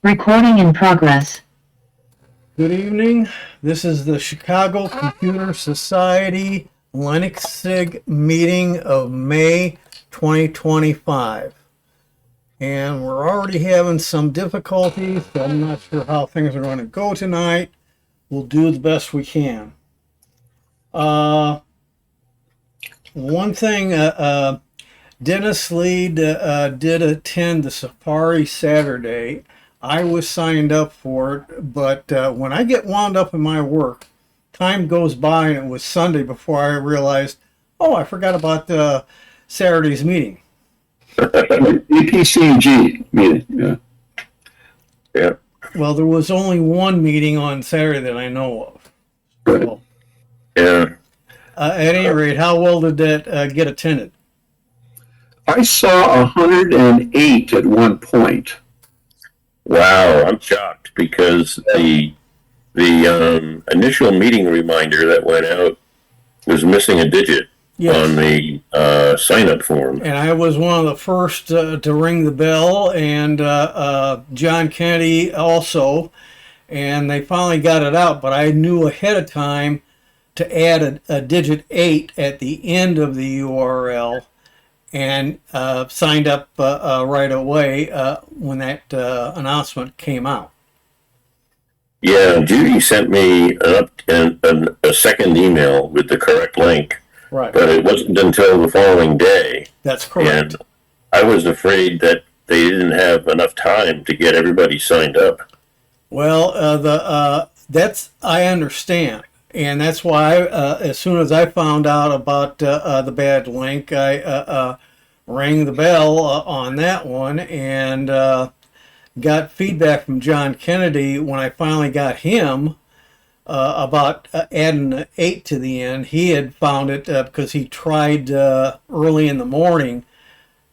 Recording in progress. Good evening. This is the Chicago Computer Society Linux SIG meeting of May 2025. And we're already having some difficulties, so I'm not sure how things are going to go tonight. We'll do the best we can. One thing, Dennis Lee did attend the Safari Saturday. I was signed up for it, but when I get wound up in my work, time goes by and it was Sunday before I realized, oh, I forgot about Saturday's meeting. EPCG meeting, yeah. Yeah. Well, there was only one meeting on Saturday that I know of. Right. So, Yeah. at any rate, how well did that get attended? I saw 108 at one point. Wow, I'm shocked because the initial meeting reminder that went out was missing a digit on the sign-up form. And I was one of the first to ring the bell, and John Kennedy also, and they finally got it out, but I knew ahead of time to add a digit 8 at the end of the URL, and signed up right away when that announcement came out. Yeah, Judy sent me a second email with the correct link, right? But it wasn't until the following day. That's correct. And I was afraid that they didn't have enough time to get everybody signed up. Well, that's, I understand. And that's why, as soon as I found out about the bad link, I rang the bell on that one and got feedback from John Kennedy when I finally got him about adding an 8 to the end. He had found it because he tried early in the morning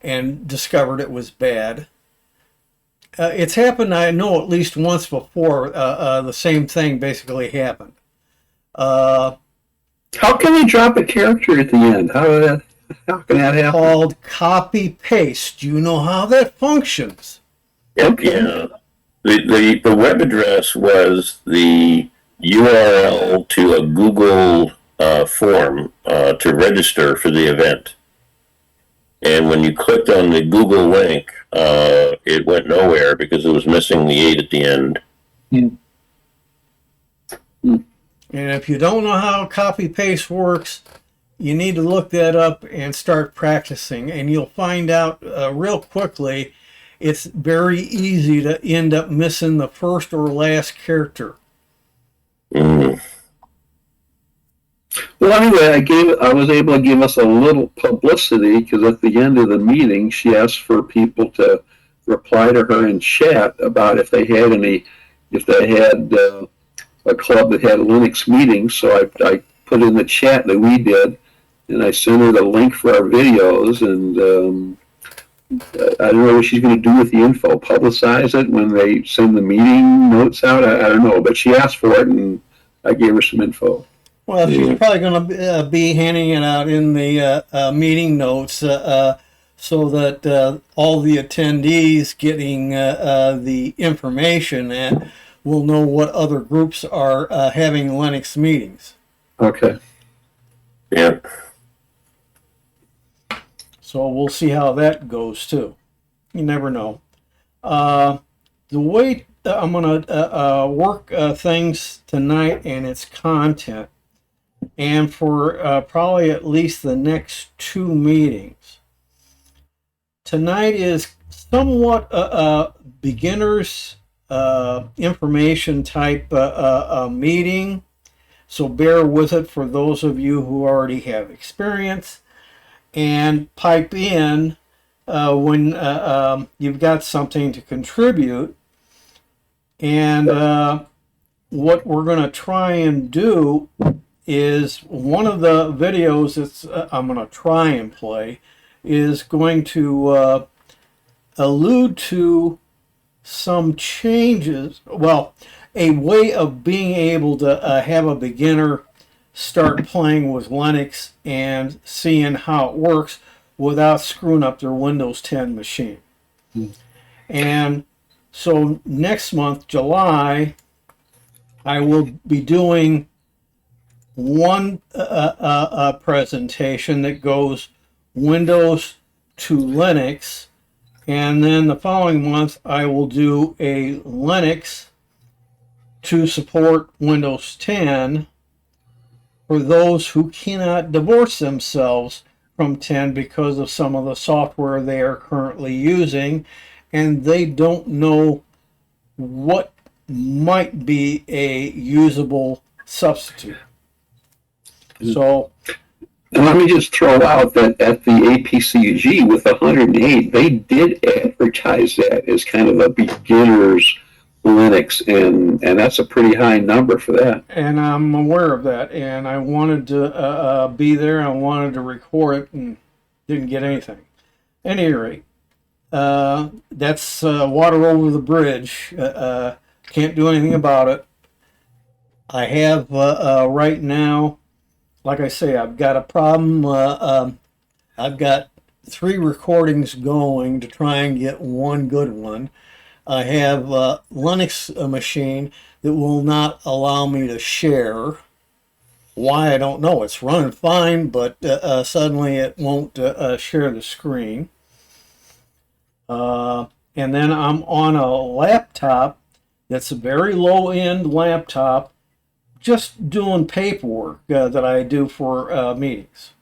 and discovered it was bad. It's happened, I know, at least once before. The same thing basically happened. How can they drop a character at the end? How can that happen? Called copy paste. Do you know how that functions? Okay. Yeah. The web address was the URL to a Google form to register for the event. And when you clicked on the Google link, it went nowhere because it was missing the 8 at the end. Mm. And if you don't know how copy paste works, you need to look that up and start practicing, and you'll find out real quickly it's very easy to end up missing the first or last character. Mm. Well, anyway, I was able to give us a little publicity because at the end of the meeting, she asked for people to reply to her in chat about if they had a club that had a Linux meeting. So I put in the chat that we did, and I sent her the link for our videos, and I don't know what she's going to do with the info. Publicize it when they send the meeting notes out? I don't know, but she asked for it, and I gave her some info. Well, she's probably going to be handing it out in the meeting notes so that all the attendees getting the information will know what other groups are having Linux meetings. Okay. Yeah. So we'll see how that goes too. You never know. The way I'm going to work things tonight and its content, and for probably at least the next 2 meetings. Tonight is somewhat beginners information type meeting, so bear with it for those of you who already have experience, and pipe in when you've got something to contribute. And what we're going to try and do is one of the videos that I'm going to try and play is going to allude to some changes. Well, a way of being able to have a beginner start playing with Linux and seeing how it works without screwing up their Windows 10 machine. And so next month, July, I will be doing one presentation that goes Windows to Linux, and then the following month I will do a Linux to support Windows 10 for those who cannot divorce themselves from 10 because of some of the software they are currently using, and they don't know what might be a usable substitute. So, and let me just throw out that at the APCUG with 108, they did advertise that as kind of a beginner's Linux, and that's a pretty high number for that. and I'm aware of that, and I wanted to be there. I wanted to record it, and didn't get anything. At any rate, that's water over the bridge. Can't do anything about it. I have right now, like I say, I've got a problem. I've got 3 recordings going to try and get one good one. I have a Linux machine that will not allow me to share. Why, I don't know. It's running fine, but suddenly it won't share the screen. And then I'm on a laptop that's a very low-end laptop, just doing paperwork that I do for meetings.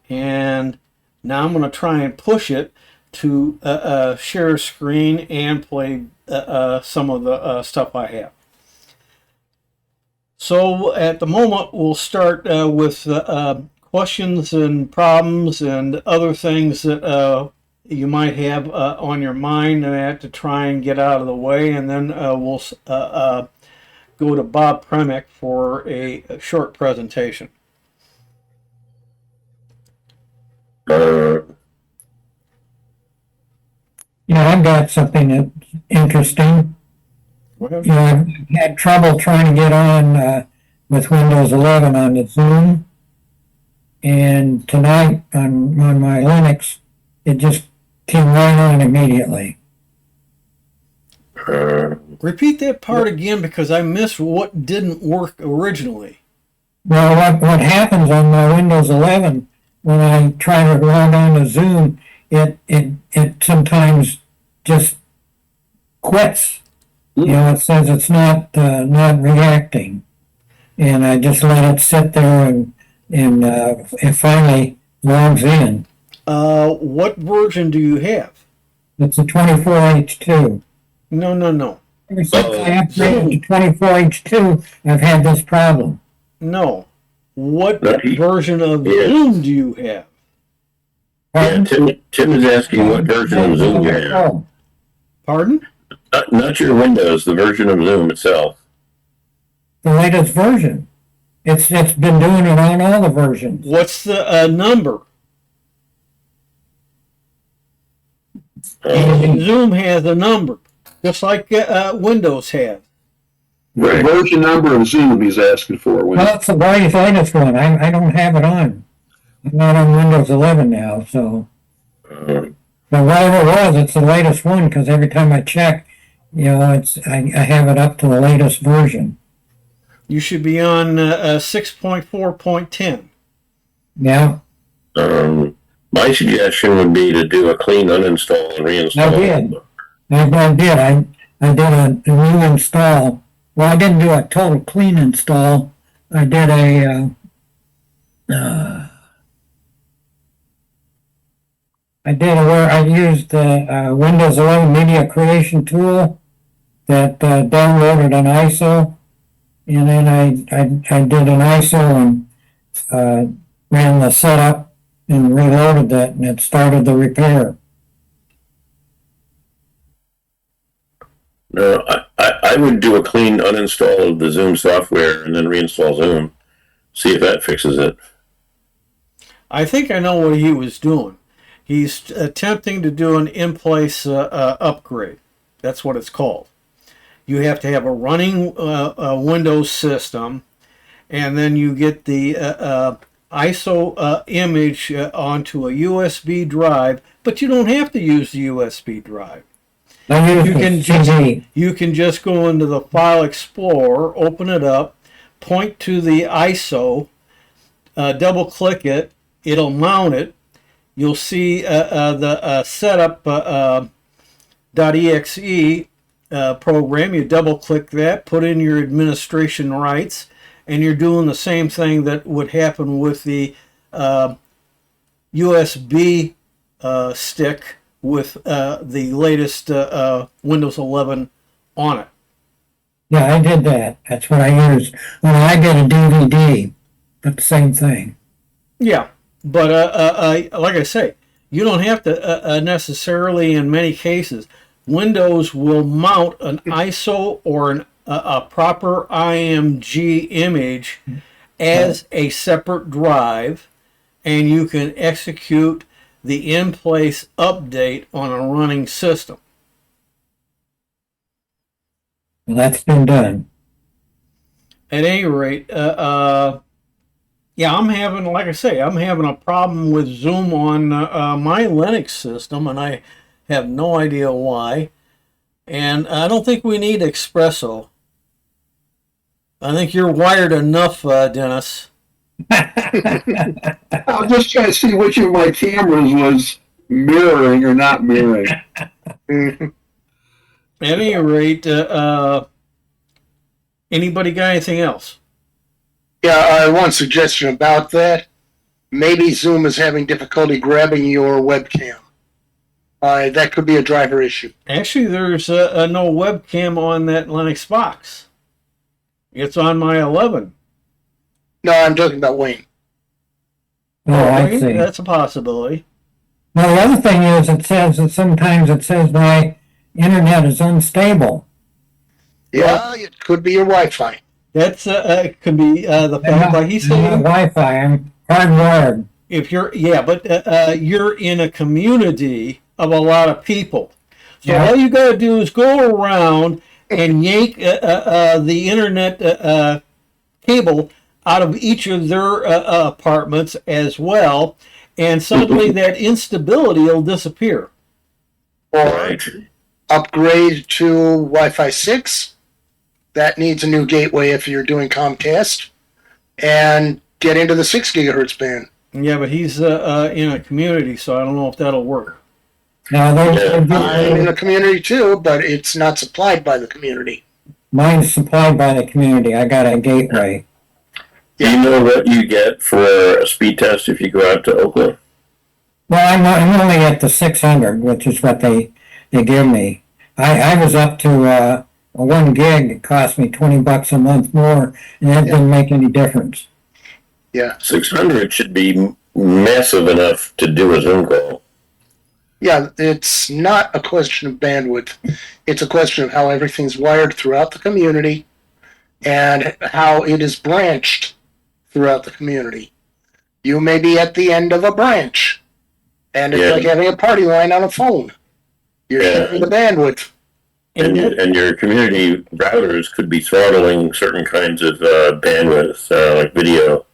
And now I'm going to try and push it to share a screen and play some of the stuff I have. So at the moment, we'll start with questions and problems and other things that you might have on your mind to try and get out of the way, and then we'll go to Bob Primak for a short presentation. Yeah, I've got something that's interesting. I've had trouble trying to get on with Windows 11 on the Zoom, and tonight on my Linux, it just came right on immediately. Repeat that part again, because I missed what didn't work originally. Well, what happens on my Windows 11 when I try to log on to Zoom, it sometimes just quits. It says it's not reacting, and I just let it sit there, and it finally logs in. What version do you have? It's a 24H2. No. Ever since I upgraded to 24H2, I've had this problem. No. What version of Zoom do you have? Yeah, Tim is asking what version of Zoom you have. Pardon? Not your Windows, the version of Zoom itself. The latest version. It's been doing it on all the versions. What's the number? Zoom has a number, just like Windows has. What version number of Zoom he's asking for? Well, it's the latest one. I don't have it on. I'm not on Windows 11 now, so. But whatever it was, it's the latest one, because every time I check, I have it up to the latest version. You should be on 6.4.10. Yeah. My suggestion would be to do a clean uninstall and reinstall. I did. I did a new install. Well, I didn't do a total clean install. I did where I used the Windows 11 Media Creation Tool that downloaded an ISO, and then I did an ISO and ran the setup and reloaded that, and it started the repair. No, I would do a clean uninstall of the Zoom software and then reinstall Zoom. See if that fixes it. I think I know what he was doing. He's attempting to do an in-place upgrade. That's what it's called. you have to have a running Windows system, and then you get the ISO image onto a USB drive, but you don't have to use the USB drive. You can just go into the File Explorer, open it up, point to the ISO, double click it, it'll mount it. You'll see the setup .exe program. You double click that, put in your administration rights, and you're doing the same thing that would happen with the USB stick with the latest Windows 11 on it. Yeah, I did that. That's what I used when I did a DVD. But the same thing. Yeah, but like I say, you don't have to necessarily, in many cases, Windows will mount an ISO or a proper IMG image as a separate drive, and you can execute the in-place update on a running system. Well, that's been done. At any rate, yeah, I'm having, like I say, I'm having a problem with Zoom on my Linux system, and I have no idea why. And I don't think we need Espresso. I think you're wired enough, Dennis. I'm just trying to see which of my cameras was mirroring or not mirroring. At any rate, anybody got anything else? Yeah, one suggestion about that. Maybe Zoom is having difficulty grabbing your webcam. That could be a driver issue. Actually, there's no webcam on that Linux box. It's on my 11. No, I'm talking about Wayne. Oh, I see. That's a possibility. Well, the other thing is, it says that sometimes it says my internet is unstable. Yeah, it could be your Wi-Fi. That's could be the fact, like he said. Wi-Fi. I'm hardwired. If you're, yeah, but you're in a community of a lot of people, so Yeah. all you got to do is go around and yank the internet cable out of each of their apartments as well, and suddenly that instability will disappear. Or Right. upgrade to Wi-Fi 6. That needs a new gateway if you're doing Comcast. And get into the 6 gigahertz band. Yeah, but he's in a community, so I don't know if that'll work. Now, I'm in a community too, but it's not supplied by the community. mine's supplied by the community. I got a gateway. Do you know what you get for a speed test if you go out to Oakland? Well, I'm only at the 600, which is what they give me. I was up to a 1 gig. It cost me $20 a month more, and that didn't make any difference. Yeah. 600 should be massive enough to do a Zoom call. Yeah, it's not a question of bandwidth. It's a question of how everything's wired throughout the community and how it is branched throughout the community. You may be at the end of a branch, and it's like having a party line on a phone. You're sharing the bandwidth. And your community routers could be throttling certain kinds of bandwidth, like video.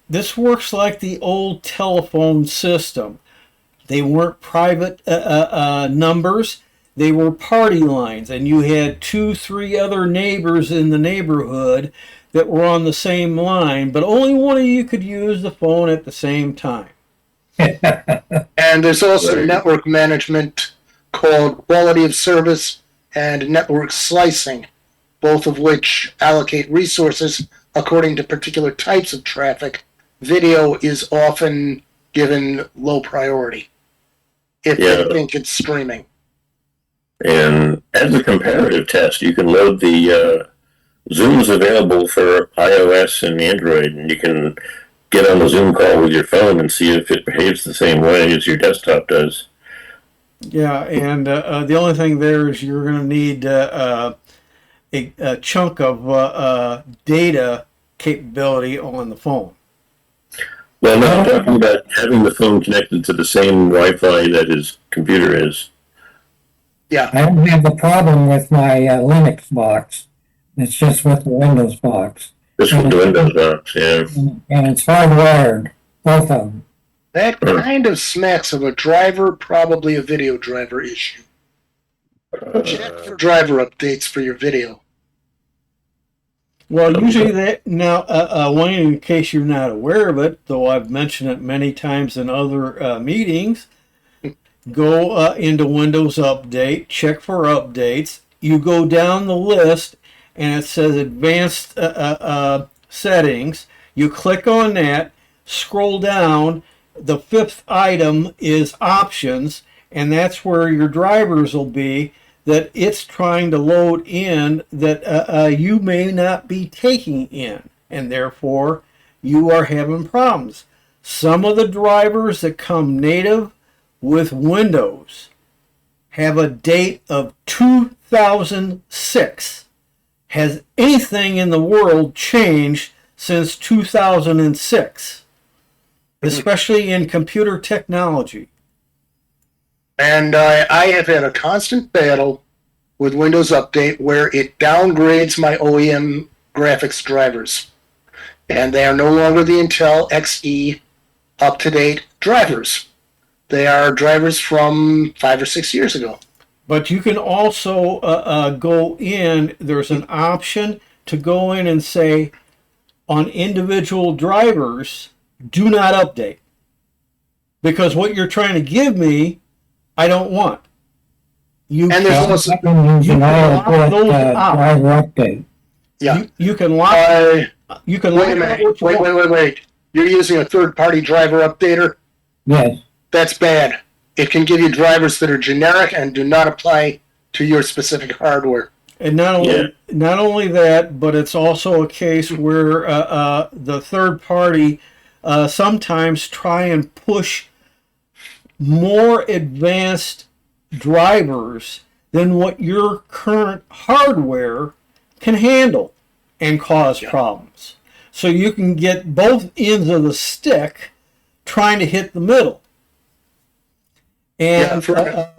This works like the old telephone system. They weren't private numbers. They were party lines, and you had 2-3 other neighbors in the neighborhood that were on the same line, but only one of you could use the phone at the same time. And there's also network management called quality of service and network slicing, both of which allocate resources according to particular types of traffic. Video is often given low priority if they think it's streaming. And as a comparative test, you can load the Zoom's available for iOS and Android, and you can get on the Zoom call with your phone and see if it behaves the same way as your desktop does. Yeah, and the only thing there is you're going to need a chunk of data capability on the phone. Well, no, I'm talking about having the phone connected to the same Wi-Fi that his computer is. Yeah. I don't have the problem with my Linux box. It's just with the Windows box. This with the Windows box, yeah. And it's hardwired, both of them. That kind of smacks of a driver, probably a video driver issue. Check for driver updates for your video. Well, usually that now, Wayne, in case you're not aware of it, though I've mentioned it many times in other meetings, go into Windows Update, check for updates. You go down the list, and it says Advanced Settings. You click on that, scroll down. The fifth item is Options, and that's where your drivers will be that it's trying to load in that you may not be taking in, and therefore you are having problems. Some of the drivers that come native with Windows have a date of 2006. Has anything in the world changed since 2006? Especially in computer technology. And I have had a constant battle with Windows Update where it downgrades my OEM graphics drivers. And they are no longer the Intel XE up-to-date drivers. They are drivers from 5 or 6 years ago. But you can also go in, there's an option to go in and say, on individual drivers, do not update. Because what you're trying to give me, I don't want. You And there's also You can lock those out. driver update. yeah. You can lock. You can Wait a lock out minute. what you want. Wait. You're using a third-party driver updater? Yes. That's bad. It can give you drivers that are generic and do not apply to your specific hardware. And not only that, but it's also a case where the third party sometimes try and push more advanced drivers than what your current hardware can handle and cause problems. So you can get both ends of the stick trying to hit the middle. And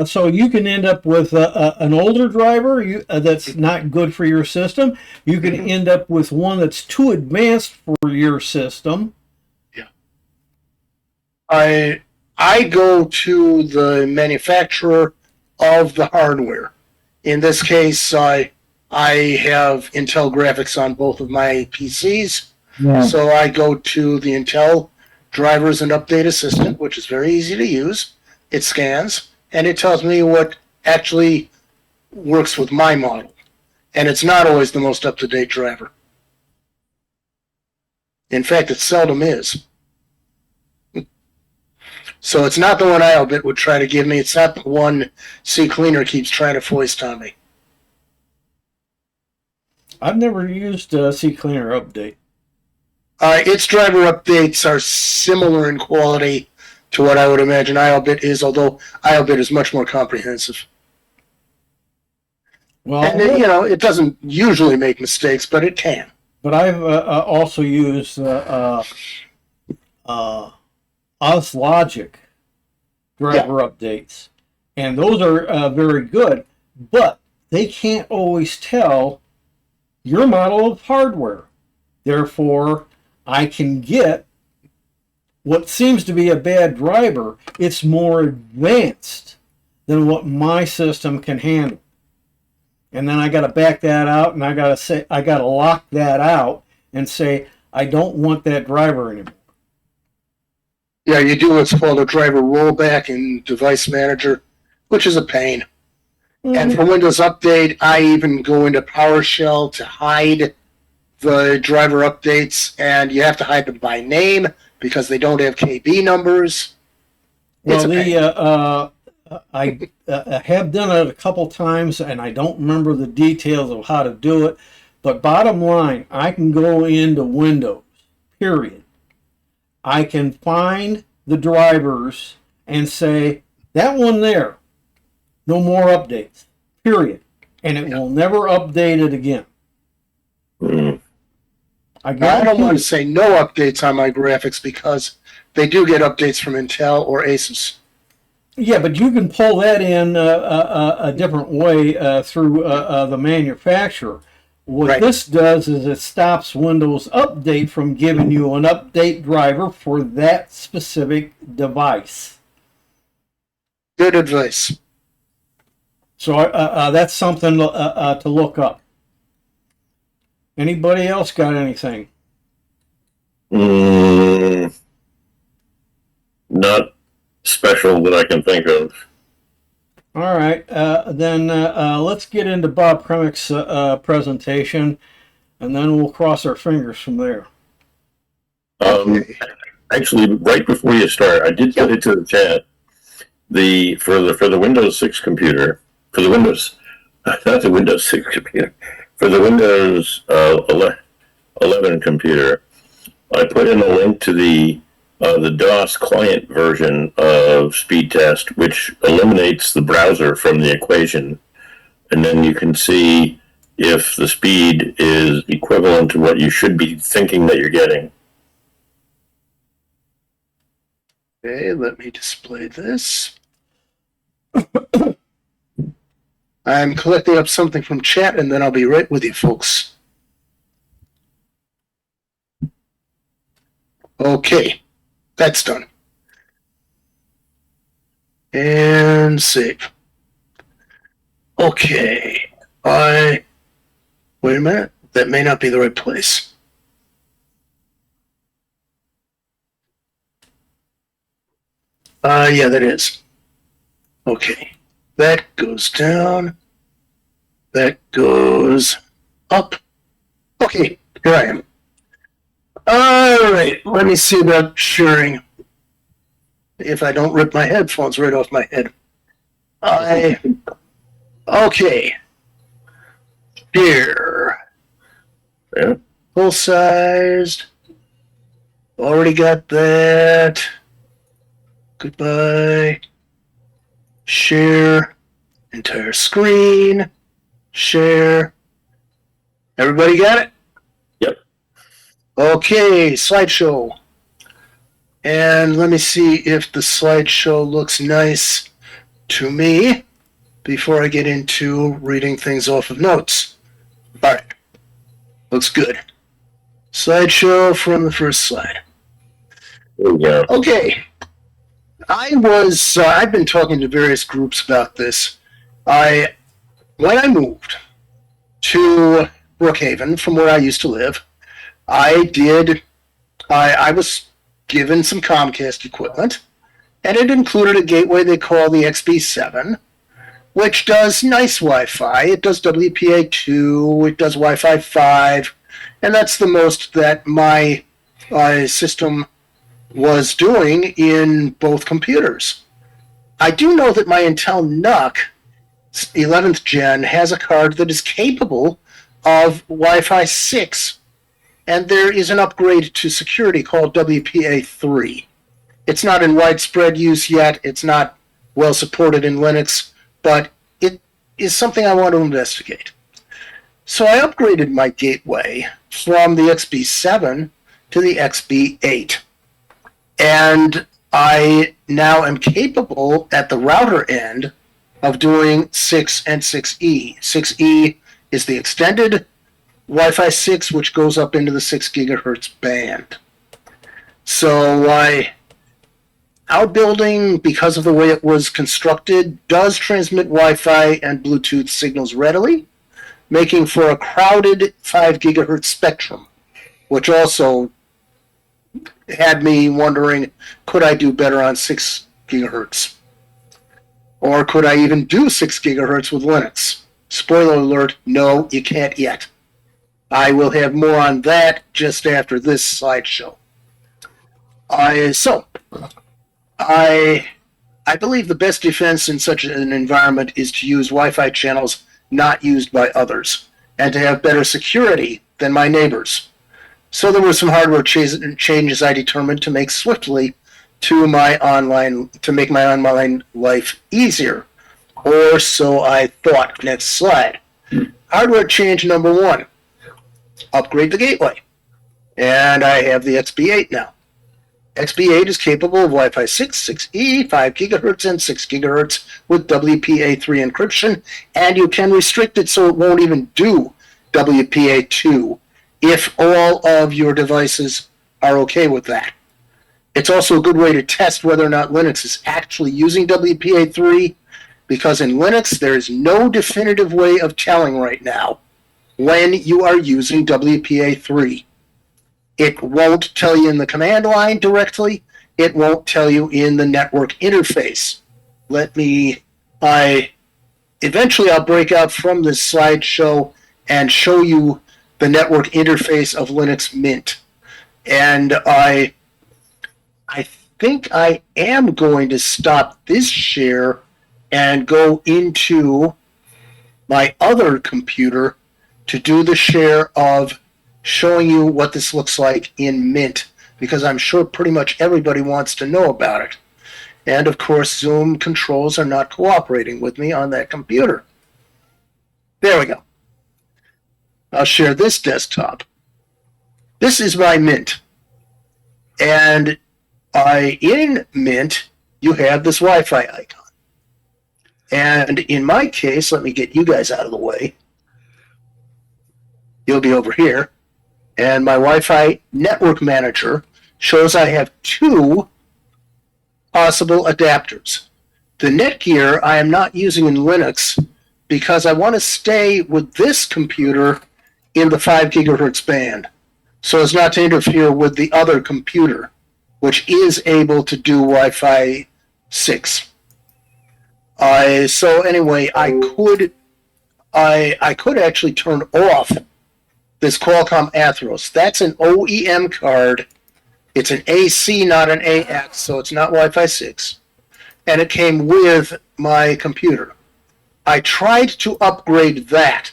so you can end up with an older driver that's not good for your system. You can end up with one that's too advanced for your system. Yeah. I go to the manufacturer of the hardware. In this case, I have Intel graphics on both of my PCs. Yeah. So I go to the Intel Drivers and Update Assistant, which is very easy to use. It scans, and it tells me what actually works with my model. And it's not always the most up-to-date driver. In fact, it seldom is. So it's not the one IOBit would try to give me. It's not the one CCleaner keeps trying to foist on me. I've never used CCleaner Update. Its driver updates are similar in quality to what I would imagine IOBit is, although IOBit is much more comprehensive. Well, And it doesn't usually make mistakes, but it can. but I've also used OzLogic driver updates, and those are very good, but they can't always tell your model of hardware. Therefore, I can get what seems to be a bad driver. It's more advanced than what my system can handle. And then I got to back that out, and I got to lock that out and say, I don't want that driver anymore. Yeah, you do what's called a driver rollback in Device Manager, which is a pain. And for Windows Update, I even go into PowerShell to hide the driver updates, and you have to hide them by name because they don't have KB numbers. Well, I have done it a couple times, and I don't remember the details of how to do it. But bottom line, I can go into Windows, period. I can find the drivers and say, that one there, no more updates, period. And it will never update it again. I don't want to say no updates on my graphics because they do get updates from Intel or Asus. Yeah, but you can pull that in a different way through the manufacturer. What Right. this does is it stops Windows Update from giving you an update driver for that specific device. Good advice. So that's something to look up. Anybody else got anything? Not special that I can think of. All right, then let's get into Bob Primak's presentation, and then we'll cross our fingers from there. Actually, right before you start, I did put into the chat for the Windows 6 computer, for the Windows, not the Windows 6 computer, for the Windows 11 computer, I put in a link to the DOS client version of speed test, which eliminates the browser from the equation, and then you can see if the speed is equivalent to what you should be thinking that you're getting. Okay, let me display this. I'm collecting up something from chat, and then I'll be right with you, folks. Okay, that's done. And save. Okay, wait a minute. That may not be the right place. Yeah, that is. Okay, that goes down. That goes up. Okay, here I am. All right, let me see about sharing. If I don't rip my headphones right off my head. Okay. Here. Yeah. Full sized. Already got that. Goodbye. Share. Entire screen. Share. Everybody got it? Yep. Okay, slideshow. And let me see if the slideshow looks nice to me before I get into reading things off of notes. All right. Looks good. Slideshow from the first slide. Yeah. Okay. I've been talking to various groups about this. When I moved to Brookhaven from where I used to live, I was given some Comcast equipment, and it included a gateway they call the XB7, which does nice Wi-Fi. It does WPA2, it does Wi-Fi 5, and that's the most that my system was doing in both computers. I do know that my Intel NUC 11th gen has a card that is capable of Wi-Fi 6, and there is an upgrade to security called WPA3. It's not in widespread use yet. It's not well supported in Linux, but it is something I want to investigate. So I upgraded my gateway from the XB7 to the XB8. And I now am capable at the router end of doing 6 and 6E. 6E is the extended Wi-Fi 6, which goes up into the 6 gigahertz band. So our building, because of the way it was constructed, does transmit Wi-Fi and Bluetooth signals readily, making for a crowded 5 gigahertz spectrum, which also had me wondering, could I do better on 6 gigahertz? Or could I even do 6 gigahertz with Linux? Spoiler alert, no, you can't yet. I will have more on that just after this slideshow. I believe the best defense in such an environment is to use Wi-Fi channels not used by others, and to have better security than my neighbors. So there were some hardware changes I determined to make swiftly to make my online life easier. Or so I thought. Next slide. Hardware change number 1. Upgrade the gateway. And I have the XB8 now. XB8 is capable of Wi-Fi 6, 6E, 5 gigahertz, and 6 gigahertz with WPA3 encryption, and you can restrict it so it won't even do WPA2 if all of your devices are okay with that. It's also a good way to test whether or not Linux is actually using WPA3, because in Linux there is no definitive way of telling right now when you are using WPA3. It won't tell you in the command line directly. It won't tell you in the network interface. Eventually I'll break out from this slideshow and show you the network interface of Linux Mint. And I think I am going to stop this share and go into my other computer to do the share of showing you what this looks like in Mint, because I'm sure pretty much everybody wants to know about it. And of course, Zoom controls are not cooperating with me on that computer. There we go. I'll share this desktop. This is my Mint. And in Mint, you have this Wi-Fi icon. And in my case, let me get you guys out of the way. You'll be over here. And my Wi-Fi network manager shows I have 2 possible adapters. The Netgear I am not using in Linux because I want to stay with this computer in the 5 gigahertz band so as not to interfere with the other computer, which is able to do Wi-Fi 6. So anyway, I could actually turn off this Qualcomm Athros. That's an OEM card. It's an AC, not an AX, so it's not Wi-Fi 6. And it came with my computer. I tried to upgrade that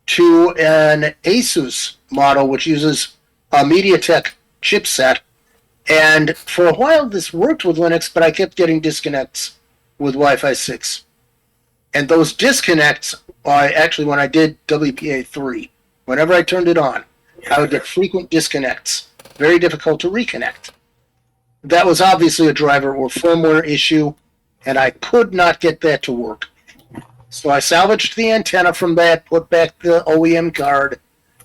to an Asus model, which uses a MediaTek chipset. And for a while, this worked with Linux, but I kept getting disconnects with Wi-Fi 6. And those disconnects, actually when I did WPA3, whenever I turned it on, I would get frequent disconnects. Very difficult to reconnect. That was obviously a driver or firmware issue, and I could not get that to work. So I salvaged the antenna from that, put back the OEM card,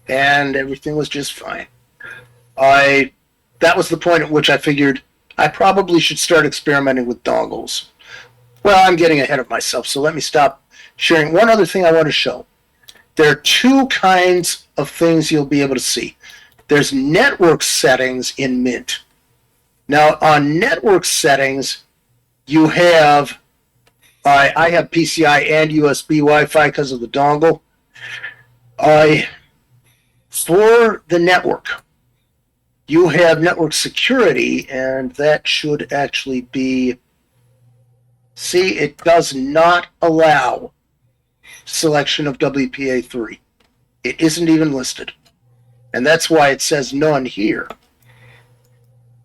and everything was just fine. That was the point at which I figured I probably should start experimenting with dongles. Well, I'm getting ahead of myself, so let me stop sharing. One other thing I want to show. There are 2 kinds of things you'll be able to see. There's network settings in Mint. Now, on network settings, you have, I have PCI and USB Wi-Fi because of the dongle. For the network, you have network security, and that should actually be, see, it does not allow selection of WPA3. It isn't even listed. And that's why it says none here.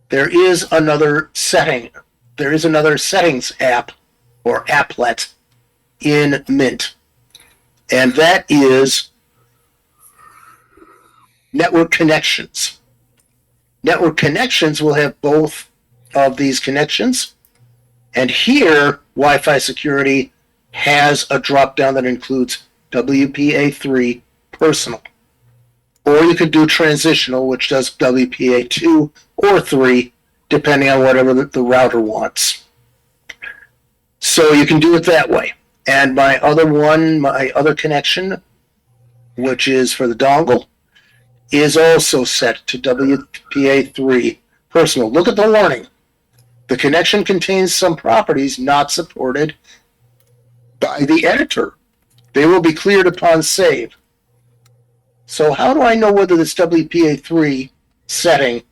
There is another setting. There is another settings app or applet in Mint. And that is network connections. Network connections will have both of these connections. And here, Wi-Fi security has a drop-down that includes WPA3 personal. Or you could do transitional, which does WPA2 or 3, depending on whatever the router wants. So you can do it that way. And my other connection, which is for the dongle, is also set to WPA3 personal. Look at the warning. The connection contains some properties not supported by the editor. They will be cleared upon save. So how do I know whether this WPA3 setting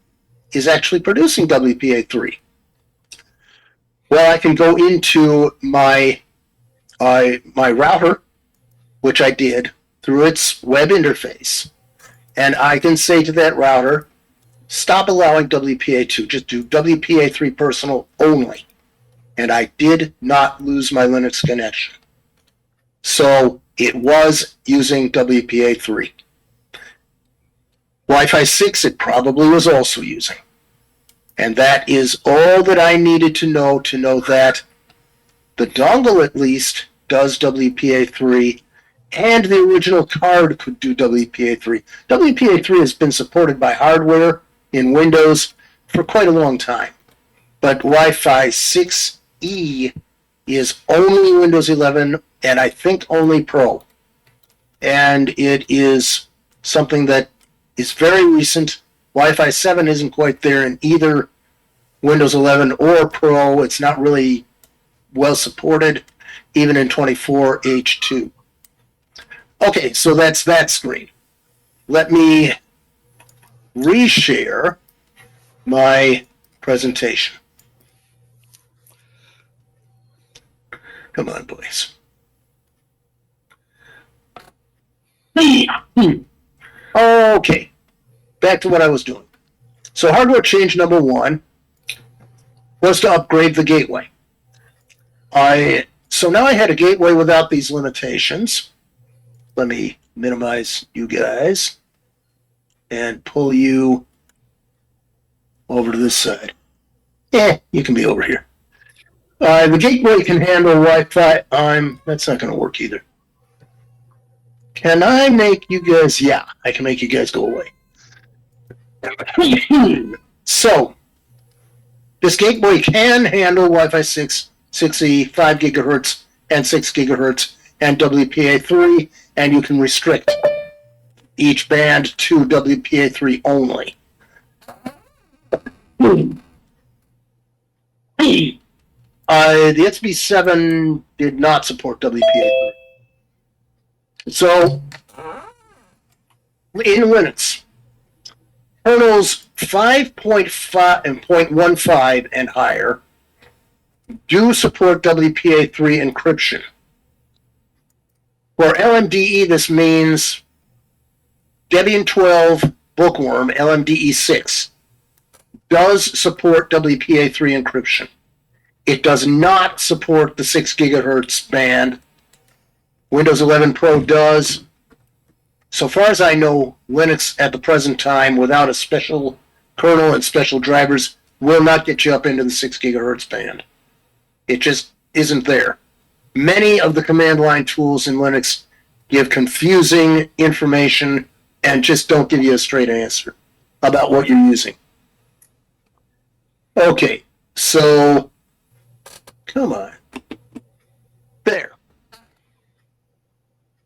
is actually producing WPA3? Well, I can go into my router, which I did, through its web interface, and I can say to that router, stop allowing WPA2, just do WPA3 personal only. And I did not lose my Linux connection. So it was using WPA3. Wi-Fi 6 it probably was also using. And that is all that I needed to know that the dongle at least does WPA3, and the original card could do WPA3. WPA3 has been supported by hardware in Windows for quite a long time, but Wi-Fi 6E is only Windows 11, and I think only Pro. And it is something that is very recent. Wi-Fi 7 isn't quite there in either Windows 11 or Pro. It's not really well supported, even in 24H2. Okay, so that's that screen. Let me reshare my presentation. Come on, boys. Okay, back to what I was doing. So hardware change number one was to upgrade the gateway. So now I had a gateway without these limitations. Let me minimize you guys and pull you over to this side. You can be over here. The gateway can handle Wi-Fi. That's not going to work either. Can I make you guys? Yeah, I can make you guys go away. So, this gateway can handle Wi-Fi 6, 6E, 5 gigahertz, and 6 gigahertz, and WPA3, and you can restrict each band to WPA3 only. The SB7 did not support WPA3. So, in Linux, kernels 5.5 and 0.15 and higher do support WPA3 encryption. For LMDE, this means Debian 12 Bookworm LMDE6 does support WPA3 encryption. It does not support the 6 gigahertz band. Windows 11 Pro does. So far as I know, Linux at the present time, without a special kernel and special drivers, will not get you up into the 6 gigahertz band. It just isn't there. Many of the command line tools in Linux give confusing information and just don't give you a straight answer about what you're using. Okay, so come on. There.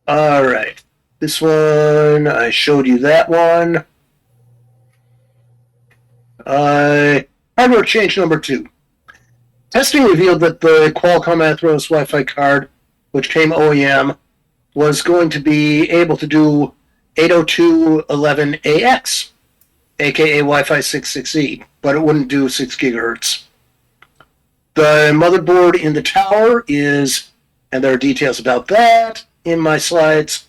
All right. This one, I showed you that one. Hardware change number 2. Testing revealed that the Qualcomm Atheros Wi-Fi card, which came OEM, was going to be able to do 802.11ax, aka Wi-Fi 6/6E, but it wouldn't do 6 gigahertz. The motherboard in the tower is, and there are details about that in my slides,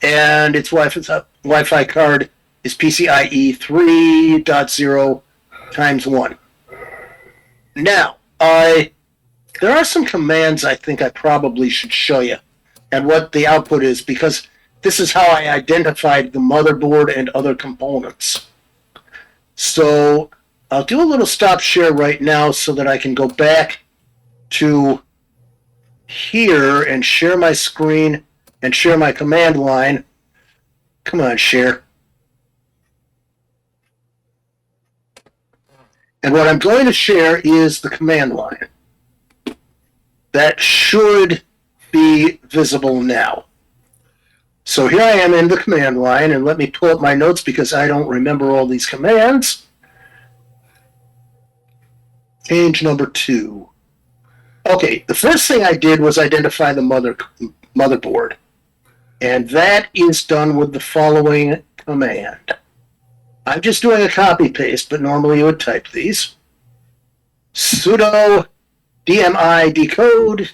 and its Wi-Fi card is PCIe 3.0 times 1. Now, there are some commands I think I probably should show you and what the output is, because this is how I identified the motherboard and other components. So I'll do a little stop share right now so that I can go back to here and share my screen and share my command line. Come on, share. And what I'm going to share is the command line. That should be visible now. So here I am in the command line, and let me pull up my notes because I don't remember all these commands. Change number 2. Okay, the first thing I did was identify the motherboard. And that is done with the following command. I'm just doing a copy-paste, but normally you would type these. Sudo DMI decode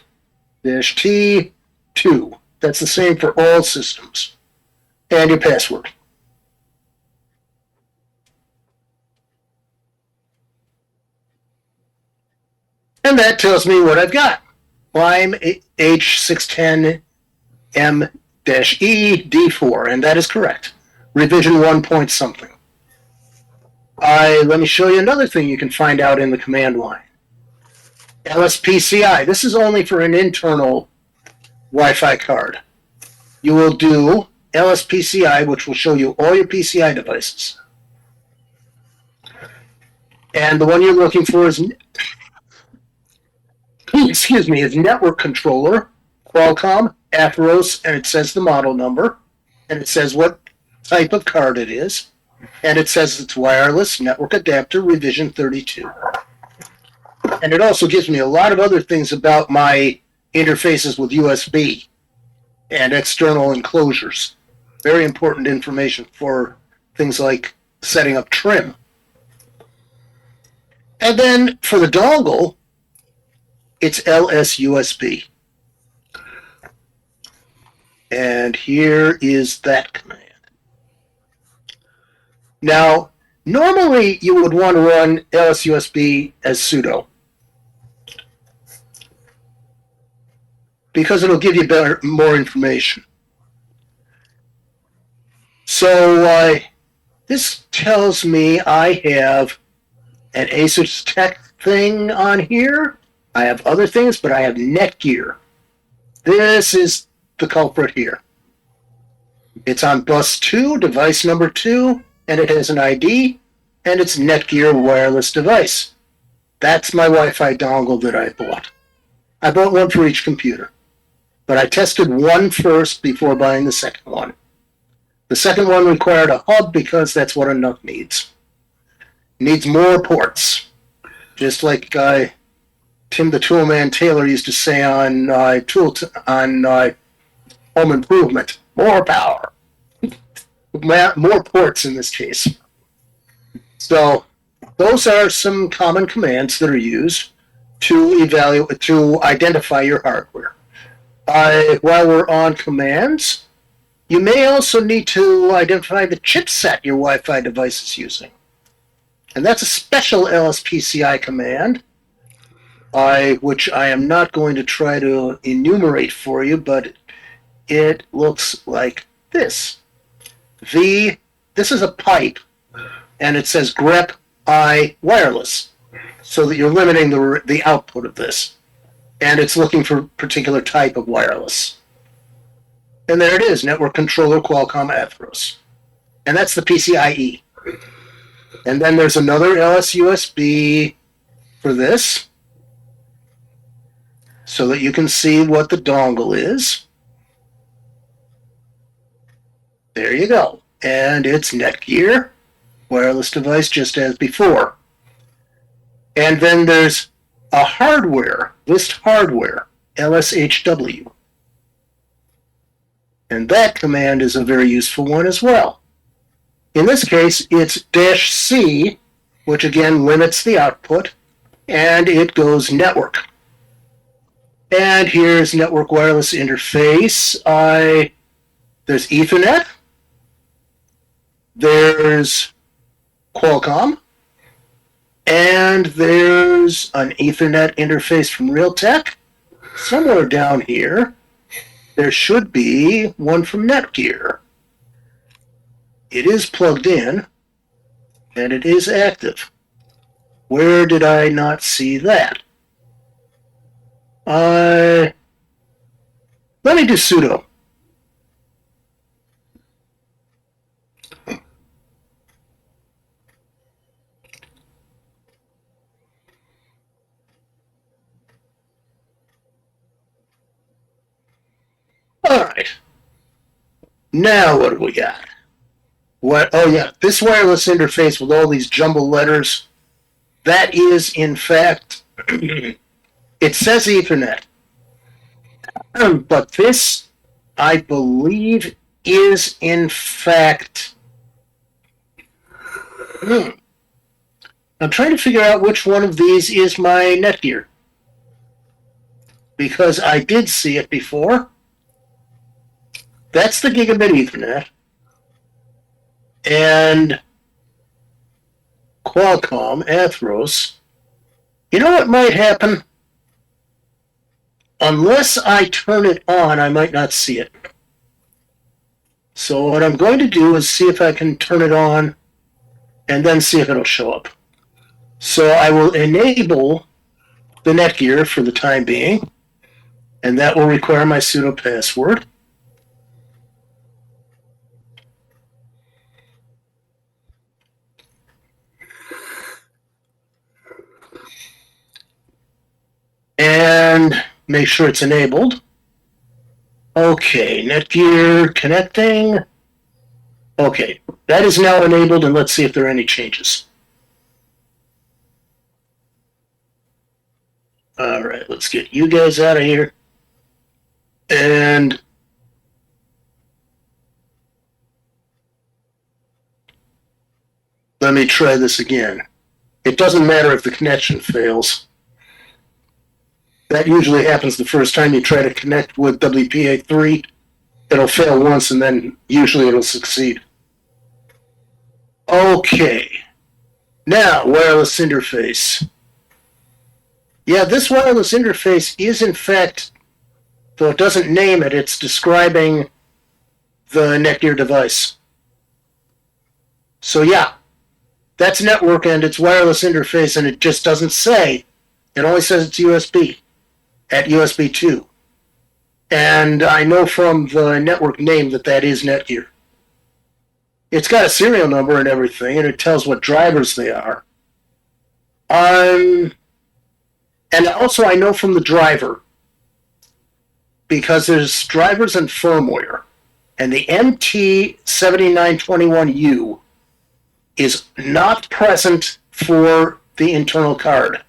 -T2. That's the same for all systems. And your password. And that tells me what I've got. I'm H610M-E D4, and that is correct. Revision 1 point something. Let me show you another thing you can find out in the command line. LSPCI. This is only for an internal Wi-Fi card. You will do LSPCI, which will show you all your PCI devices. And the one you're looking for is, excuse me, is network controller, Qualcomm, Atheros, and it says the model number, and it says what type of card it is, and it says it's wireless network adapter revision 32. And it also gives me a lot of other things about my interfaces with USB and external enclosures. Very important information for things like setting up trim. And then for the dongle, it's LSUSB. And here is that command. Now, normally you would want to run LSUSB as sudo, because it'll give you more information. So this tells me I have an Asus Tech thing on here. I have other things, but I have Netgear. This is the culprit here. It's on bus 2, device number 2, and it has an ID, and it's Netgear wireless device. That's my Wi-Fi dongle that I bought. I bought one for each computer, but I tested one first before buying the second one. The second one required a hub because that's what a NUC needs. Needs more ports, just like Tim the Toolman Taylor used to say on Home Improvement. More power. More ports in this case. So those are some common commands that are used to identify your hardware. While we're on commands, you may also need to identify the chipset your Wi-Fi device is using. And that's a special LSPCI command, which I am not going to try to enumerate for you, but it looks like this. This is a pipe, and it says grep I wireless, so that you're limiting the output of this. And it's looking for a particular type of wireless. And there it is, network controller Qualcomm Atheros. And that's the PCIe. And then there's another LSUSB for this, so that you can see what the dongle is. There you go. And it's Netgear, wireless device just as before. And then there's a hardware, list hardware, LSHW. And that command is a very useful one as well. In this case, it's -C, which again limits the output, and it goes network. And here's network wireless interface. There's Ethernet. There's Qualcomm. And there's an Ethernet interface from Realtek. Somewhere down here, there should be one from Netgear. It is plugged in, and it is active. Where did I not see that? Let me do sudo. All right. Now what do we got? What? Oh yeah, this wireless interface with all these jumbled letters. That is, in fact, it says Ethernet, but this, I believe, is in fact. I'm trying to figure out which one of these is my Netgear, because I did see it before. That's the gigabit Ethernet. And Qualcomm, Atheros. You know what might happen? Unless I turn it on, I might not see it. So what I'm going to do is see if I can turn it on and then see if it'll show up. So I will enable the Netgear for the time being, and that will require my sudo password. And make sure it's enabled. Okay, Netgear connecting. Okay, that is now enabled, and let's see if there are any changes. All right, let's get you guys out of here. And let me try this again. It doesn't matter if the connection fails. That usually happens the first time you try to connect with WPA3. It'll fail once, and then usually it'll succeed. Okay. Now, wireless interface. Yeah, this wireless interface is, in fact, though it doesn't name it, it's describing the Netgear device. So yeah, that's network and it's wireless interface, and it just doesn't say. It only says it's USB at USB 2. And I know from the network name that that is Netgear. It's got a serial number and everything, and it tells what drivers they are. And also I know from the driver, because there's drivers and firmware, and the MT7921U is not present for the internal card.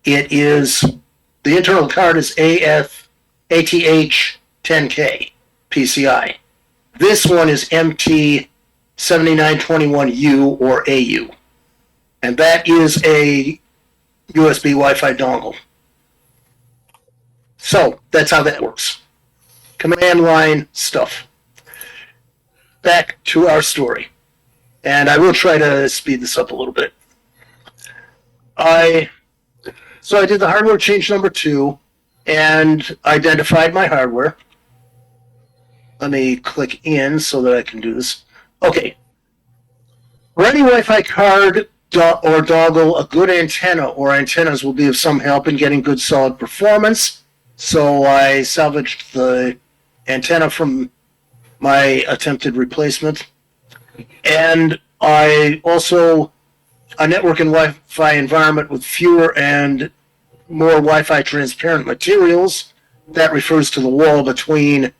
The internal card is ATH10K PCI. This one is MT7921U or AU. And that is a USB Wi-Fi dongle. So that's how that works. Command line stuff. Back to our story. And I will try to speed this up a little bit. So I did the hardware change number 2 and identified my hardware. Let me click in so that I can do this. Okay. For any Wi-Fi card or dongle, a good antenna or antennas will be of some help in getting good solid performance. So I salvaged the antenna from my attempted replacement. And I also, a network and Wi-Fi environment with fewer and more Wi-Fi transparent materials. That refers to the wall between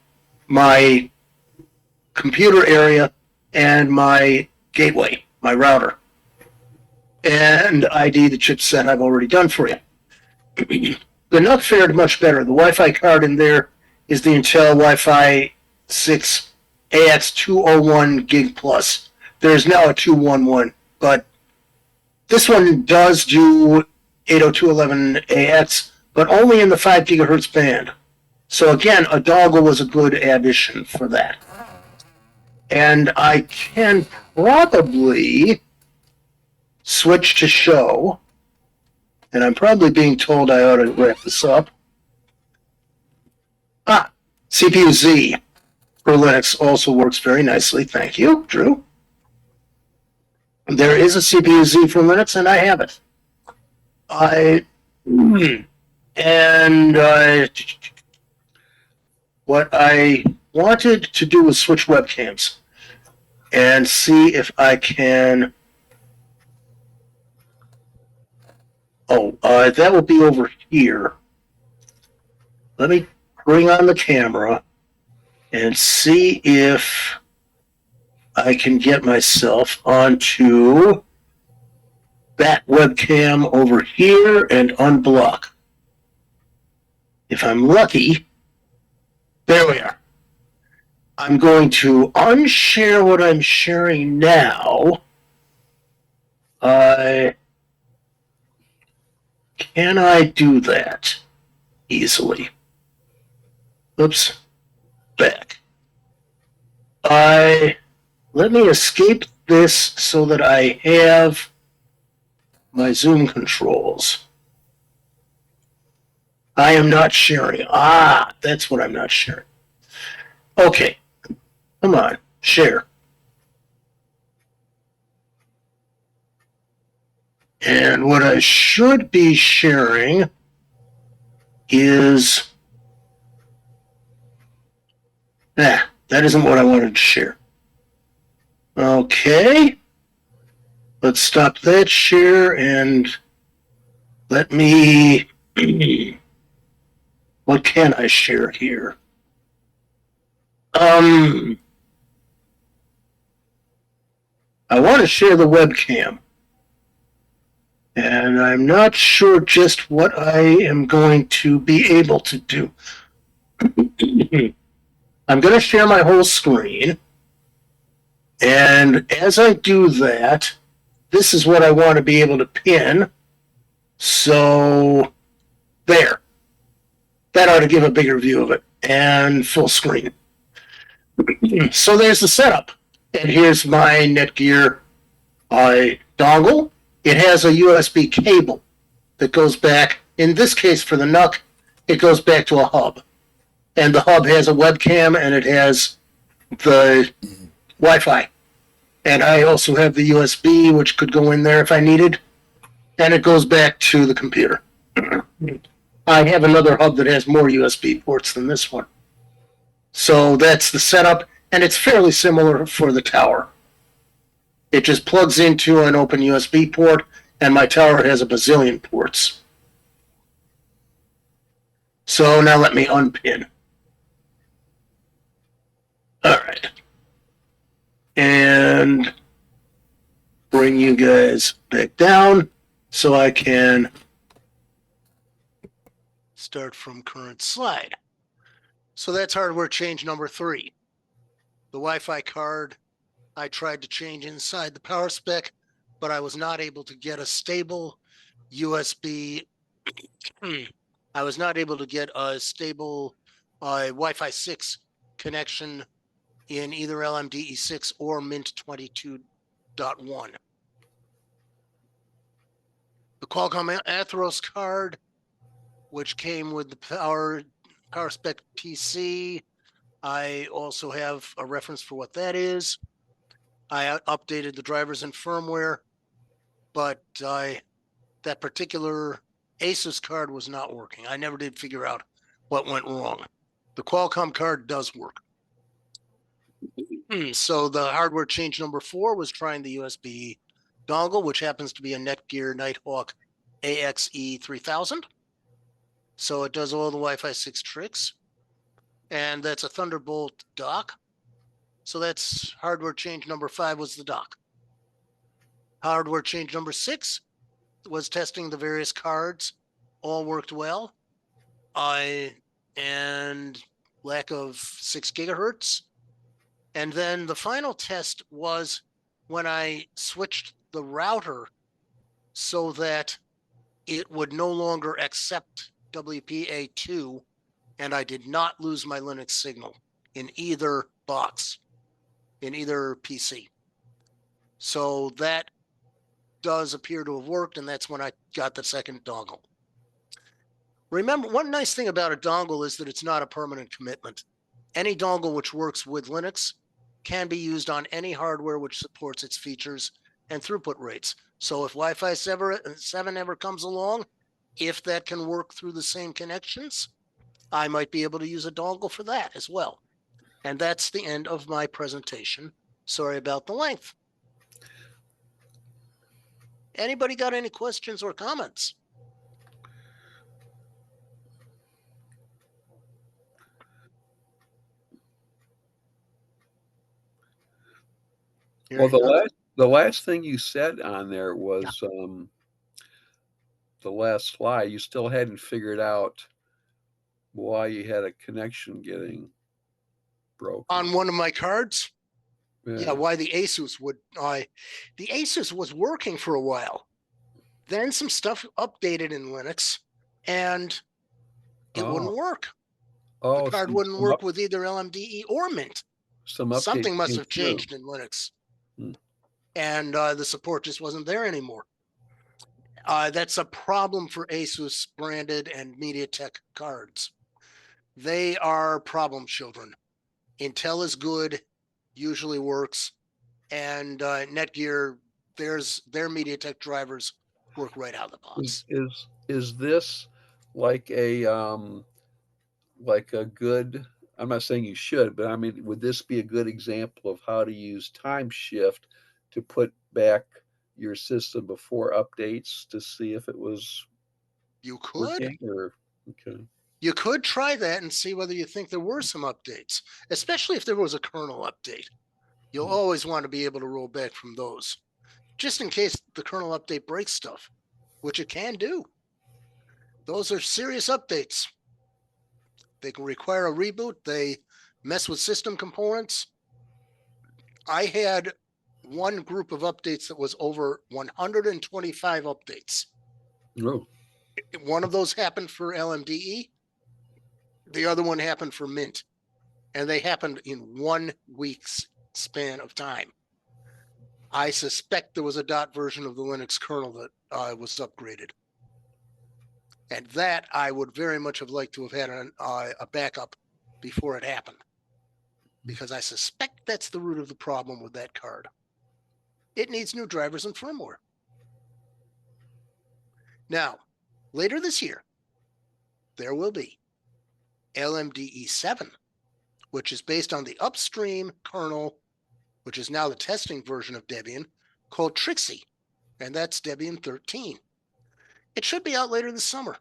my computer area and my gateway, my router. And ID the chipset I've already done for you. The NUC fared much better. The Wi-Fi card in there is the Intel Wi-Fi 6 AX201 Gig Plus. There's now a 211, but this one does do 802.11ax, but only in the 5 gigahertz band. So again, a dongle was a good addition for that. And I can probably switch to show, and I'm probably being told I ought to wrap this up. CPU-Z for Linux also works very nicely. Thank you, Drew. There is a CPU-Z for Linux, and I have it. What I wanted to do was switch webcams and see if I can. That will be over here. Let me bring on the camera and see if I can get myself onto that webcam over here and unblock. If I'm lucky, there we are. I'm going to unshare what I'm sharing now. Can I do that easily? Oops. Back. Let me escape this so that I have my Zoom controls. I am not sharing. That's what I'm not sharing. Okay. Come on. Share. And what I should be sharing is... that isn't what I wanted to share. Okay. Let's stop that share and let me... what can I share here? I want to share the webcam. And I'm not sure just what I am going to be able to do. I'm going to share my whole screen. And as I do that, this is what I want to be able to pin. So, there. That ought to give a bigger view of it. And full screen. So there's the setup. And here's my Netgear dongle. It has a USB cable that goes back, in this case for the NUC, it goes back to a hub. And the hub has a webcam and it has the Wi-Fi. And I also have the USB, which could go in there if I needed. And it goes back to the computer. I have another hub that has more USB ports than this one. So that's the setup, and it's fairly similar for the tower. It just plugs into an open USB port, and my tower has a bazillion ports. So now let me unpin. All right. And bring you guys back down so I can start from current slide. So that's hardware change number 3. The Wi-Fi card I tried to change inside the power spec, but I was not able to get a stable USB. I was not able to get a stable Wi-Fi 6 connection in either LMDE6 or Mint 22.1. The Qualcomm Atheros card, which came with the power spec PC, I also have a reference for what that is. I updated the drivers and firmware, but that particular Asus card was not working. I never did figure out what went wrong. The Qualcomm card does work. So the hardware change number 4 was trying the USB dongle, which happens to be a Netgear Nighthawk AXE 3000. So it does all the Wi-Fi 6 tricks. And that's a Thunderbolt dock. So that's hardware change number 5 was the dock. Hardware change number 6 was testing the various cards. All worked well. And lack of 6 gigahertz. And then the final test was when I switched the router so that it would no longer accept WPA2, and I did not lose my Linux signal in either box, in either PC. So that does appear to have worked, and that's when I got the second dongle. Remember, one nice thing about a dongle is that it's not a permanent commitment. Any dongle which works with Linux can be used on any hardware which supports its features and throughput rates. So if Wi-Fi 7 ever comes along, if that can work through the same connections, I might be able to use a dongle for that as well. And that's the end of my presentation. Sorry about the length. Anybody got any questions or comments? Well, the last thing you said on there was the last slide. You still hadn't figured out why you had a connection getting broken on one of my cards. Yeah, why the Asus would the Asus was working for a while. Then some stuff updated in Linux and it wouldn't work. The card wouldn't work with either LMDE or Mint. Something must have changed in Linux. And the support just wasn't there anymore. That's a problem for Asus branded and MediaTek cards. They are problem children. Intel is good, usually works, and Netgear, their MediaTek drivers work right out of the box. Is this like a good, I'm not saying you should, but I mean, would this be a good example of how to use time shift to put back your system before updates to see if it was You could. working or okay? You could try that and see whether you think there were some updates, especially if there was a kernel update. You'll always want to be able to roll back from those, just in case the kernel update breaks stuff, which it can do. Those are serious updates. They can require a reboot. They mess with system components. I had one group of updates that was over 125 updates. Oh, One of those happened for LMDE. The other one happened for Mint. And they happened in 1 week's span of time. I suspect there was a dot version of the Linux kernel that was upgraded. And that I would very much have liked to have had a backup before it happened. Because I suspect that's the root of the problem with that card. It needs new drivers and firmware. Now, later this year, there will be LMDE 7, which is based on the upstream kernel, which is now the testing version of Debian, called Trixie, and that's Debian 13. It should be out later this summer,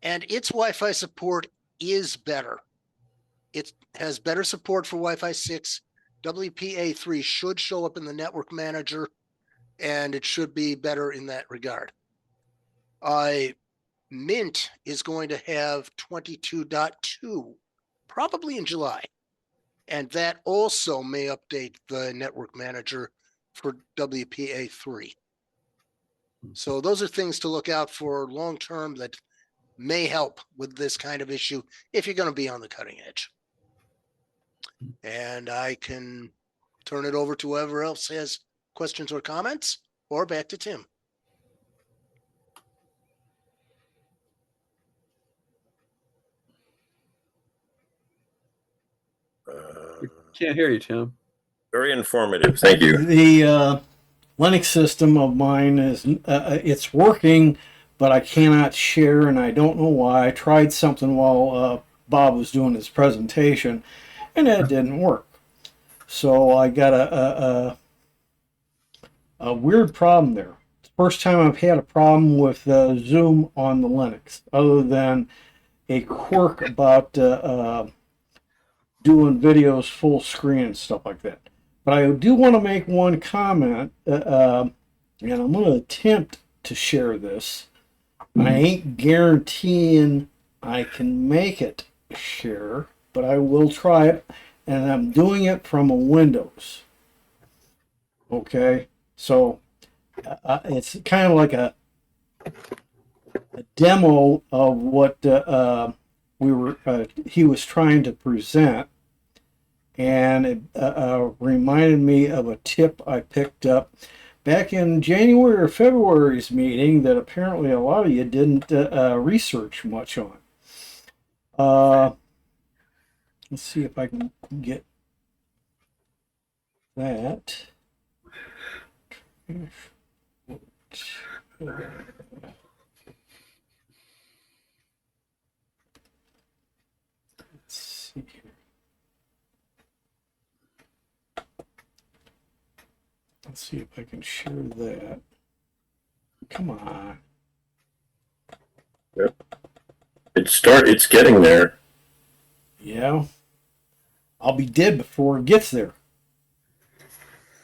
and its Wi-Fi support is better. It has better support for Wi-Fi 6. WPA3 should show up in the network manager, and it should be better in that regard. Mint is going to have 22.2, probably in July. And that also may update the network manager for WPA3. So those are things to look out for long term that may help with this kind of issue if you're going to be on the cutting edge. And I can turn it over to whoever else has questions or comments, or back to Tim. can't hear you, Tim. Very informative. Thank you. The Linux system of mine is it's working, but I cannot share, and I don't know why. I tried something while Bob was doing his presentation, and it didn't work. So I got a weird problem there. It's the first time I've had a problem with Zoom on the Linux, other than a quirk about doing videos full screen and stuff like that. But I do want to make one comment, and I'm going to attempt to share this. I ain't guaranteeing I can make it share, but I will try it, and I'm doing it from a Windows. Okay, so it's kind of like a demo of what he was trying to present, and it reminded me of a tip I picked up back in January or February's meeting that apparently a lot of you didn't research much on. Let's see if I can get that. Let's see here. Let's see if I can share that. Come on. Yep. It's getting there. Yeah. I'll be dead before it gets there.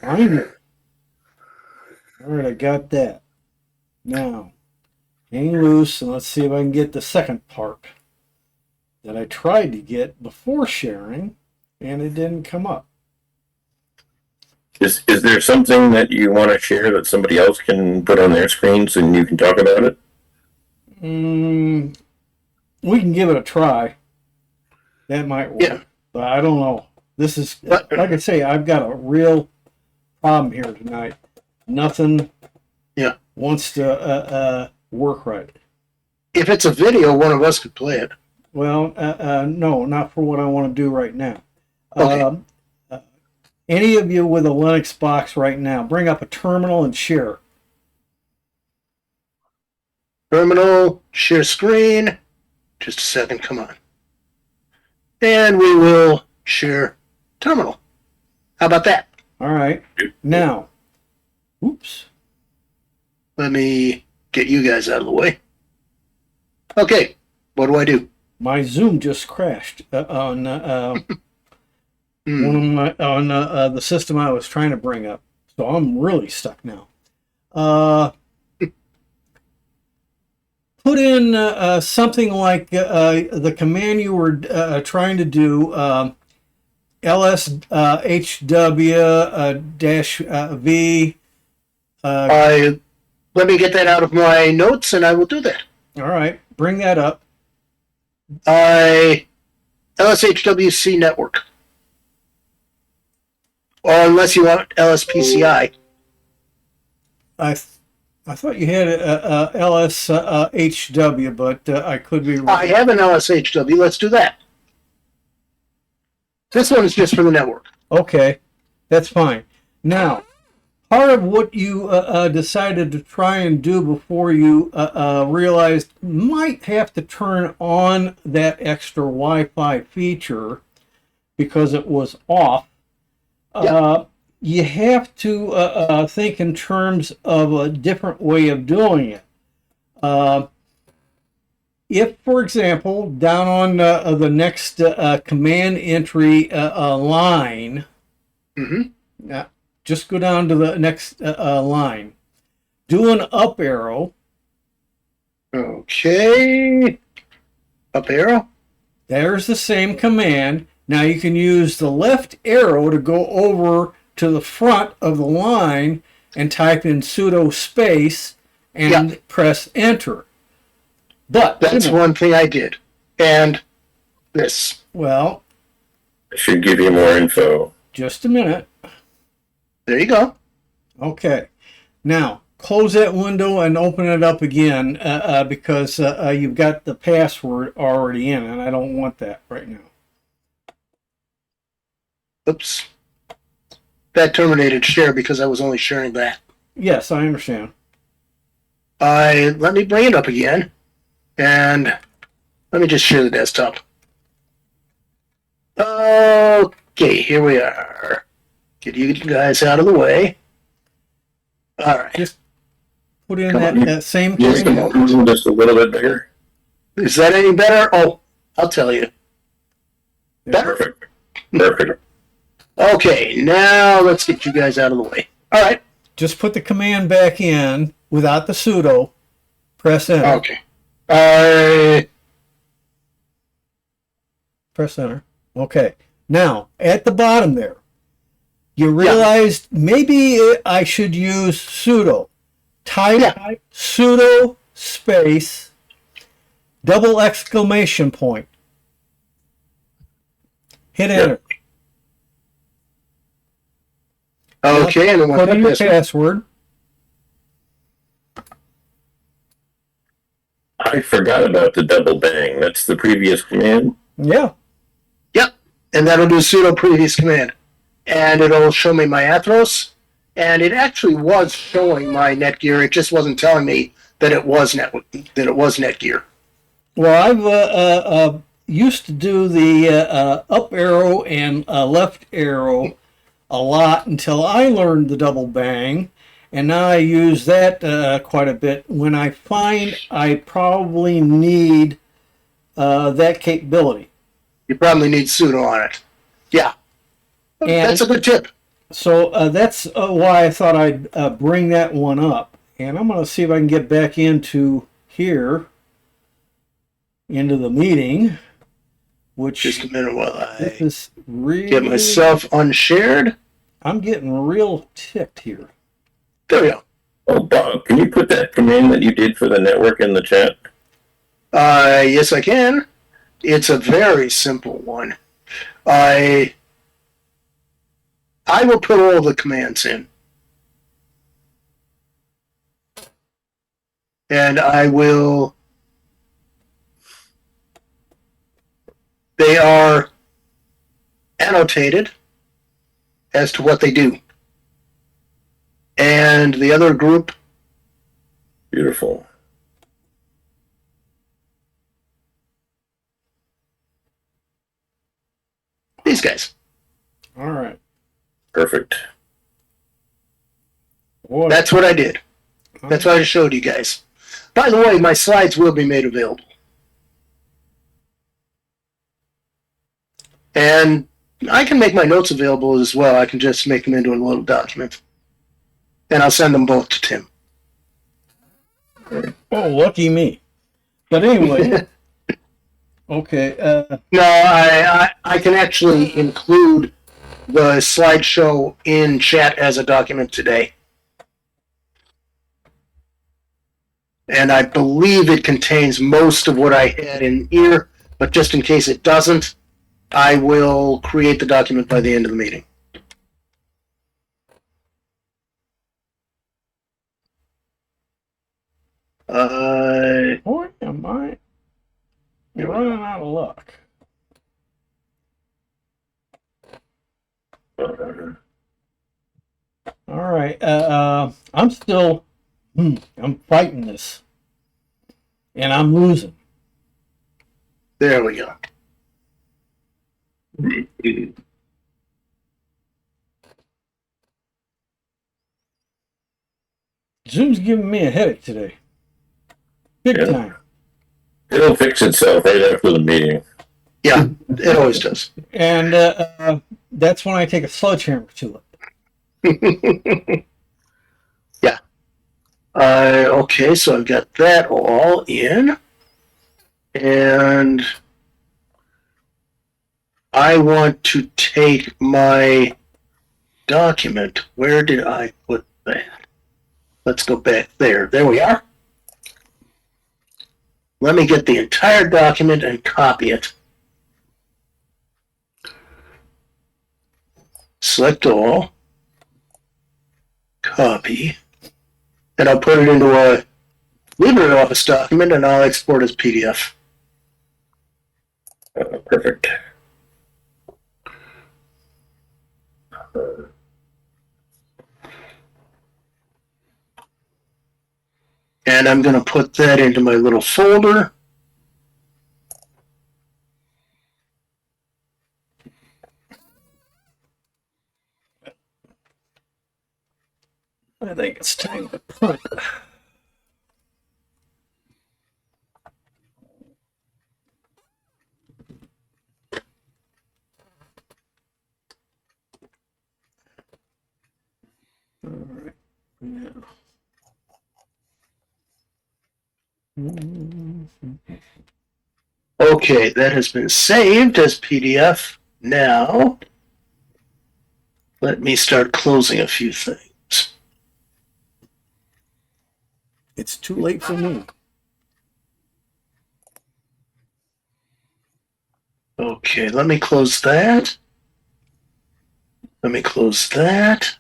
Find it. All right, I got that. Now, hang loose, and let's see if I can get the second part that I tried to get before sharing, and it didn't come up. Is there something that you want to share that somebody else can put on their screens and you can talk about it? We can give it a try. That might work. Yeah. But I don't know. This is, like I say, I've got a real problem here tonight. Nothing wants to work right. If it's a video, one of us could play it. Well, no, not for what I want to do right now. Okay. Any of you with a Linux box right now, bring up a terminal and share. Terminal, share screen. Just a second, come on. And we will share terminal. How about that? All right. Now, oops. Let me get you guys out of the way. Okay, what do I do? My Zoom just crashed on Hmm. one of my on the system I was trying to bring up, so I'm really stuck now. Put in something like the command you were trying to do, LSHW-V. Let me get that out of my notes and I will do that. All right, bring that up. LSHWC network. Or unless you want LSPCI. I thought you had a LSHW, but I could be wrong. I have an LSHW. Let's do that. This one is just for the network. Okay, that's fine. Now, part of what you decided to try and do before you realized might have to turn on that extra Wi-Fi feature because it was off. You have to think in terms of a different way of doing it. If, for example, down on the next command entry line, just go down to the next line. Do an up arrow. Okay. Up arrow. There's the same command. Now you can use the left arrow to go over to the front of the line and type in sudo space and press enter. But that's one thing I did. And this. Well, it should give you more info. Just a minute. There you go. Okay. Now, close that window and open it up again because you've got the password already in, and I don't want that right now. Oops. That terminated share because I was only sharing that. Yes, I understand. Let me bring it up again. And let me just share the desktop. Okay, here we are. Get you guys out of the way. All right. Just put in Come that same Just a little bit bigger. Is that any better? Oh, I'll tell you. Better? Perfect. Perfect. Okay, now let's get you guys out of the way. All right. Just put the command back in without the sudo. Press enter. Okay. Press enter. Okay. Now, at the bottom there, you realized maybe I should use sudo. Type sudo space double exclamation point. Hit enter. Okay, and then put in your password. I forgot about the double bang. That's the previous command. Yeah. Yep. And that'll do sudo previous command. And it'll show me my Athros. And it actually was showing my Netgear. It just wasn't telling me that it was Netgear. Well, I've used to do the up arrow and left arrow a lot until I learned the double bang, and now I use that quite a bit when I find I probably need that capability. You probably need sudo on it. Yeah. And that's a good tip. So that's why I thought I'd bring that one up. And I'm going to see if I can get back into here, into the meeting, which just a minute while I get myself unshared. I'm getting real ticked here. There we go. Oh, Bob, can you put that command that you did for the network in the chat? Yes, I can. It's a very simple one. I will put all the commands in. And I will... They are annotated as to what they do. And the other group... Beautiful. these guys. All right. Perfect. Boy, That's what I did. That's what I showed you guys. By the way, my slides will be made available. And I can make my notes available as well. I can just make them into a little document. And I'll send them both to Tim. Oh, lucky me. But anyway, okay. No, I can actually include the slideshow in chat as a document today. And I believe it contains most of what I had in here, but just in case it doesn't, I will create the document by the end of the meeting. Boy, am I running out of luck. All right. I'm still, I'm fighting this. And I'm losing. There we go. Zoom's giving me a headache today. Big Yeah. time. It'll fix itself right after the meeting. Yeah, it always does. And that's when I take a sledgehammer to it. Yeah. Okay, so I've got that all in. And I want to take my document. Where did I put that? Let's go back there. There we are. Let me get the entire document and copy it. Select all. Copy. And I'll put it into a LibreOffice document and I'll export as PDF. Perfect. And I'm going to put that into my little folder. I think it's time to print. All right. Now. Okay, that has been saved as PDF. Now, let me start closing a few things. It's too late for me. Okay, let me close that. Let me close that.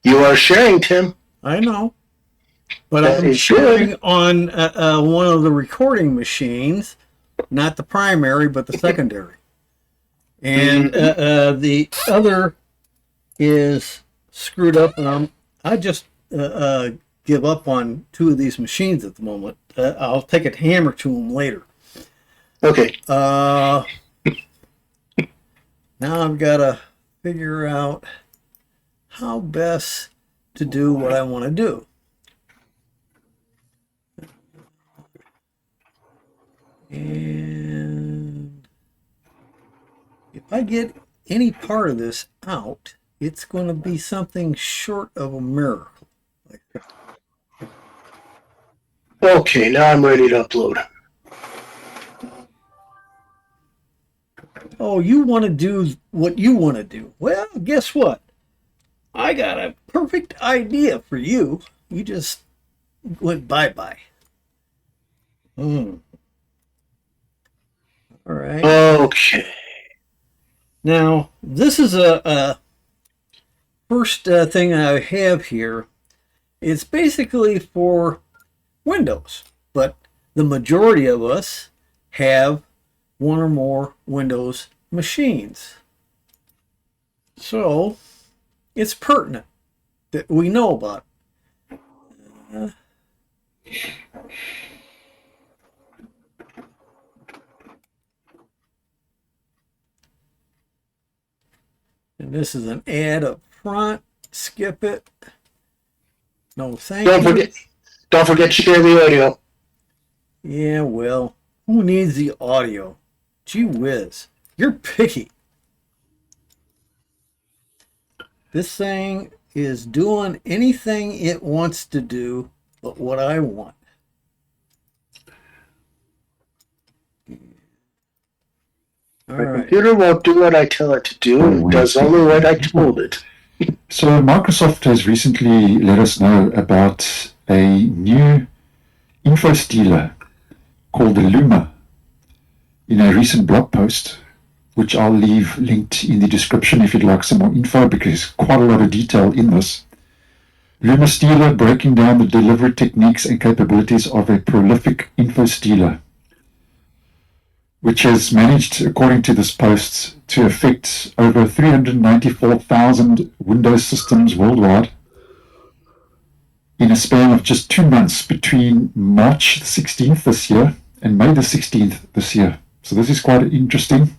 You are sharing, Tim. I know. But That I'm is sharing on one of the recording machines, not the primary, but the secondary. And the other is screwed up, and I just give up on two of these machines at the moment. I'll take a hammer to them later. Okay. Now I've got to figure out how best to do what I want to do. And if I get any part of this out, it's going to be something short of a miracle. Okay, now I'm ready to upload. Oh, you want to do what you want to do. Well, guess what? I got a perfect idea for you. You just went bye-bye. All right. Okay. Now, this is a first thing I have here. It's basically for Windows, but the majority of us have one or more Windows machines. So, it's pertinent that we know about it. And this is an ad up front. Skip it. No, thank Don't you. forget to share the audio. Yeah, well, who needs the audio? Gee whiz, you're picky. This thing is doing anything it wants to do, but what I want. All My right. computer won't do what I tell it to do. It does only what I told it. So Microsoft has recently let us know about a new info stealer called the Lumma in a recent blog post, which I'll leave linked in the description if you'd like some more info, because there's quite a lot of detail in this. Lumma stealer breaking down the delivery techniques and capabilities of a prolific info stealer, which has managed, according to this post, to affect over 394,000 Windows systems worldwide in a span of just 2 months between March the 16th this year and May the 16th this year. So this is quite interesting,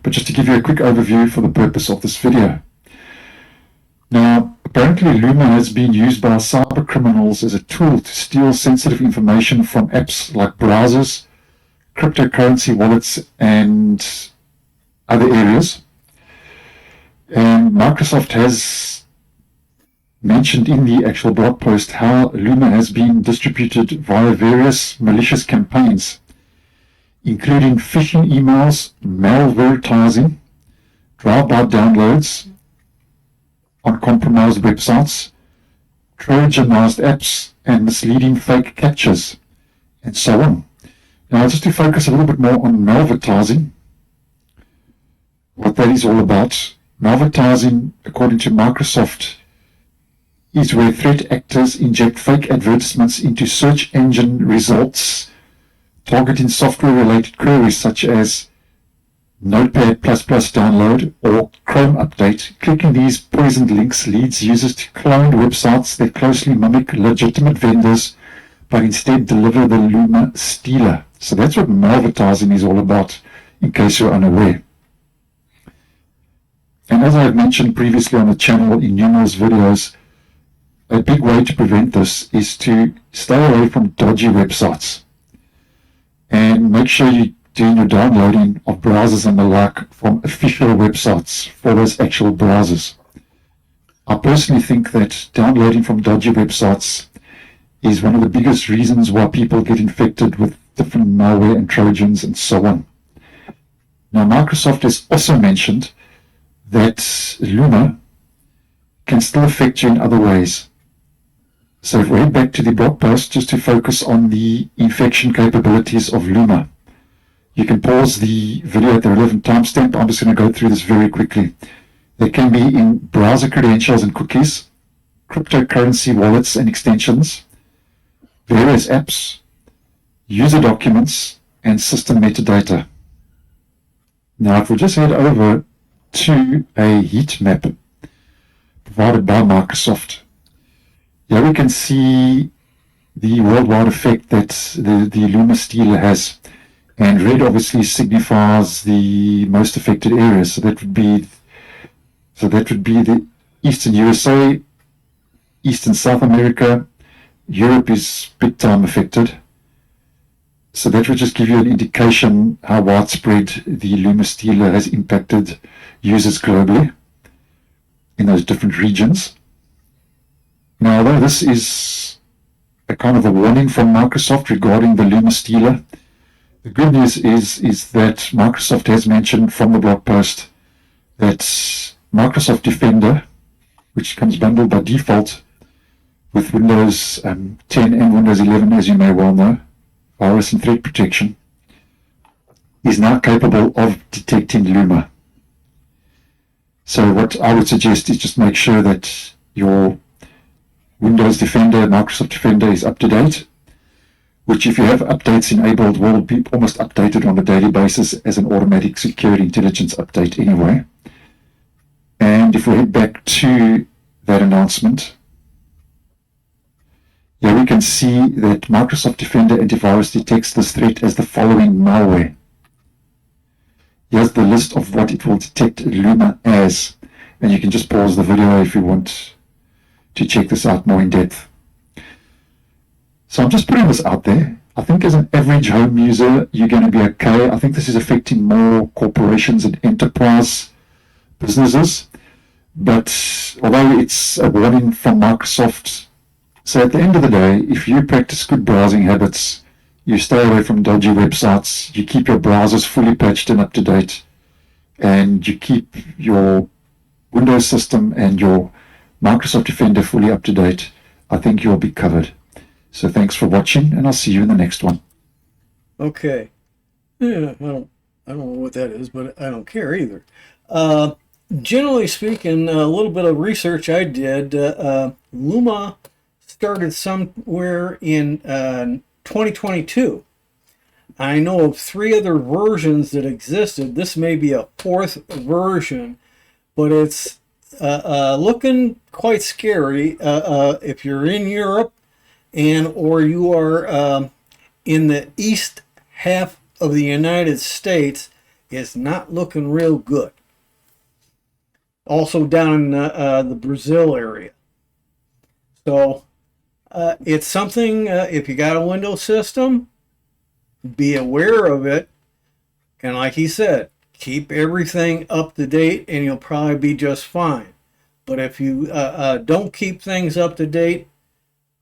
but just to give you a quick overview for the purpose of this video. Now, apparently Lumma has been used by cyber criminals as a tool to steal sensitive information from apps like browsers, cryptocurrency wallets, and other areas. And Microsoft has mentioned in the actual blog post how Lumma has been distributed via various malicious campaigns, including phishing emails, malvertising, drive-by downloads on compromised websites, trojanized apps, and misleading fake captchas, and so on. Now, just to focus a little bit more on malvertising, what that is all about. Malvertising, according to Microsoft, is where threat actors inject fake advertisements into search engine results, targeting software-related queries such as Notepad++ download or Chrome update. Clicking these poisoned links leads users to cloned websites that closely mimic legitimate vendors, but instead deliver the Lumma stealer. So that's what malvertising is all about, in case you're unaware. And as I have mentioned previously on the channel in numerous videos, a big way to prevent this is to stay away from dodgy websites and make sure you're doing your downloading of browsers and the like from official websites for those actual browsers. I personally think that downloading from dodgy websites is one of the biggest reasons why people get infected with different malware and trojans and so on. Now, Microsoft has also mentioned that Lumma can still affect you in other ways. So if we head back to the blog post just to focus on the infection capabilities of Lumma, you can pause the video at the relevant timestamp. I'm just going to go through this very quickly. They can be in browser credentials and cookies, cryptocurrency wallets and extensions, various apps, user documents, and system metadata. Now, if we just head over to a heat map provided by Microsoft, here we can see the worldwide effect that the Lumma stealer has. And red obviously signifies the most affected areas. So that would be the Eastern USA, Eastern South America. Europe is big time affected. So that would just give you an indication how widespread the Lumma stealer has impacted users globally in those different regions. Now, although this is a kind of a warning from Microsoft regarding the Lumma stealer, the good news is that Microsoft has mentioned from the blog post that Microsoft Defender, which comes bundled by default with Windows 10 and Windows 11, as you may well know, virus and threat protection, is now capable of detecting Lumma. So what I would suggest is just make sure that your Windows Defender, Microsoft Defender is up to date, which if you have updates enabled will be almost updated on a daily basis as an automatic security intelligence update anyway. And if we head back to that announcement, here we can see that Microsoft Defender Antivirus detects this threat as the following malware. Here's the list of what it will detect Lumma as. And you can just pause the video if you want to check this out more in depth. So I'm just putting this out there. I think as an average home user, you're going to be okay. I think this is affecting more corporations and enterprise businesses. But although it's a warning from Microsoft, so at the end of the day, if you practice good browsing habits, you stay away from dodgy websites, you keep your browsers fully patched and up to date, and you keep your Windows system and your Microsoft Defender fully up to date, I think you'll be covered. So thanks for watching, and I'll see you in the next one. Okay. Yeah, I don't know what that is, but I don't care either. Generally speaking, a little bit of research I did, Lumma started somewhere in 2022. I know of 3 other versions that existed. This may be a 4th version, but it's looking quite scary if you're in Europe or you are in the east half of the United States. It's not looking real good. Also down in the Brazil area. So it's something, if you got a Windows system, be aware of it. And like he said, keep everything up to date and you'll probably be just fine. But if you don't keep things up to date,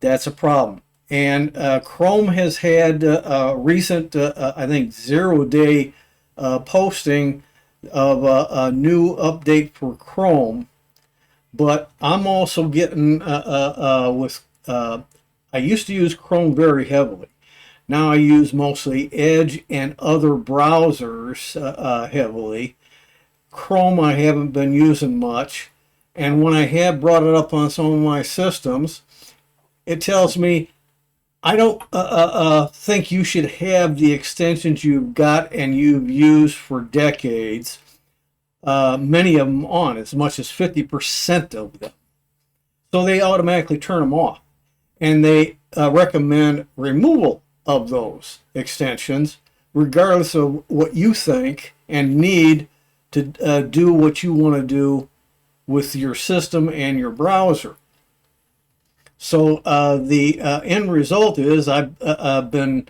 that's a problem. And Chrome has had a recent, I think, 0-day posting of a new update for Chrome. But I'm also getting I used to use Chrome very heavily. Now I use mostly Edge and other browsers heavily. Chrome I haven't been using much. And when I have brought it up on some of my systems, it tells me, I don't think you should have the extensions you've got and you've used for decades, many of them on, as much as 50% of them. So they automatically turn them off. And they recommend removal of those extensions, regardless of what you think and need to do what you want to do with your system and your browser. So the end result is I've been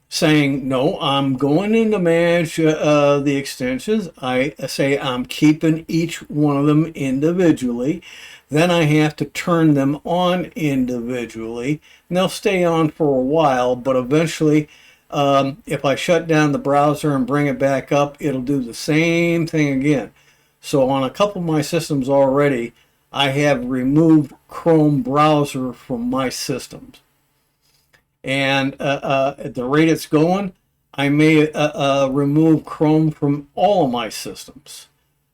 saying, no, I'm going in to manage the extensions. I say I'm keeping each one of them individually. Then I have to turn them on individually. And they'll stay on for a while, but eventually, if I shut down the browser and bring it back up, it'll do the same thing again. So on a couple of my systems already, I have removed Chrome browser from my systems. And at the rate it's going, I may remove Chrome from all of my systems.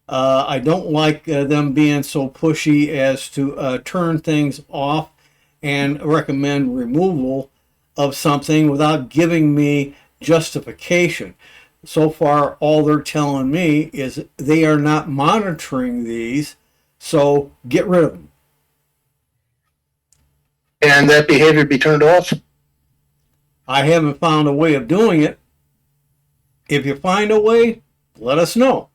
I don't like them being so pushy as to turn things off and recommend removal of something without giving me justification. So far, all they're telling me is they are not monitoring these, so get rid of them. And that behavior be turned off? I haven't found a way of doing it. If you find a way, let us know.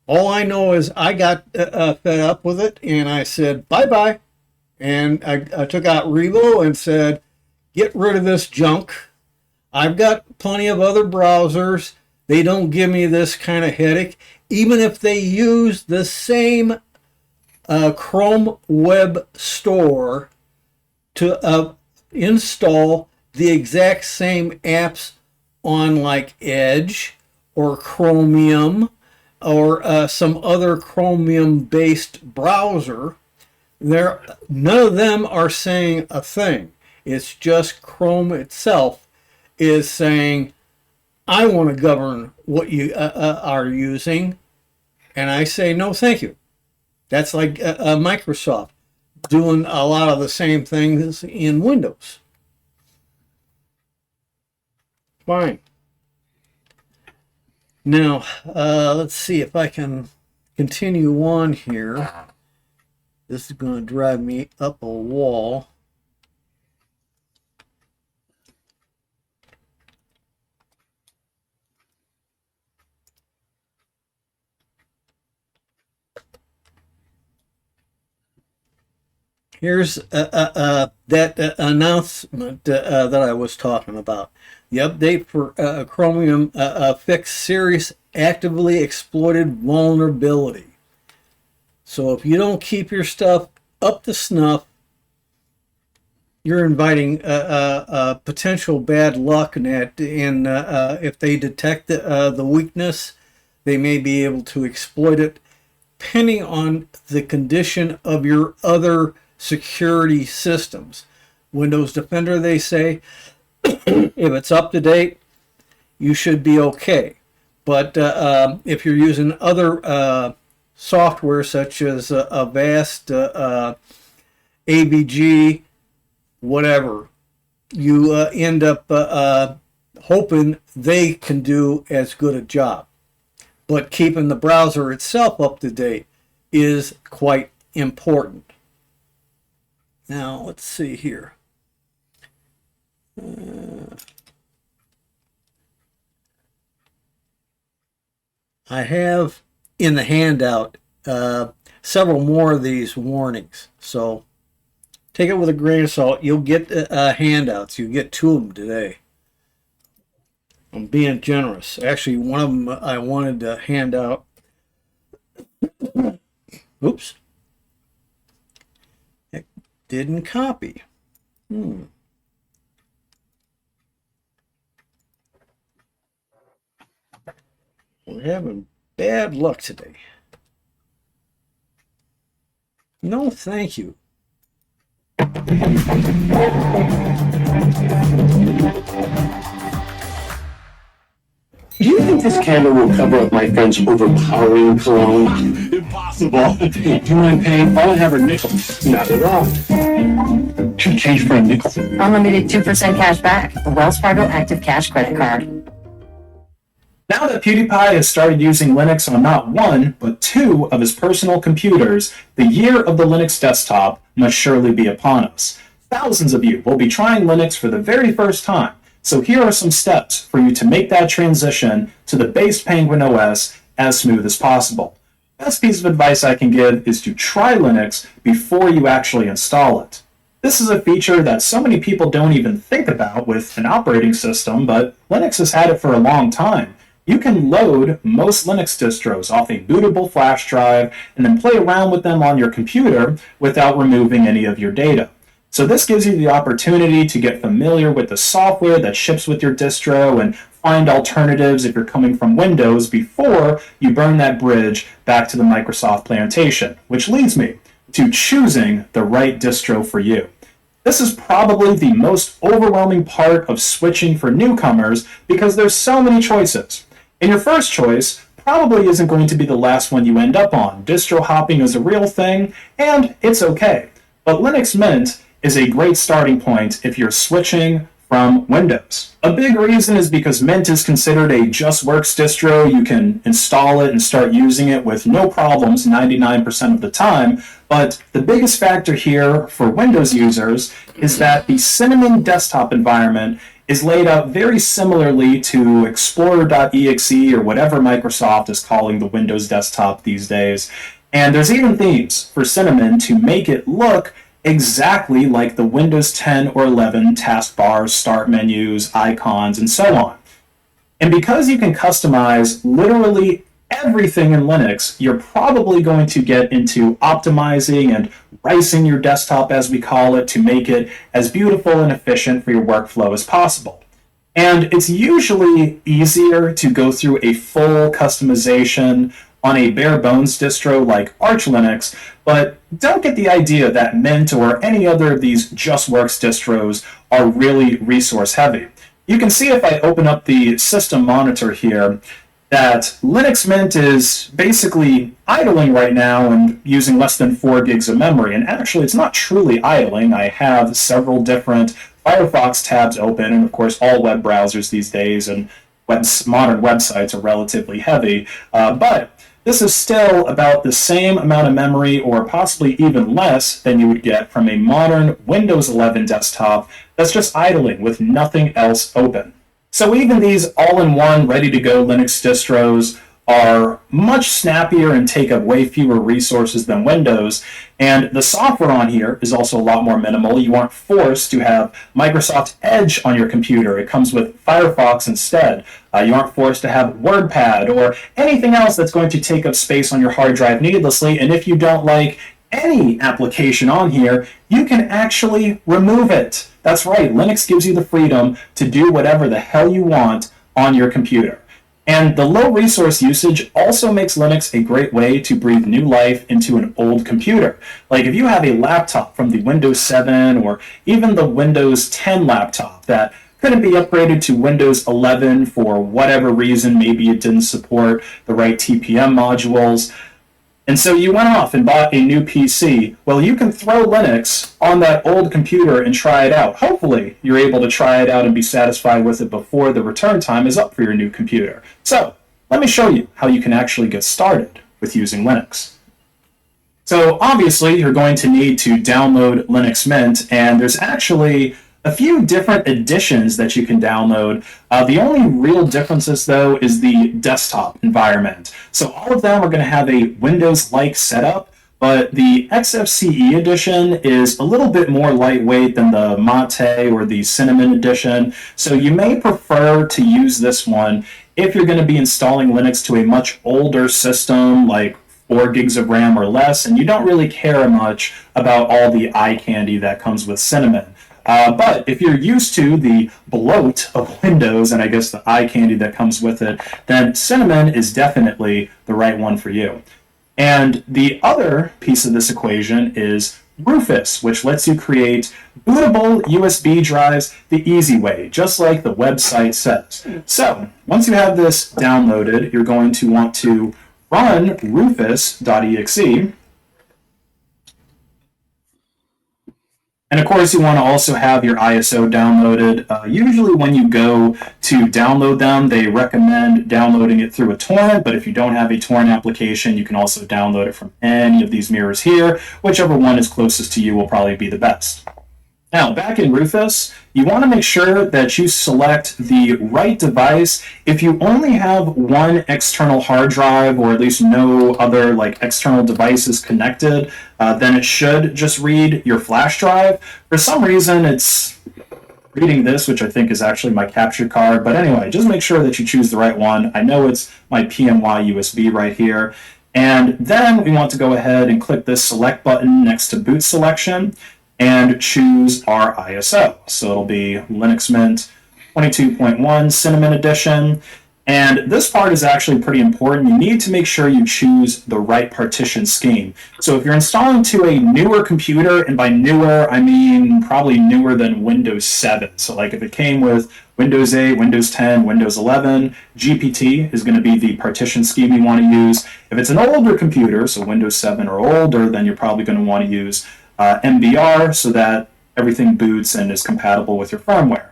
All I know is I got fed up with it and I said, bye-bye. And I took out Revo and said, get rid of this junk. I've got plenty of other browsers. They don't give me this kind of headache. Even if they use the same Chrome Web Store to install the exact same apps on like Edge or Chromium or some other Chromium-based browser, none of them are saying a thing. It's just Chrome itself is saying, I want to govern what you are using. And I say, no, thank you. That's like Microsoft doing a lot of the same things in Windows. Fine. Now, let's see if I can continue on here. This is going to drive me up a wall. Here's that announcement that I was talking about. The update for Chromium fixed serious actively exploited vulnerability. So if you don't keep your stuff up to snuff, you're inviting potential bad luck, and if they detect the weakness, they may be able to exploit it, depending on the condition of your other security systems. Windows Defender, they say, if it's up to date, you should be okay. But if you're using other software such as Avast, AVG, whatever, you end up hoping they can do as good a job. But keeping the browser itself up to date is quite important. Now, let's see here. I have in the handout several more of these warnings, so take it with a grain of salt. You'll get handouts. You get 2 of them today. I'm being generous. Actually, one of them I wanted to hand out. Oops. It didn't copy. We're having bad luck today. No, thank you. Do you think this camera will cover up my friend's overpowering cologne? Impossible. Do you mind paying? All I have are nickels. Not at all. Should change for a nickel. Unlimited 2% cash back. The Wells Fargo Active Cash Credit Card. Now that PewDiePie has started using Linux on not one, but 2 of his personal computers, the year of the Linux desktop must surely be upon us. Thousands of you will be trying Linux for the very first time, so here are some steps for you to make that transition to the base Penguin OS as smooth as possible. Best piece of advice I can give is to try Linux before you actually install it. This is a feature that so many people don't even think about with an operating system, but Linux has had it for a long time. You can load most Linux distros off a bootable flash drive and then play around with them on your computer without removing any of your data. So this gives you the opportunity to get familiar with the software that ships with your distro and find alternatives if you're coming from Windows before you burn that bridge back to the Microsoft plantation, which leads me to choosing the right distro for you. This is probably the most overwhelming part of switching for newcomers because there's so many choices. And your first choice probably isn't going to be the last one you end up on. Distro hopping is a real thing, and it's okay. But Linux Mint is a great starting point if you're switching from Windows. A big reason is because Mint is considered a just works distro. You can install it and start using it with no problems 99% of the time. But the biggest factor here for Windows users is that the Cinnamon desktop environment is laid out very similarly to Explorer.exe or whatever Microsoft is calling the Windows desktop these days. And there's even themes for Cinnamon to make it look exactly like the Windows 10 or 11 taskbars, start menus, icons, and so on. And because you can customize literally everything in Linux, you're probably going to get into optimizing and ricing your desktop, as we call it, to make it as beautiful and efficient for your workflow as possible. And it's usually easier to go through a full customization on a bare bones distro like Arch Linux, but don't get the idea that Mint or any other of these just works distros are really resource heavy. You can see if I open up the system monitor here that Linux Mint is basically idling right now and using less than 4 gigs of memory. And actually, it's not truly idling. I have several different Firefox tabs open, and of course, all web browsers these days and modern websites are relatively heavy. But this is still about the same amount of memory, or possibly even less, than you would get from a modern Windows 11 desktop that's just idling with nothing else open. So even these all-in-one, ready-to-go Linux distros are much snappier and take up way fewer resources than Windows. And the software on here is also a lot more minimal. You aren't forced to have Microsoft Edge on your computer. It comes with Firefox instead. You aren't forced to have WordPad or anything else that's going to take up space on your hard drive needlessly. And if you don't like any application on here, you can actually remove it. That's right, Linux gives you the freedom to do whatever the hell you want on your computer. And the low resource usage also makes Linux a great way to breathe new life into an old computer. Like if you have a laptop from the Windows 7 or even the Windows 10 laptop that couldn't be upgraded to Windows 11 for whatever reason, maybe it didn't support the right TPM modules, and so you went off and bought a new PC. Well, you can throw Linux on that old computer and try it out. Hopefully, you're able to try it out and be satisfied with it before the return time is up for your new computer. So, let me show you how you can actually get started with using Linux. So, obviously, you're going to need to download Linux Mint, and there's actually a few different editions that you can download. The only real differences, though, is the desktop environment. So all of them are going to have a Windows-like setup, but the XFCE edition is a little bit more lightweight than the Mate or the Cinnamon edition. So you may prefer to use this one if you're going to be installing Linux to a much older system, like 4 gigs of RAM or less, and you don't really care much about all the eye candy that comes with Cinnamon. But if you're used to the bloat of Windows and I guess the eye candy that comes with it, then Cinnamon is definitely the right one for you. And the other piece of this equation is Rufus, which lets you create bootable USB drives the easy way, just like the website says. So once you have this downloaded, you're going to want to run rufus.exe. And of course, you want to also have your ISO downloaded. Usually when you go to download them, they recommend downloading it through a torrent, but if you don't have a torrent application, you can also download it from any of these mirrors here. Whichever one is closest to you will probably be the best. Now, back in Rufus, you want to make sure that you select the right device. If you only have one external hard drive, or at least no other external devices connected, then it should just read your flash drive. For some reason, it's reading this, which I think is actually my capture card. But anyway, just make sure that you choose the right one. I know it's my PMY USB right here. And then we want to go ahead and click this select button next to boot selection and choose our ISO. So it'll be Linux Mint 22.1 Cinnamon Edition. And this part is actually pretty important. You need to make sure you choose the right partition scheme. So if you're installing to a newer computer, and by newer, I mean probably newer than Windows 7. So if it came with Windows 8, Windows 10, Windows 11, GPT is going to be the partition scheme you want to use. If it's an older computer, so Windows 7 or older, then you're probably going to want to use MBR so that everything boots and is compatible with your firmware.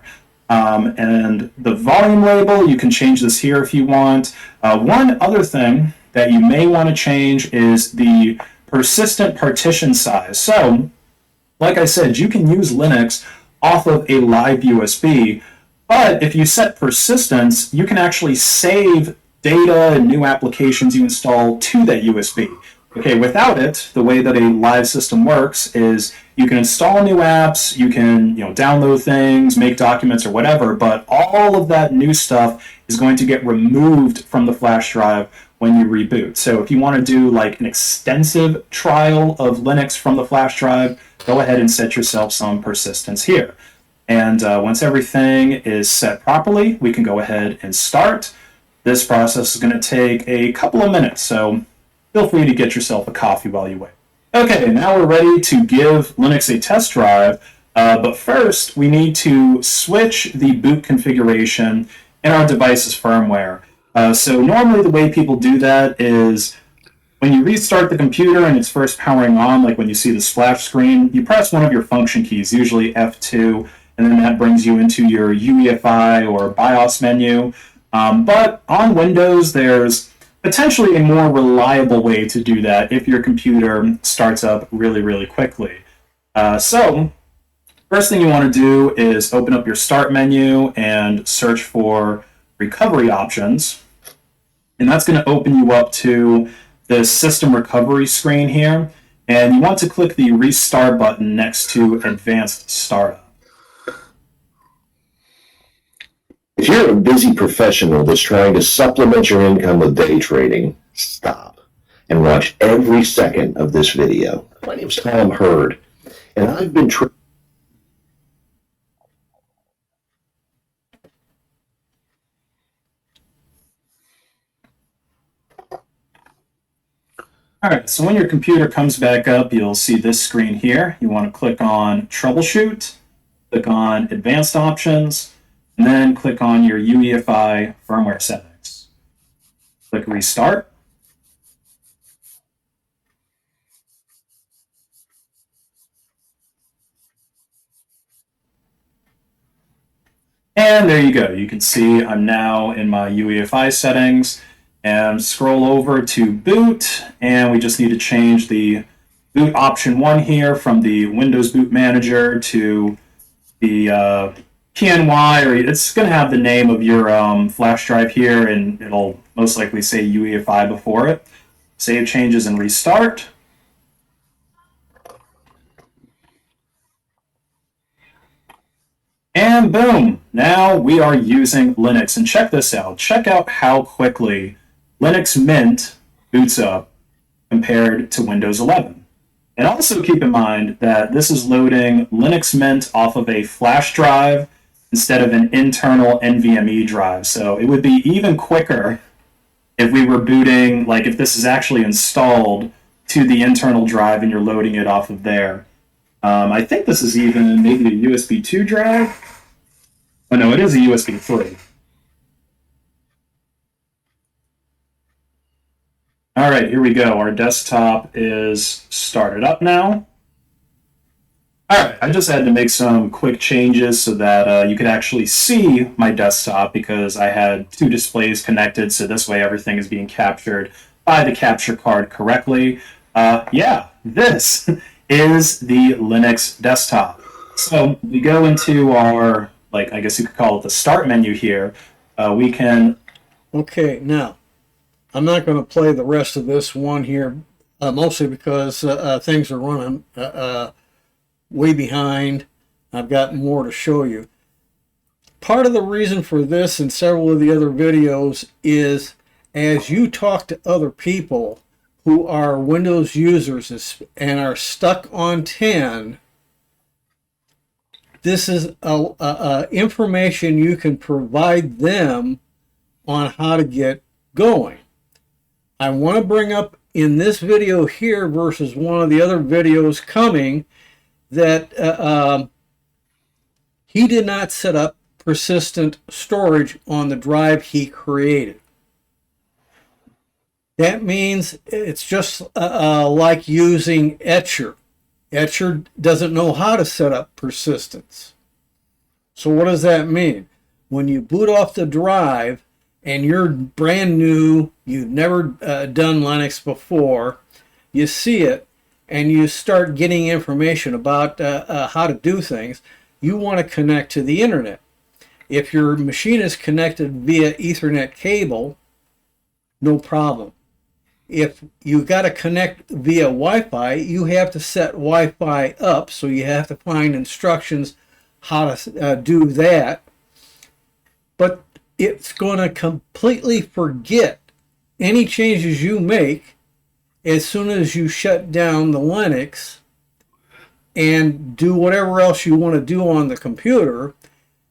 And the volume label, you can change this here if you want. One other thing that you may want to change is the persistent partition size. So, like I said, you can use Linux off of a live USB, but if you set persistence, you can actually save data and new applications you install to that USB. Okay, without it, the way that a live system works is you can install new apps, you can download things, make documents or whatever, but all of that new stuff is going to get removed from the flash drive when you reboot. So if you want to do an extensive trial of Linux from the flash drive, go ahead and set yourself some persistence here. And once everything is set properly, we can go ahead and start. This process is going to take a couple of minutes, so feel free to get yourself a coffee while you wait. Okay, now we're ready to give Linux a test drive, but first we need to switch the boot configuration in our device's firmware. So normally the way people do that is when you restart the computer and it's first powering on, like when you see the splash screen, you press one of your function keys, usually F2, and then that brings you into your UEFI or BIOS menu. But on Windows, there's potentially a more reliable way to do that if your computer starts up really, really quickly. So, first thing you want to do is open up your Start menu and search for Recovery Options. And that's going to open you up to the system recovery screen here. And you want to click the restart button next to advanced startup. If you're a busy professional that's trying to supplement your income with day trading, stop and watch every second of this video. My name's Tom Hurd, and I've been All right, so when your computer comes back up, you'll see this screen here. You want to click on Troubleshoot, click on Advanced Options, and then click on your UEFI firmware settings. Click Restart. And there you go. You can see I'm now in my UEFI settings. And scroll over to boot, and we just need to change the boot option 1 here from the Windows Boot Manager to the PNY, or it's going to have the name of your flash drive here, and it'll most likely say UEFI before it. Save changes and restart. And boom, now we are using Linux. And check this out. Check out how quickly Linux Mint boots up compared to Windows 11. And also keep in mind that this is loading Linux Mint off of a flash drive instead of an internal NVMe drive. So it would be even quicker if we were booting, like if this is actually installed to the internal drive and you're loading it off of there. I think this is even maybe a USB 2 drive. Oh no, it is a USB 3. All right, here we go. Our desktop is started up now. All right, I just had to make some quick changes so that you could actually see my desktop because I had 2 displays connected, so this way everything is being captured by the capture card correctly. Yeah, this is the Linux desktop. So we go into our, like, I guess you could call it the start menu here. We can... Okay, now, I'm not going to play the rest of this one here, mostly because things are running way behind. I've got more to show you. Part of the reason for this and several of the other videos is as you talk to other people who are Windows users and are stuck on 10, this is information you can provide them on how to get going. I want to bring up in this video here versus one of the other videos coming that he did not set up persistent storage on the drive he created. That means it's just like using Etcher. Etcher doesn't know how to set up persistence. So what does that mean? When you boot off the drive and you're brand new, you've never done Linux before, you see it and you start getting information about how to do things, you want to connect to the internet. If your machine is connected via Ethernet cable, no problem. If you got to connect via Wi-Fi, you have to set Wi-Fi up, so you have to find instructions how to do that. But it's going to completely forget any changes you make as soon as you shut down the Linux and do whatever else you want to do on the computer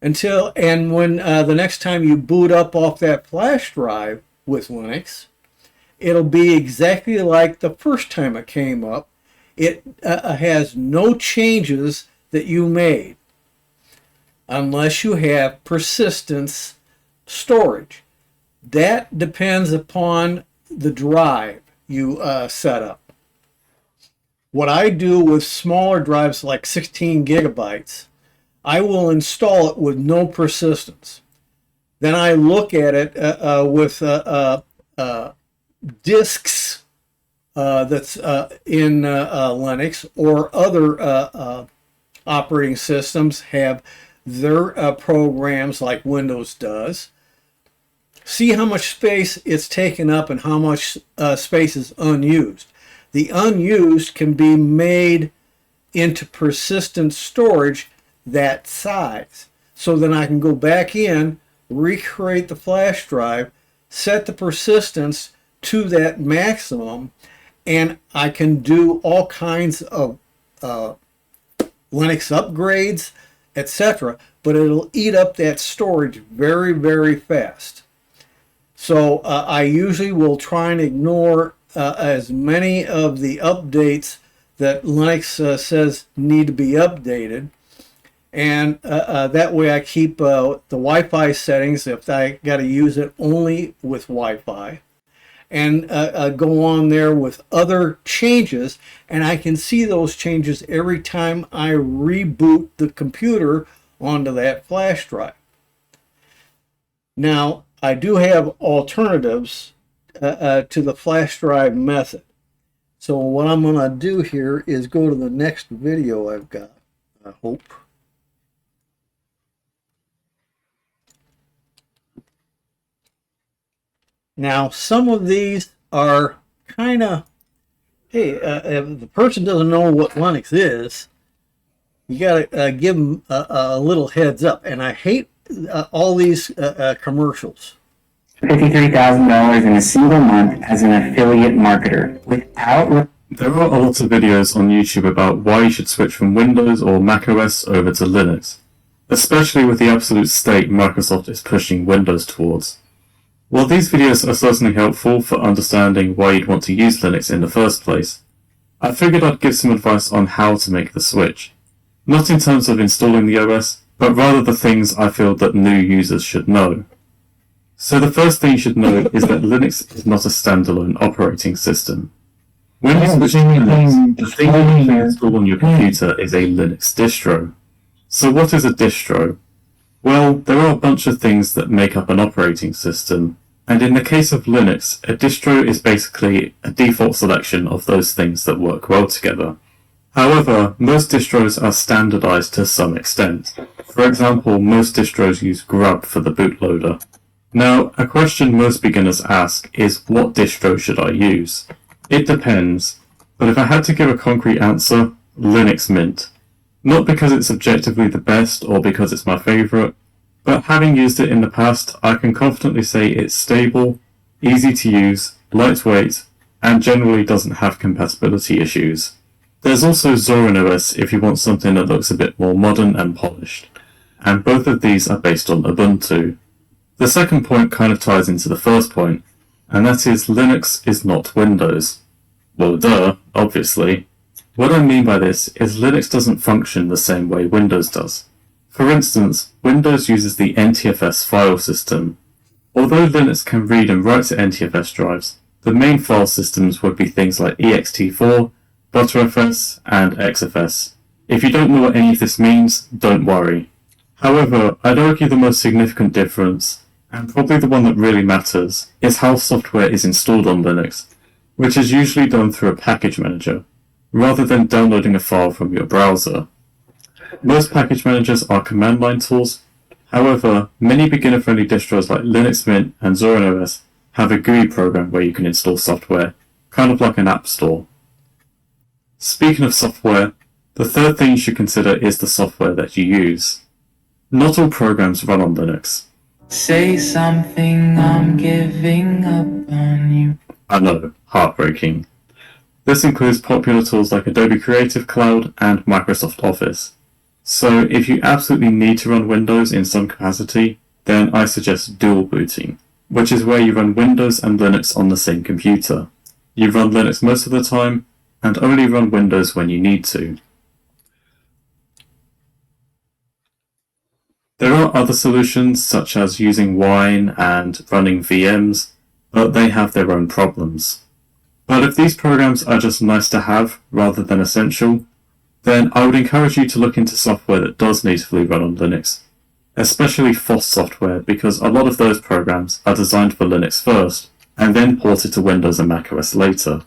and when the next time you boot up off that flash drive with Linux, it'll be exactly like the first time it came up. It has no changes that you made unless you have persistence storage. That depends upon the drive you set up. What I do with smaller drives like 16 gigabytes, I will install it with no persistence. Then I look at it with disks that's in Linux or other operating systems have their programs like Windows does. see how much space it's taken up and how much space is unused. The unused can be made into persistent storage that size. So then I can go back in, recreate the flash drive, set the persistence to that maximum, and I can do all kinds of Linux upgrades, etc. But it'll eat up that storage very, very fast. So I usually will try and ignore as many of the updates that Linux says need to be updated. And that way I keep the Wi-Fi settings, if I got to use it, only with Wi-Fi. And go on there with other changes, and I can see those changes every time I reboot the computer onto that flash drive. Now, I do have alternatives to the flash drive method. So what I'm going to do here is go to the next video I've got, I hope. Now, some of these are kind of, hey, if the person doesn't know what Linux is, you got to give them a little heads up. And I hate all these commercials. $53,000 in a single month as an affiliate marketer without... There are a lot of videos on YouTube about why you should switch from Windows or macOS over to Linux, especially with the absolute state Microsoft is pushing Windows towards. While these videos are certainly helpful for understanding why you'd want to use Linux in the first place, I figured I'd give some advice on how to make the switch. Not in terms of installing the OS, but rather the things I feel that new users should know. So the first thing you should know is that Linux is not a standalone operating system. When you switch to Linux, the thing you can install on your computer is a Linux distro. So what is a distro? Well, there are a bunch of things that make up an operating system, and in the case of Linux, a distro is basically a default selection of those things that work well together. However, most distros are standardized to some extent. For example, most distros use grub for the bootloader. Now, a question most beginners ask is, what distro should I use? It depends, but if I had to give a concrete answer, Linux Mint. Not because it's objectively the best or because it's my favorite, but having used it in the past, I can confidently say it's stable, easy to use, lightweight, and generally doesn't have compatibility issues. There's also Zorin OS if you want something that looks a bit more modern and polished, and both of these are based on Ubuntu. The second point kind of ties into the first point, and that is Linux is not Windows. Well, duh, obviously. What I mean by this is Linux doesn't function the same way Windows does. For instance, Windows uses the NTFS file system. Although Linux can read and write to NTFS drives, the main file systems would be things like ext4, ButterFS, and XFS. If you don't know what any of this means, don't worry. However, I'd argue the most significant difference, and probably the one that really matters, is how software is installed on Linux, which is usually done through a package manager, rather than downloading a file from your browser. Most package managers are command line tools. However, many beginner-friendly distros like Linux Mint and Zorin OS have a GUI program where you can install software, kind of like an app store. Speaking of software, the third thing you should consider is the software that you use. Not all programs run on Linux. Say something, I'm giving up on you. I know, heartbreaking. This includes popular tools like Adobe Creative Cloud and Microsoft Office. So if you absolutely need to run Windows in some capacity, then I suggest dual booting, which is where you run Windows and Linux on the same computer. You run Linux most of the time, and only run Windows when you need to. There are other solutions, such as using Wine and running VMs, but they have their own problems. But if these programs are just nice to have, rather than essential, then I would encourage you to look into software that does natively run on Linux, especially FOSS software, because a lot of those programs are designed for Linux first, and then ported to Windows and macOS later.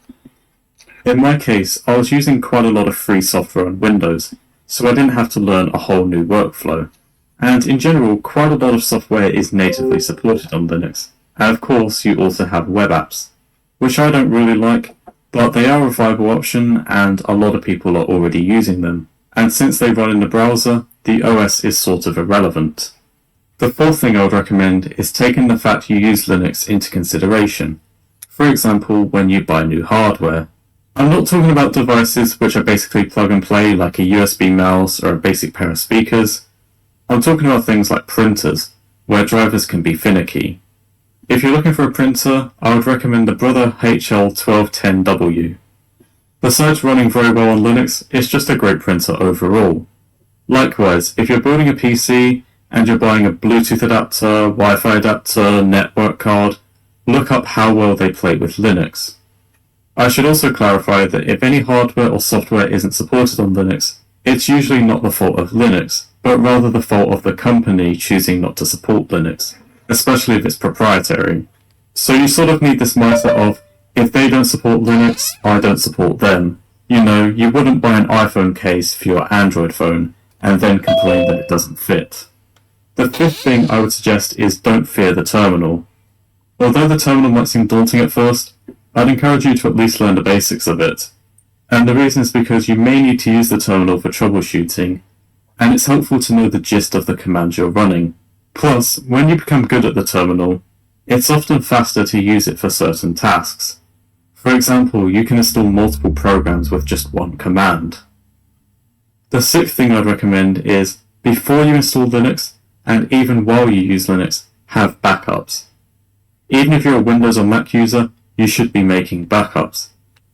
In my case, I was using quite a lot of free software on Windows, so I didn't have to learn a whole new workflow. And in general, quite a lot of software is natively supported on Linux, And of course, you also have web apps, which I don't really like, but they are a viable option and a lot of people are already using them. And since they run in the browser, the OS is sort of irrelevant. The fourth thing I would recommend is taking the fact you use Linux into consideration. For example, when you buy new hardware. I'm not talking about devices which are basically plug and play like a USB mouse or a basic pair of speakers. I'm talking about things like printers, where drivers can be finicky. If you're looking for a printer, I would recommend the Brother HL1210W. Besides running very well on Linux, it's just a great printer overall. Likewise, if you're building a PC and you're buying a Bluetooth adapter, Wi-Fi adapter, network card, look up how well they play with Linux. I should also clarify that if any hardware or software isn't supported on Linux, it's usually not the fault of Linux, but rather the fault of the company choosing not to support Linux, especially if it's proprietary. So you sort of need this mindset of, if they don't support Linux, I don't support them. You know, you wouldn't buy an iPhone case for your Android phone and then complain that it doesn't fit. The fifth thing I would suggest is don't fear the terminal. Although the terminal might seem daunting at first, I'd encourage you to at least learn the basics of it. And the reason is because you may need to use the terminal for troubleshooting, and it's helpful to know the gist of the command you're running. Plus, when you become good at the terminal, it's often faster to use it for certain tasks. For example, you can install multiple programs with just one command. The sixth thing I'd recommend is, before you install Linux, and even while you use Linux, have backups. Even if you're a Windows or Mac user, you should be making backups.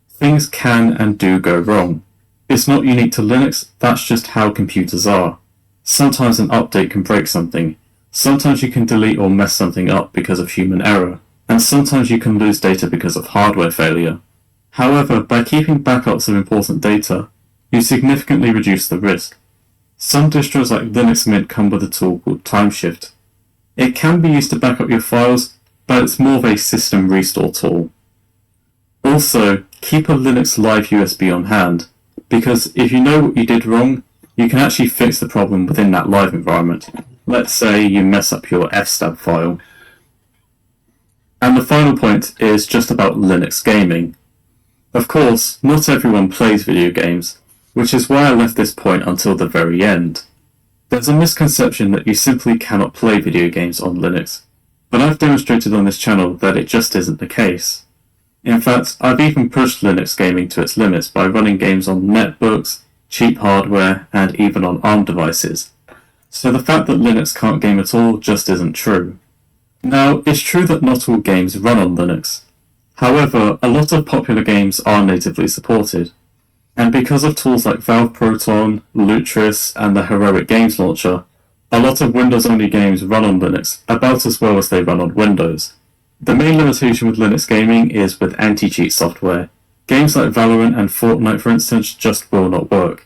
Things can and do go wrong. It's not unique to Linux, that's just how computers are. Sometimes an update can break something. Sometimes you can delete or mess something up because of human error. And sometimes you can lose data because of hardware failure. However, by keeping backups of important data, you significantly reduce the risk. Some distros like Linux Mint come with a tool called Timeshift. It can be used to back up your files, but it's more of a system restore tool. Also, keep a Linux Live USB on hand, because if you know what you did wrong, you can actually fix the problem within that live environment. Let's say you mess up your fstab file. And the final point is just about Linux gaming. Of course, not everyone plays video games, which is why I left this point until the very end. There's a misconception that you simply cannot play video games on Linux, but I've demonstrated on this channel that it just isn't the case. In fact, I've even pushed Linux gaming to its limits by running games on netbooks, cheap hardware, and even on ARM devices. So the fact that Linux can't game at all just isn't true. Now, it's true that not all games run on Linux. However, a lot of popular games are natively supported. And because of tools like Valve Proton, Lutris, and the Heroic Games Launcher, a lot of Windows-only games run on Linux about as well as they run on Windows. The main limitation with Linux gaming is with anti-cheat software. Games like Valorant and Fortnite, for instance, just will not work.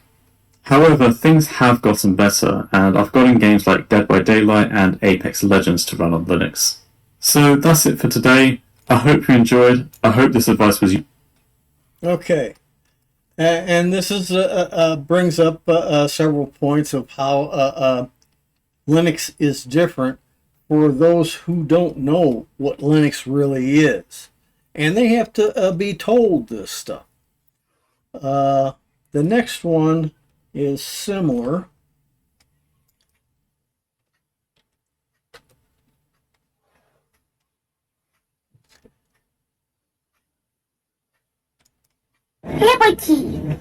However, things have gotten better, and I've gotten games like Dead by Daylight and Apex Legends to run on Linux. So that's it for today. I hope you enjoyed. I hope this advice was useful. Okay. And this is brings up several points of how Linux is different for those who don't know what Linux really is. And they have to be told this stuff. The next one is similar.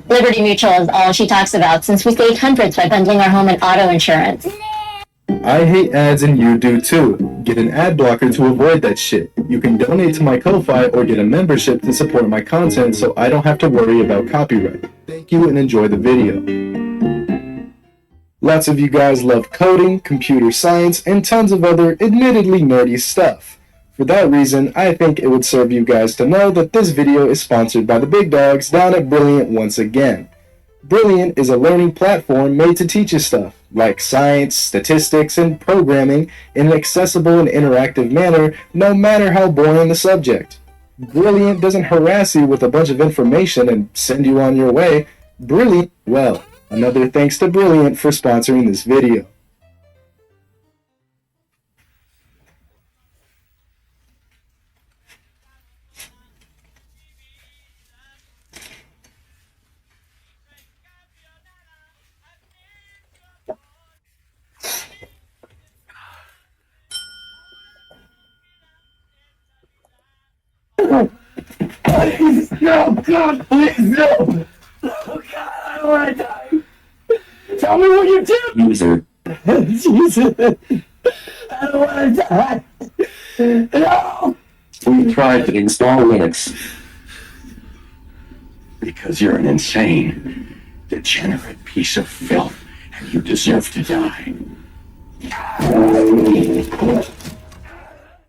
Liberty Mutual is all she talks about since we saved hundreds by bundling our home and auto insurance. I hate ads and you do too. Get an ad blocker to avoid that shit. You can donate to my Ko-Fi or get a membership to support my content so I don't have to worry about copyright. Thank you and enjoy the video. Lots of you guys love coding, computer science, and tons of other admittedly nerdy stuff. For that reason, I think it would serve you guys to know that this video is sponsored by the big dogs down at Brilliant once again. Brilliant is a learning platform made to teach you stuff, like science, statistics, and programming in an accessible and interactive manner, no matter how boring the subject. Brilliant doesn't harass you with a bunch of information and send you on your way. Brilliant, well, another thanks to Brilliant for sponsoring this video. Please, no, God, please, no. Oh, God, I don't want to die. Tell me what you did. User. Jesus. I don't want to die. No. We tried to install Linux. Because you're an insane, degenerate piece of filth, and you deserve to die.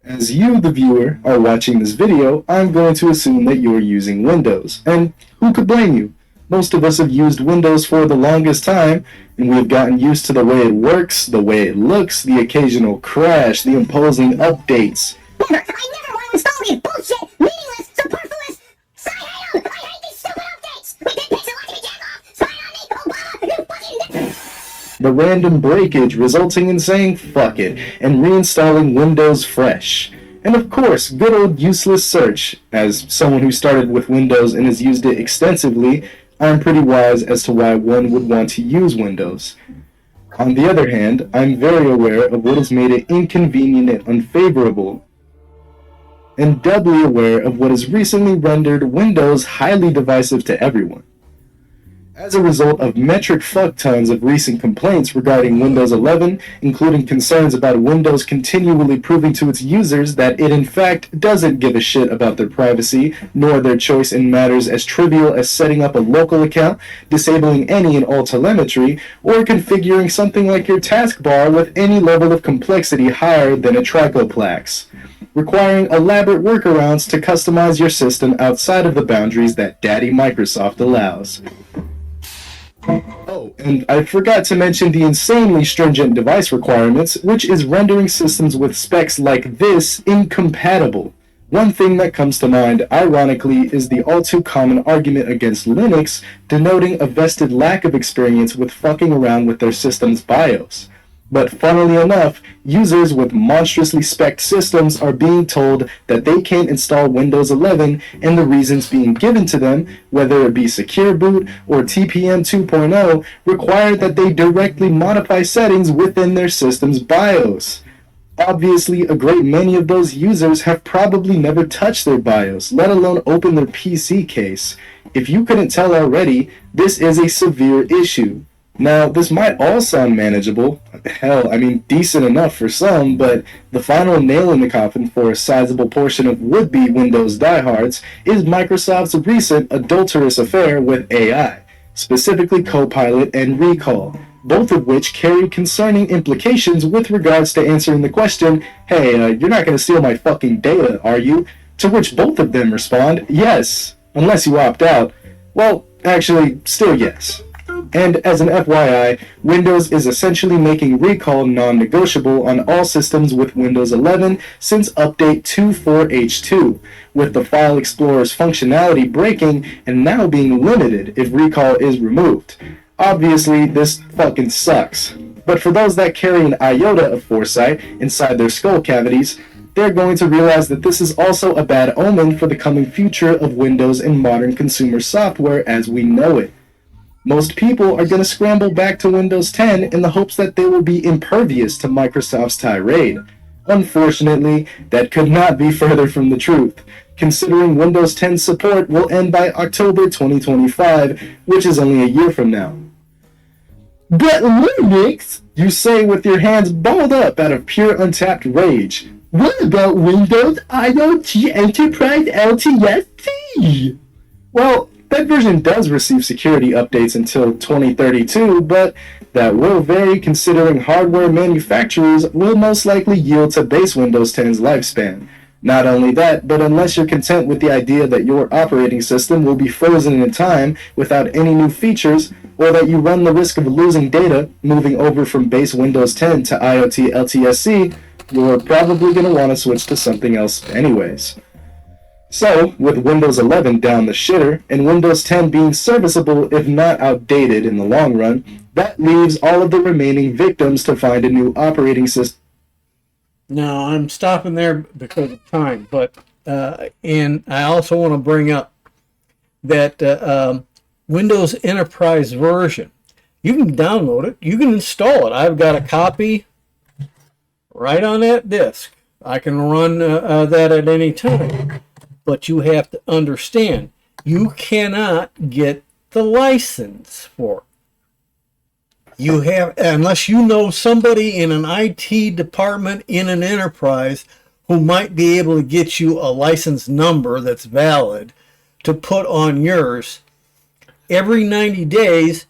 As you, the viewer, are watching this video, I'm going to assume that you're using Windows. And who could blame you? Most of us have used Windows for the longest time, and we've gotten used to the way it works, the way it looks, the occasional crash, the imposing updates. I never want to install these bullshit, meaningless, superfluous. I hate these stupid updates. It takes a lot to get off. Sign on me, Obama. You fucking. The random breakage resulting in saying fuck it and reinstalling Windows fresh. And of course, good old useless search. As someone who started with Windows and has used it extensively, I'm pretty wise as to why one would want to use Windows. On the other hand, I'm very aware of what has made it inconvenient and unfavorable, and doubly aware of what has recently rendered Windows highly divisive to everyone. As a result of metric fuck tons of recent complaints regarding Windows 11, including concerns about Windows continually proving to its users that it in fact doesn't give a shit about their privacy, nor their choice in matters as trivial as setting up a local account, disabling any and all telemetry, or configuring something like your taskbar with any level of complexity higher than a tricoplex, requiring elaborate workarounds to customize your system outside of the boundaries that Daddy Microsoft allows. Oh, and I forgot to mention the insanely stringent device requirements, which is rendering systems with specs like this incompatible. One thing that comes to mind, ironically, is the all-too-common argument against Linux, denoting a vested lack of experience with fucking around with their system's BIOS. But funnily enough, users with monstrously spec'd systems are being told that they can't install Windows 11, and the reasons being given to them, whether it be Secure Boot or TPM 2.0, require that they directly modify settings within their system's BIOS. Obviously, a great many of those users have probably never touched their BIOS, let alone open their PC case. If you couldn't tell already, this is a severe issue. Now, this might all sound manageable, hell, I mean decent enough for some, but the final nail in the coffin for a sizable portion of would-be Windows diehards is Microsoft's recent adulterous affair with AI, specifically Copilot and Recall, both of which carry concerning implications with regards to answering the question, hey, you're not going to steal my fucking data, are you? To which both of them respond, yes, unless you opt out. Well, actually, still yes. And as an FYI, Windows is essentially making Recall non-negotiable on all systems with Windows 11 since Update 2.4H2, with the File Explorer's functionality breaking and now being limited if Recall is removed. Obviously, this fucking sucks. But for those that carry an iota of foresight inside their skull cavities, they're going to realize that this is also a bad omen for the coming future of Windows and modern consumer software as we know it. Most people are going to scramble back to Windows 10 in the hopes that they will be impervious to Microsoft's tirade. Unfortunately, that could not be further from the truth, considering Windows 10 support will end by October 2025, which is only a year from now. But Linux, you say with your hands balled up out of pure untapped rage. What about Windows IoT Enterprise LTSC? Well, that version does receive security updates until 2032, but that will vary considering hardware manufacturers will most likely yield to base Windows 10's lifespan. Not only that, but unless you're content with the idea that your operating system will be frozen in time without any new features, or that you run the risk of losing data moving over from base Windows 10 to IoT LTSC, you're probably going to want to switch to something else anyways. So, with Windows 11 down the shitter, and Windows 10 being serviceable if not outdated in the long run, that leaves all of the remaining victims to find a new operating system. Now, I'm stopping there because of time, but and I also want to bring up that Windows Enterprise version, you can download it, you can install it. I've got a copy right on that disk. I can run that at any time. But you have to understand, you cannot get the license for it. You have, unless you know somebody in an IT department in an enterprise who might be able to get you a license number that's valid to put on yours. Every 90 days,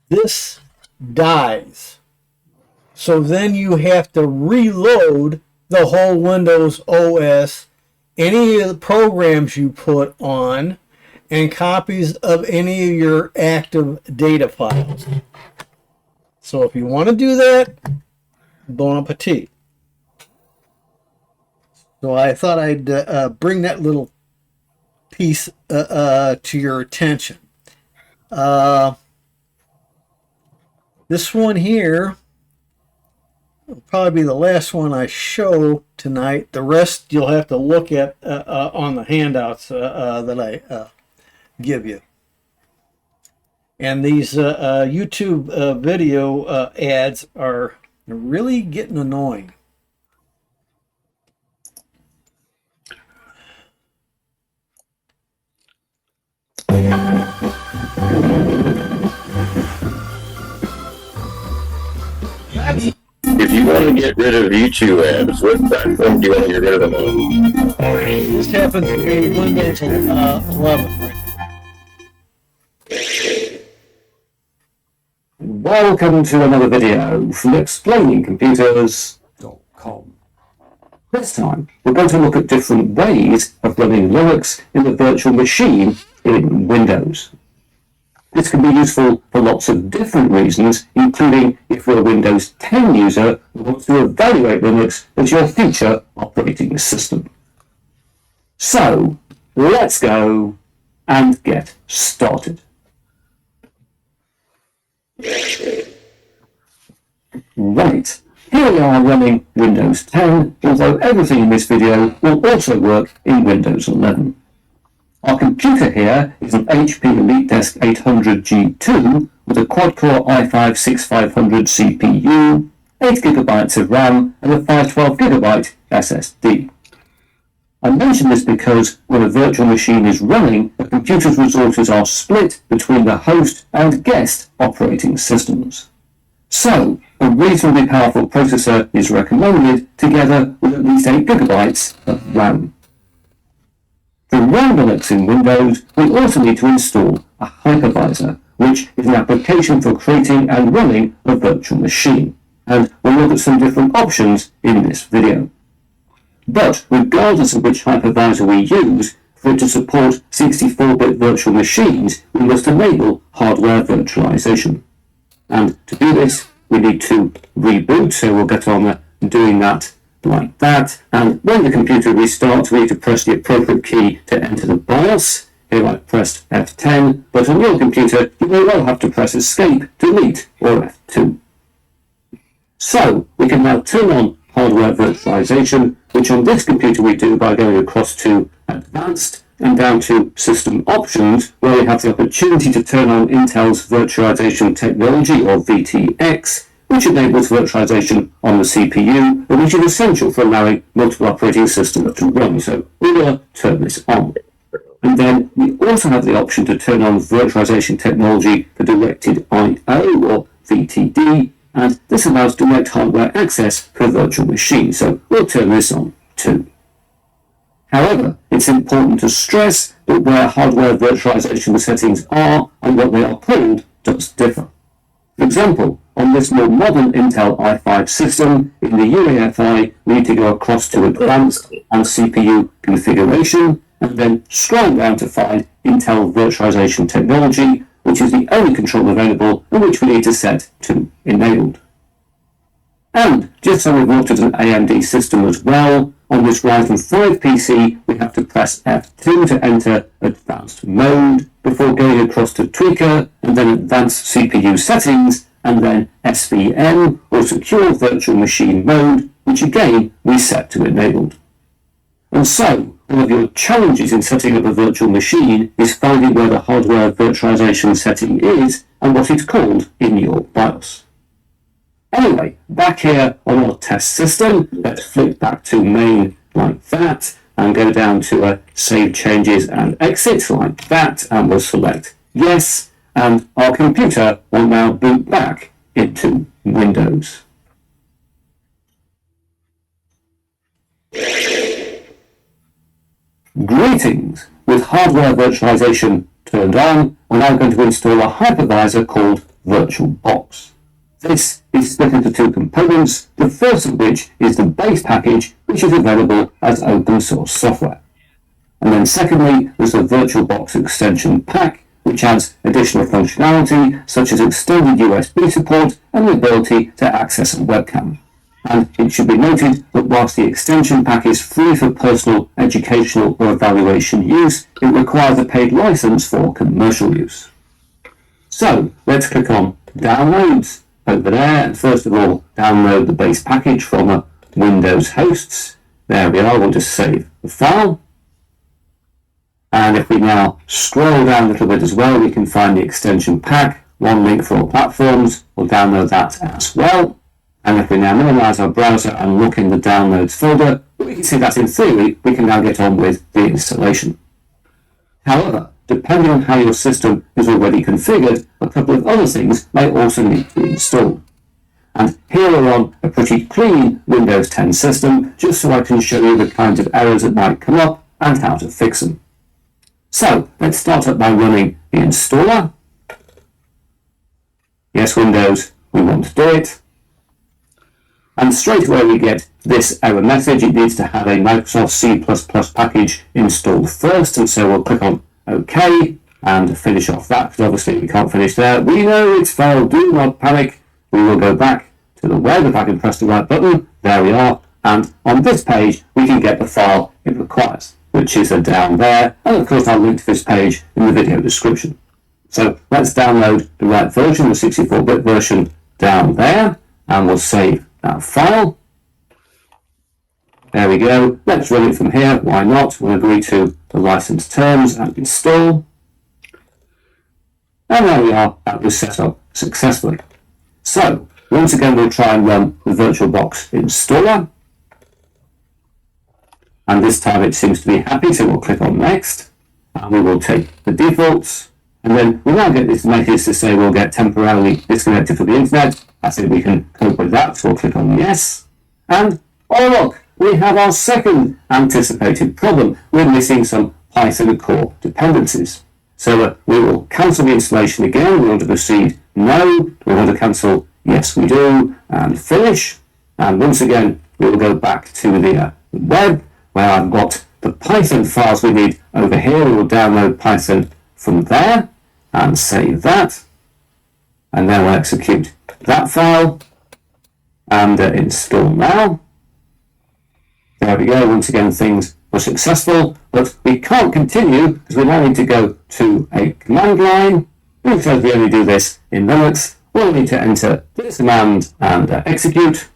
this dies. So then you have to reload the whole Windows OS, any of the programs you put on, and copies of any of your active data files. So if you want to do that, bon appetit. So I thought I'd bring that little piece to your attention. This one here will probably be the last one I show tonight. The rest you'll have to look at on the handouts that I give you. And these YouTube video ads are really getting annoying. If you want to get rid of YouTube ads, what platform do you want to get rid of them on? This happens to be Windows 11. Welcome to another video from explainingcomputers.com. This time, we're going to look at different ways of running Linux in a virtual machine in Windows. This can be useful for lots of different reasons, including if you're a Windows 10 user who wants to evaluate Linux as your future operating system. So, let's go and get started. Right, here we are running Windows 10, although everything in this video will also work in Windows 11. Our computer here is an HP EliteDesk 800 G2 with a quad-core i5-6500 CPU, 8GB of RAM and a 512GB SSD. I mention this because when a virtual machine is running, a computer's resources are split between the host and guest operating systems. So, a reasonably powerful processor is recommended together with at least 8GB of RAM. To run Linux in Windows, we also need to install a hypervisor, which is an application for creating and running a virtual machine, and we'll look at some different options in this video. But regardless of which hypervisor we use, for it to support 64-bit virtual machines, we must enable hardware virtualization. And to do this, we need to reboot, so we'll get on doing that like that. And when the computer restarts, we need to press the appropriate key to enter the BIOS. Here I've pressed F10, but on your computer, you may well have to press Escape, Delete, or F2. So, we can now turn on hardware virtualization, which on this computer we do by going across to Advanced and down to System Options, where we have the opportunity to turn on Intel's Virtualization Technology, or VTX, which enables virtualization on the CPU, and which is essential for allowing multiple operating systems to run. So we will turn this on. And then we also have the option to turn on virtualization technology for directed I/O, or VTD, and this allows direct hardware access for virtual machines. So we'll turn this on too. However, it's important to stress that where hardware virtualization settings are and what they are called does differ. For example, on this more modern Intel i5 system, in the UEFI, we need to go across to Advanced and CPU Configuration, and then scroll down to find Intel Virtualization Technology, which is the only control available and which we need to set to Enabled. And just so we've looked at an AMD system as well, on this Ryzen 5 PC, we have to press F2 to enter Advanced Mode, before going across to Tweaker, and then Advanced CPU Settings, and then SVM, or Secure Virtual Machine Mode, which again we set to Enabled. And so, one of your challenges in setting up a virtual machine is finding where the hardware virtualization setting is and what it's called in your BIOS. Anyway, back here on our test system, let's flip back to main like that, and go down to Save Changes and Exit like that, and we'll select Yes, and our computer will now boot back into Windows. Greetings! With hardware virtualization turned on, we're now going to install a hypervisor called VirtualBox. This is split into two components, the first of which is the base package, which is available as open source software. And then secondly, there's the VirtualBox extension pack, which adds additional functionality such as extended USB support and the ability to access a webcam. And it should be noted that whilst the extension pack is free for personal, educational or evaluation use, it requires a paid license for commercial use. So let's click on Downloads over there, and first of all download the base package from Windows hosts. There we are, we'll just save the file. And if we now scroll down a little bit as well, we can find the extension pack, one link for all platforms. We'll download that as well. And if we now minimize our browser and look in the downloads folder, we can see that in theory we can now get on with the installation. However, depending on how your system is already configured, a couple of other things may also need to be installed. And here we're on a pretty clean Windows 10 system, just so I can show you the kinds of errors that might come up and how to fix them. So let's start up by running the installer. Yes, Windows, we want to do it. And straight away we get this error message. It needs to have a Microsoft C++ package installed first, and so we'll click on OK and finish off that, because obviously we can't finish there. We know it's failed, do not panic. We will go back to the web if I can press the right button. There we are, and on this page we can get the file it requires, which is down there, and of course I'll link to this page in the video description. So let's download the right version, the 64-bit version down there, and we'll save that file. There we go. Let's run it from here. Why not? We'll agree to the license terms and install. And there we are. That was set up successfully. So once again, we'll try and run the VirtualBox installer. And this time it seems to be happy, so we'll click on Next. And we will take the defaults. And then we now get this message to say we'll get temporarily disconnected from the internet. I think we can cope with that, so we'll click on Yes. And oh look, we have our second anticipated problem. We're missing some Python core dependencies. So we will cancel the installation again. We want to proceed, no. We want to cancel, yes we do, and finish. And once again, we will go back to the web, where I've got the Python files we need over here. We will download Python from there and save that. And then we'll execute that file and install now. There we go. Once again, things were successful, but we can't continue because we now need to go to a command line. Because we only do this in Linux, we'll need to enter this command and execute.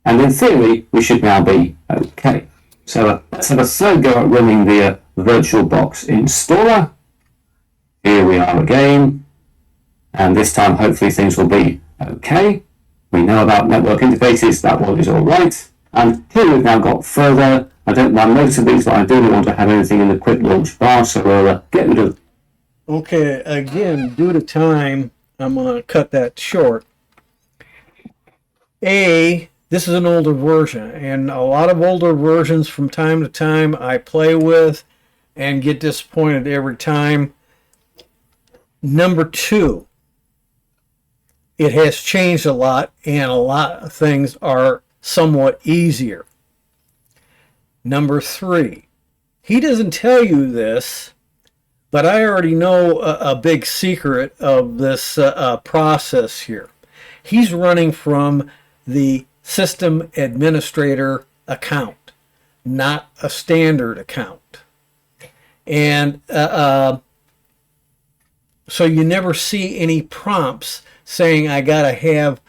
And in theory, we should now be okay. So let's have a third go at running the VirtualBox installer. Here we are again. And this time, hopefully, things will be okay. We know about network interfaces. That one is all right. And here we've now got further. I don't mind most of these, but I do not want to have anything in the quick launch bar, so we'll get rid of. Okay, again, due to time, I'm going to cut that short. This is an older version, and a lot of older versions from time to time I play with and get disappointed every time. Number 2, it has changed a lot, and a lot of things are somewhat easier. Number 3, he doesn't tell you this, but I already know a big secret of this process here. He's running from the system administrator account, not a standard account. And so you never see any prompts saying I gotta have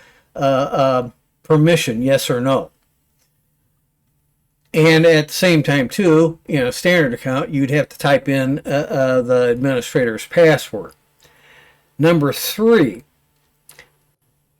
permission, yes or no. And at the same time too, in a standard account, you'd have to type in the administrator's password. Number 3,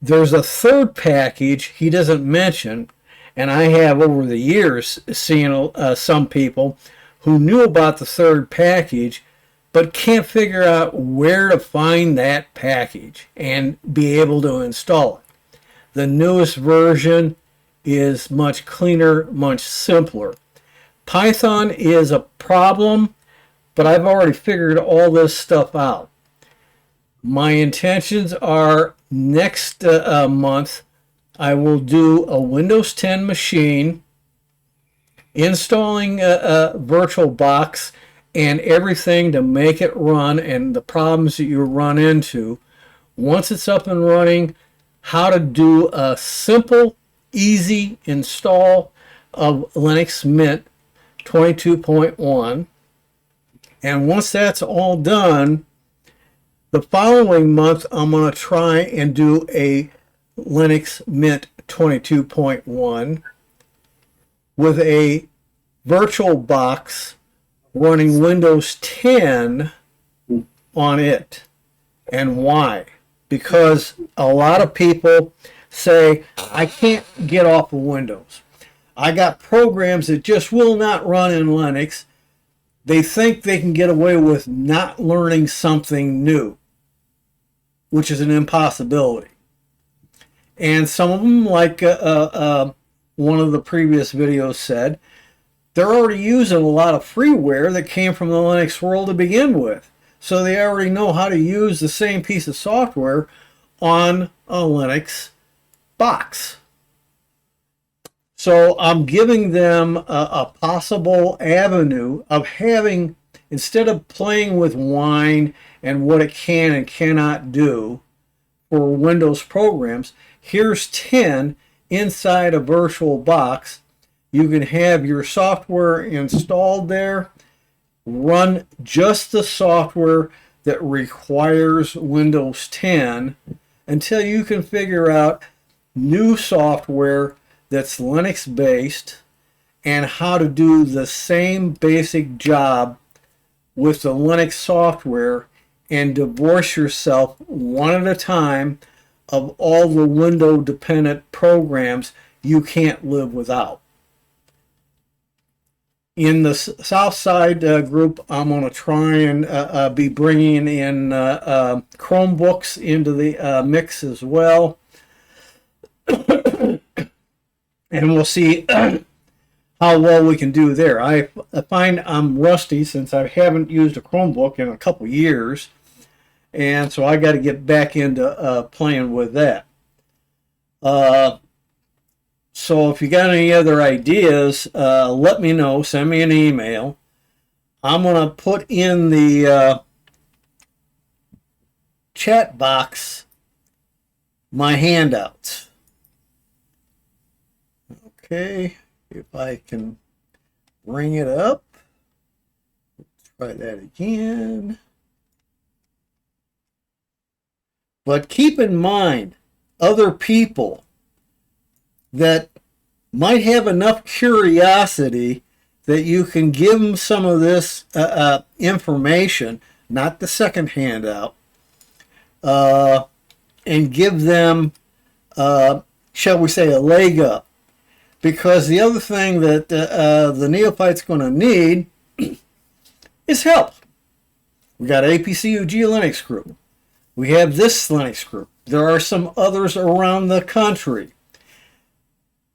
there's a third package he doesn't mention, And I have over the years seen some people who knew about the third package but can't figure out where to find that package and be able to install it. The newest version is much cleaner, much simpler. Python is a problem, but I've already figured all this stuff out. My intentions are next month I will do a Windows 10 machine, installing a VirtualBox and everything to make it run and the problems that you run into. Once it's up and running, how to do a simple, easy install of Linux Mint 22.1. And once that's all done, the following month I'm going to try and do a Linux Mint 22.1 with a VirtualBox running Windows 10 on it. And why? Because a lot of people say, I can't get off of Windows. I got programs that just will not run in Linux. They think they can get away with not learning something new, which is an impossibility. And some of them, like one of the previous videos said, they're already using a lot of freeware that came from the Linux world to begin with. So they already know how to use the same piece of software on a Linux box. So I'm giving them a possible avenue of having, instead of playing with Wine and what it can and cannot do for Windows programs, here's 10 inside a VirtualBox. You can have your software installed there, run just the software that requires Windows 10 until you can figure out new software that's Linux based and how to do the same basic job with the Linux software and divorce yourself one at a time of all the window dependent programs you can't live without. In the South Side group, I'm going to try and be bringing in Chromebooks into the mix as well. And we'll see how well we can do there. I find I'm rusty since I haven't used a Chromebook in a couple years. And so I got to get back into playing with that. So if you got any other ideas, let me know. Send me an email. I'm going to put in the chat box my handouts. Okay, if I can bring it up. Let's try that again. But keep in mind, other people that might have enough curiosity that you can give them some of this information, not the second handout, and give them, shall we say, a leg up. Because the other thing that the neophyte's going to need is help. We got APCUG Linux group. We have this Linux group. There are some others around the country.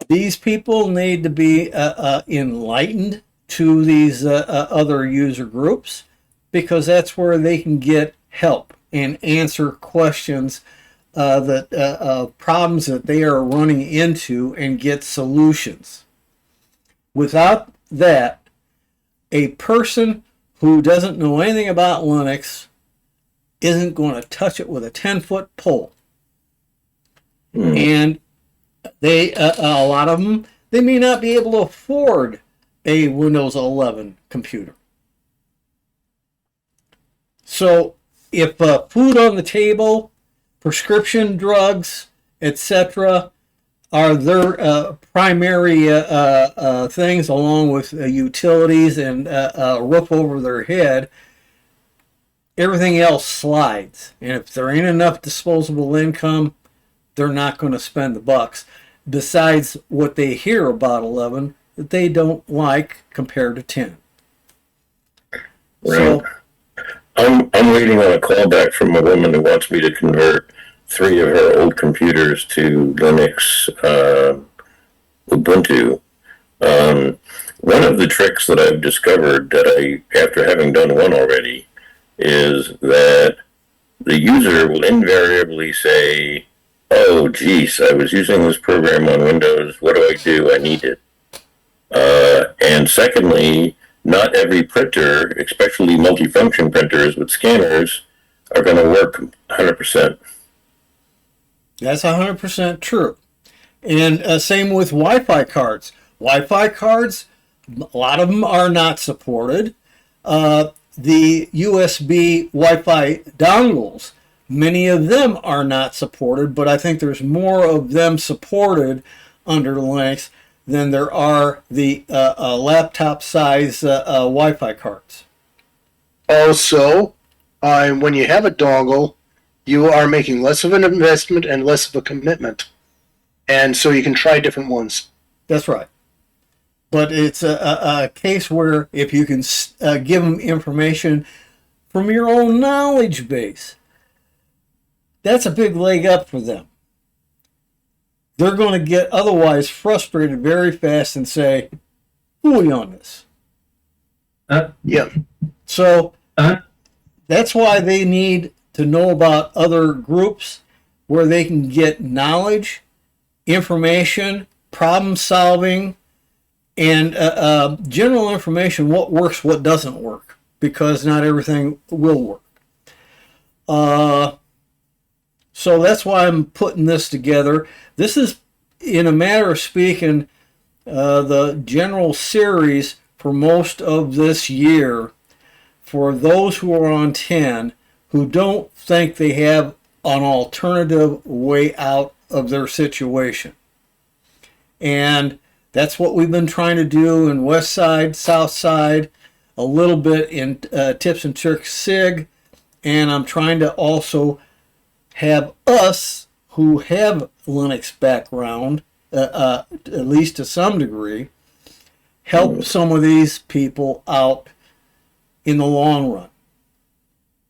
These people need to be enlightened to these other user groups because that's where they can get help and answer questions problems that they are running into and get solutions. Without that, a person who doesn't know anything about Linux isn't going to touch it with a 10-foot pole. And they, a lot of them, they may not be able to afford a Windows 11 computer. So if food on the table, prescription drugs, etc., are their primary things, along with utilities and a roof over their head, everything else slides. And if there ain't enough disposable income, they're not going to spend the bucks. besides what they hear about 11 that they don't like compared to 10. Right. So I'm waiting on a call back from a woman who wants me to convert 3 of her old computers to Linux Ubuntu. One of the tricks that I've discovered that after having done one already, is that the user will invariably say, "Oh, geez, I was using this program on Windows. What do I do? I need it." And secondly, not every printer, especially multifunction printers with scanners, are going to work 100%. that's 100% true. And same with Wi-Fi cards. Wi-Fi cards, a lot of them are not supported. The USB Wi-Fi dongles, many of them are not supported, but I think there's more of them supported under Linux than there are the laptop size Wi-Fi cards. Also, when you have a dongle, you are making less of an investment and less of a commitment. And so you can try different ones. That's right. But it's a case where if you can give them information from your own knowledge base, that's a big leg up for them. They're going to get otherwise frustrated very fast and say, "Who are you on this?" Yeah. So that's why they need to know about other groups where they can get knowledge, information, problem solving, and general information, what works, what doesn't work, because not everything will work. So that's why I'm putting this together. This is, in a matter of speaking, the general series for most of this year for those who are on 10 who don't think they have an alternative way out of their situation. And that's what we've been trying to do in West Side, South Side, a little bit in Tips and Tricks SIG, and I'm trying to also have us who have Linux background, at least to some degree, help some of these people out in the long run.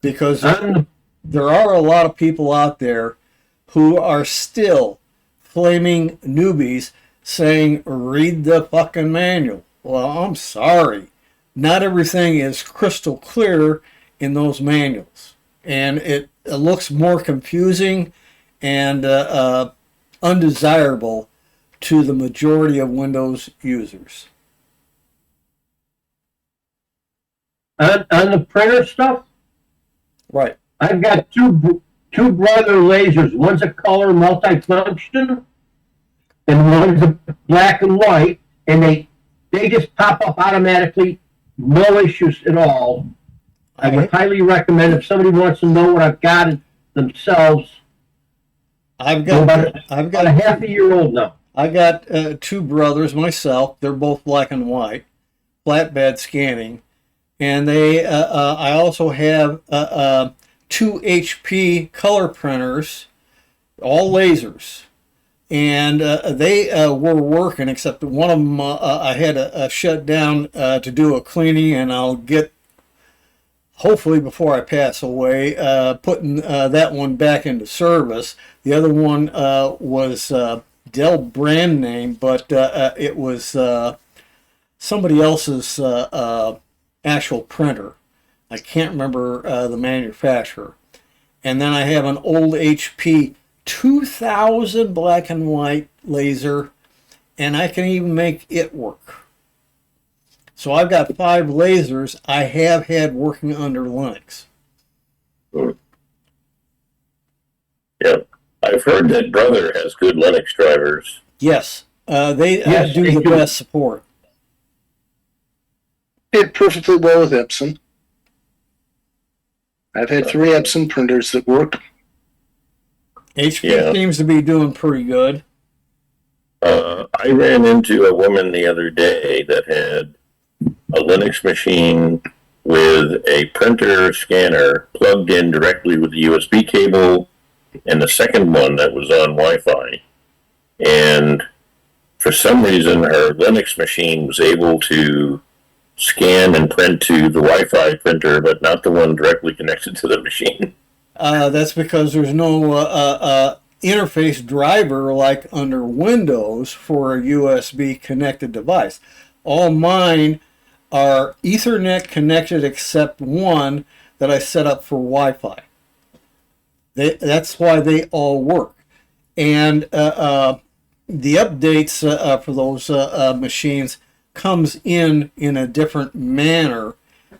Because there are a lot of people out there who are still flaming newbies saying, "Read the fucking manual." Well, I'm sorry. Not everything is crystal clear in those manuals. And it looks more confusing and undesirable to the majority of Windows users. On the printer stuff, right? I've got two brother lasers. One's a color multifunction, and one's a black and white, and they just pop up automatically, no issues at all. I would highly recommend if somebody wants to know what I've got themselves. I've got a half a year old now. I got 2 brothers myself. They're both black and white, flatbed scanning, and they. I also have 2 HP color printers, all lasers, and they were working. Except that one of them I had to shut down to do a cleaning, and I'll get, hopefully before I pass away, putting that one back into service. The other one was Dell brand name, but it was somebody else's actual printer. I can't remember the manufacturer. And then I have an old HP 2000 black and white laser, and I can even make it work. So I've got 5 lasers I have had working under Linux. Yeah, I've heard that Brother has good Linux drivers. Yes, they do the best support. Did perfectly well with Epson. I've had 3 Epson printers that work. HP seems to be doing pretty good. I ran into a woman the other day that had a Linux machine with a printer scanner plugged in directly with the USB cable, and the second one that was on Wi-Fi. and for some reason her Linux machine was able to scan and print to the Wi-Fi printer, but not the one directly connected to the machine. That's because there's no interface driver like under Windows for a USB connected device. All mine are Ethernet connected except one that I set up for Wi-Fi. That's why they all work. And the updates for those machines comes in a different manner,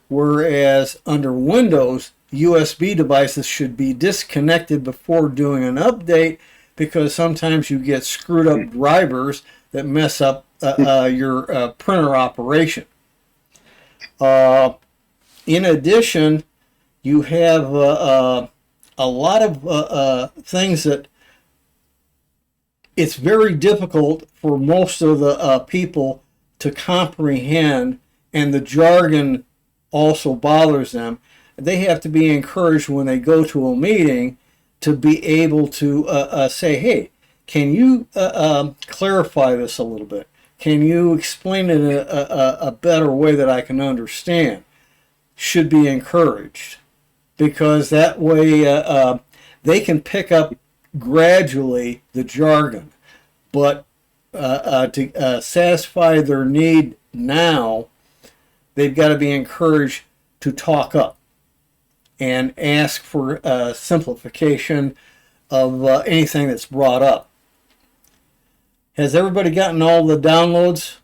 whereas under Windows, USB devices should be disconnected before doing an update, because sometimes you get screwed up drivers that mess up your printer operation. In addition, you have a lot of things that it's very difficult for most of the people to comprehend, and the jargon also bothers them. They have to be encouraged when they go to a meeting to be able to say, hey, can you clarify this a little bit? Can you explain it a better way that I can understand? Should be encouraged, because that way they can pick up gradually the jargon. But to satisfy their need now, they've got to be encouraged to talk up and ask for simplification of anything that's brought up. Has everybody gotten all the downloads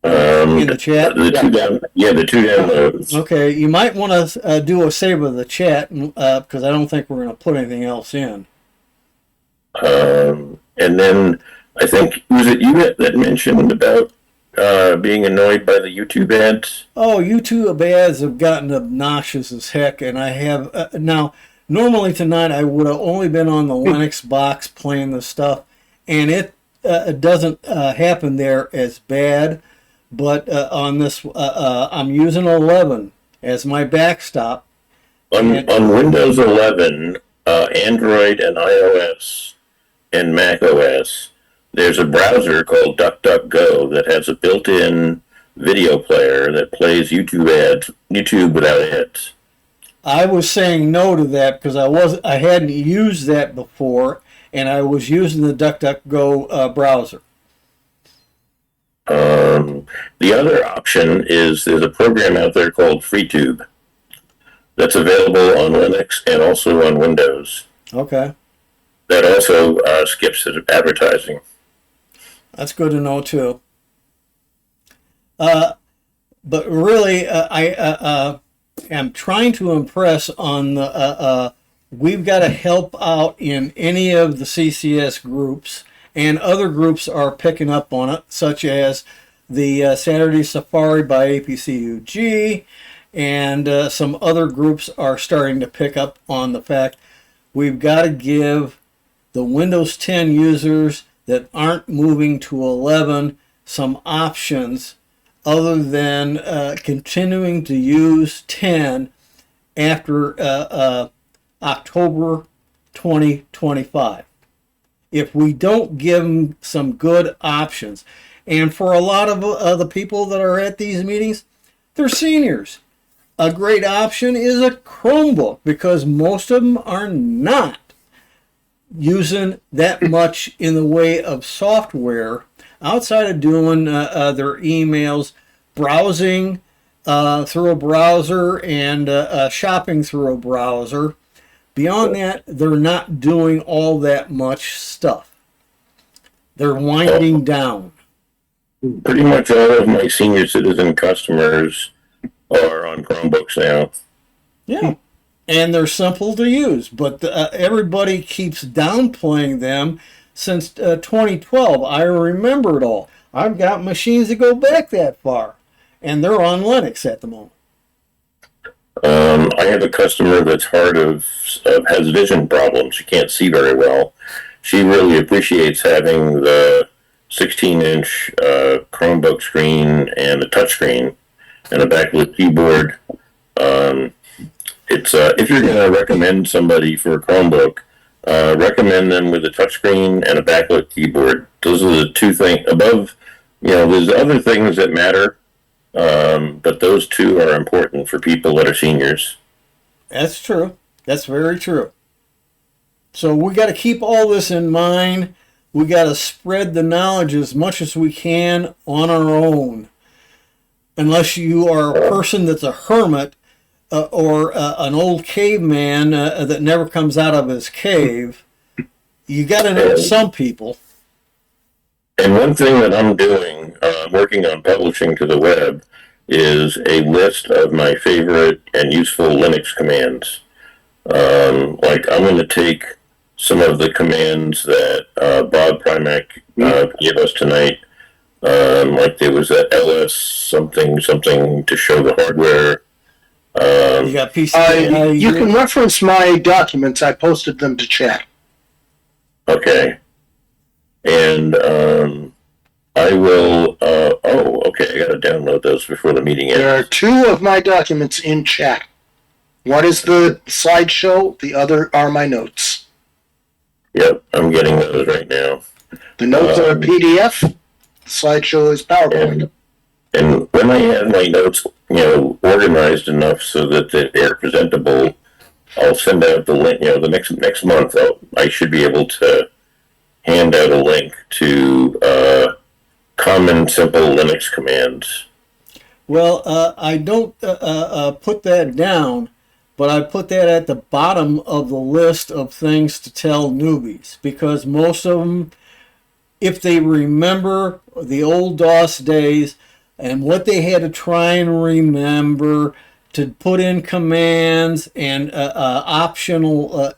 in the chat? The two downloads. Okay, you might want to do a save of the chat, because I don't think we're going to put anything else in. And then I think, was it you that mentioned about being annoyed by the YouTube ads? Oh, YouTube ads have gotten obnoxious as heck, and I have now. Normally tonight I would have only been on the Linux box playing the stuff, and it doesn't happen there as bad. But on this, I'm using 11 as my backstop. On Windows 11, Android and iOS, and Mac OS, there's a browser called DuckDuckGo that has a built-in video player that plays YouTube without ads. I was saying no to that because I hadn't used that before, and I was using the DuckDuckGo browser. The other option is there's a program out there called FreeTube that's available on Linux and also on Windows. Okay. That also skips advertising. That's good to know too. But really, I am trying to impress on the. We've got to help out in any of the CCS groups, and other groups are picking up on it, such as the Saturday Safari by APCUG, and some other groups are starting to pick up on the fact we've got to give the Windows 10 users that aren't moving to 11 some options other than continuing to use 10 after October 2025. If we don't give them some good options, and for a lot of the people that are at these meetings, they're seniors. A great option is a Chromebook, because most of them are not using that much in the way of software outside of doing their emails, browsing through a browser, and shopping through a browser. Beyond that, they're not doing all that much stuff. They're winding down. Pretty much all of my senior citizen customers are on Chromebooks now. Yeah. And they're simple to use, but everybody keeps downplaying them since 2012. I remember it all. I've got machines that go back that far, and they're on Linux at the moment. I have a customer that's has vision problems. She can't see very well. She really appreciates having the 16-inch Chromebook screen and a touchscreen and a backlit keyboard. It's if you're going to recommend somebody for a Chromebook, recommend them with a touchscreen and a backlit keyboard. Those are the two things above. There's other things that matter, but those two are important for people that are seniors. That's true. That's very true. So we got to keep all this in mind. We got to spread the knowledge as much as we can on our own. Unless you are a person that's a hermit or an old caveman that never comes out of his cave, you got to know some people. And one thing that I'm doing, working on publishing to the web, is a list of my favorite and useful Linux commands. Like I'm going to take some of the commands that Bob Primak gave us tonight. Like there was that ls something to show the hardware. You got PC. You can reference my documents. I posted them to chat. Okay. And I will. Okay. I got to download those before the meeting ends. There are two of my documents in chat. One is the slideshow. The other are my notes. Yep, I'm getting those right now. The notes are a PDF. The slideshow is PowerPoint. And when I have my notes, organized enough so that they're presentable, I'll send out the link. The next month, I should be able to hand out a link to common, simple Linux commands. Well, I don't put that down, but I put that at the bottom of the list of things to tell newbies, because most of them, if they remember the old DOS days and what they had to try and remember to put in commands and optional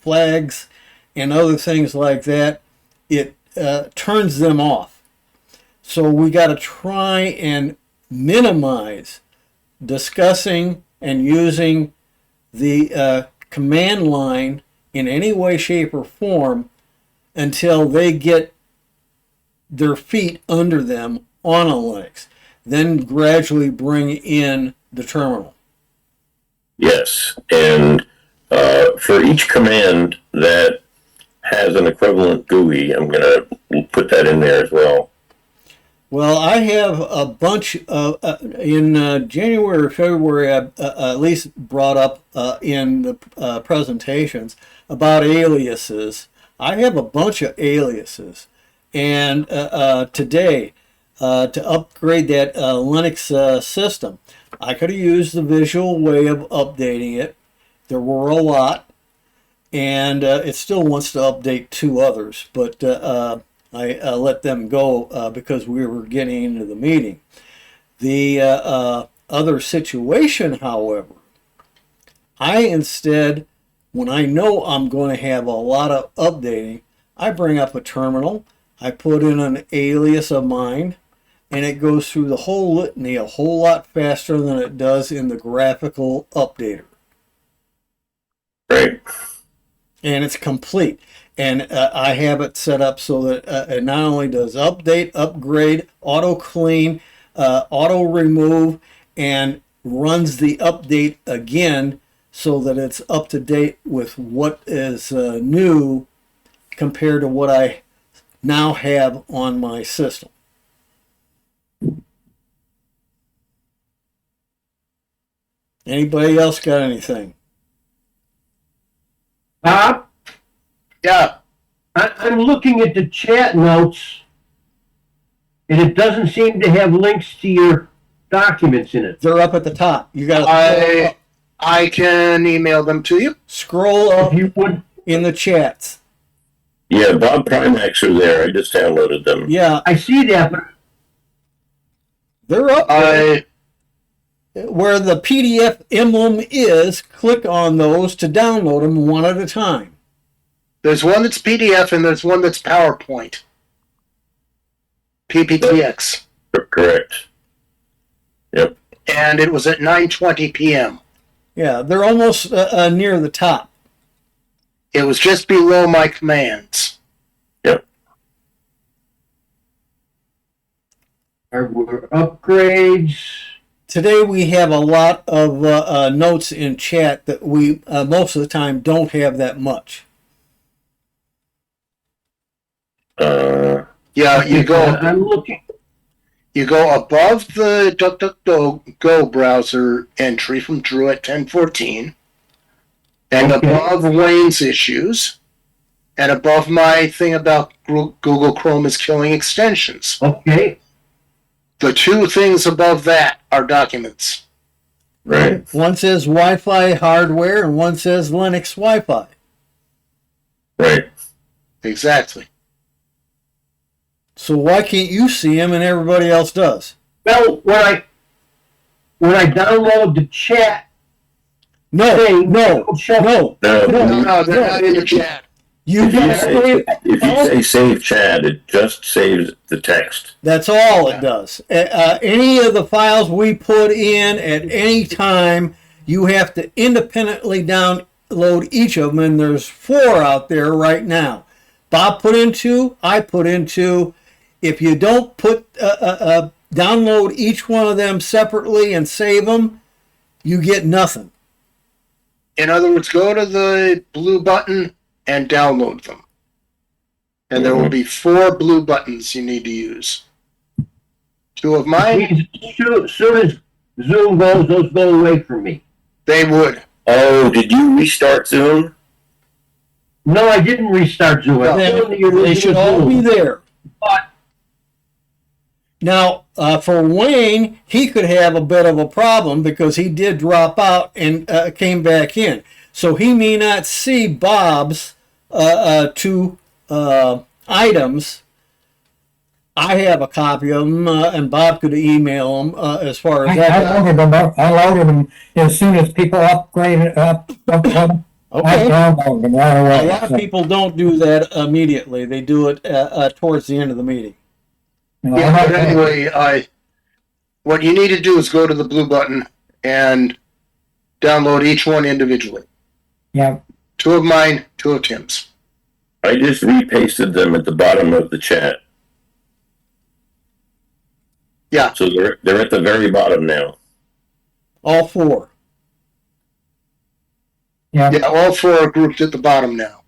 flags and other things like that, it turns them off. So we got to try and minimize discussing and using the command line in any way, shape, or form until they get their feet under them on a Linux. Then gradually bring in the terminal. Yes, and for each command that has an equivalent GUI, I'm going to put that in there as well. Well, I have a bunch of, in January or February, I at least brought up in the presentations about aliases. I have a bunch of aliases. And today, to upgrade that Linux system, I could have used the visual way of updating it. There were a lot. And it still wants to update two others, but I let them go because we were getting into the meeting. The other situation, however, I instead, when I know I'm going to have a lot of updating, I bring up a terminal, I put in an alias of mine, and it goes through the whole litany a whole lot faster than it does in the graphical updater. Right. And it's complete. And I have it set up so that it not only does update, upgrade, auto clean, auto remove, and runs the update again so that it's up to date with what is new compared to what I now have on my system. Anybody else got anything? Bob? Yeah. I'm looking at the chat notes, and it doesn't seem to have links to your documents in it. They're up at the top. You got to. I can email them to you. Scroll up If you would. in the chats. Yeah, Bob Primax are there. I just downloaded them. Yeah, I see that, but they're up there. Where the PDF emblem is, click on those to download them one at a time. There's one that's PDF and there's one that's PowerPoint. PPTX. Correct. Yep. And it was at 9:20 p.m. Yeah, they're almost near the top. It was just below my commands. Yep. hardware upgrades. Today we have a lot of notes in chat that we most of the time don't have that much. Yeah, you go. I'm looking. You go above the DuckDuckGo browser entry from Drew at 1014, and Okay. above Wayne's issues, and above my thing about Google Chrome is killing extensions. Okay. The two things above that are documents. Right. One says Wi-Fi hardware and one says Linux Wi-Fi. Right. Exactly. So why can't you see them and everybody else does? Well, when I download the chat, No, thing, no, show- no. No, they're not in the chat. You If you, gotta say, save. if you say save chat, it just saves the text. That's all it does. Any of the files we put in at any time, you have to independently download each of them, and there's 4 out there right now. Bob put in 2, I put in 2. If you don't download each one of them separately and save them, you get nothing. In other words, go to the blue button and download them. And there will be 4 blue buttons you need to use. 2 of mine, As soon as Zoom goes, those go away from me. they would. Oh, did you restart Zoom? No, I didn't restart Zoom. I Then told you they should all be there. But Now, for Wayne, he could have a bit of a problem because he did drop out and came back in. So he may not see Bob's 2 items. I have a copy of them, and Bob could email them as far as that. I loaded them as soon as people upgraded up. I Okay. downloaded them right A away. lot of people don't do that immediately. They do it towards the end of the meeting. Yeah, but anyway, what you need to do is go to the blue button and download each one individually. Yeah. 2 of mine, 2 of Tim's. I just repasted them at the bottom of the chat. Yeah. So they're at the very bottom now. All 4. Yeah. Yeah, all 4 are grouped at the bottom now.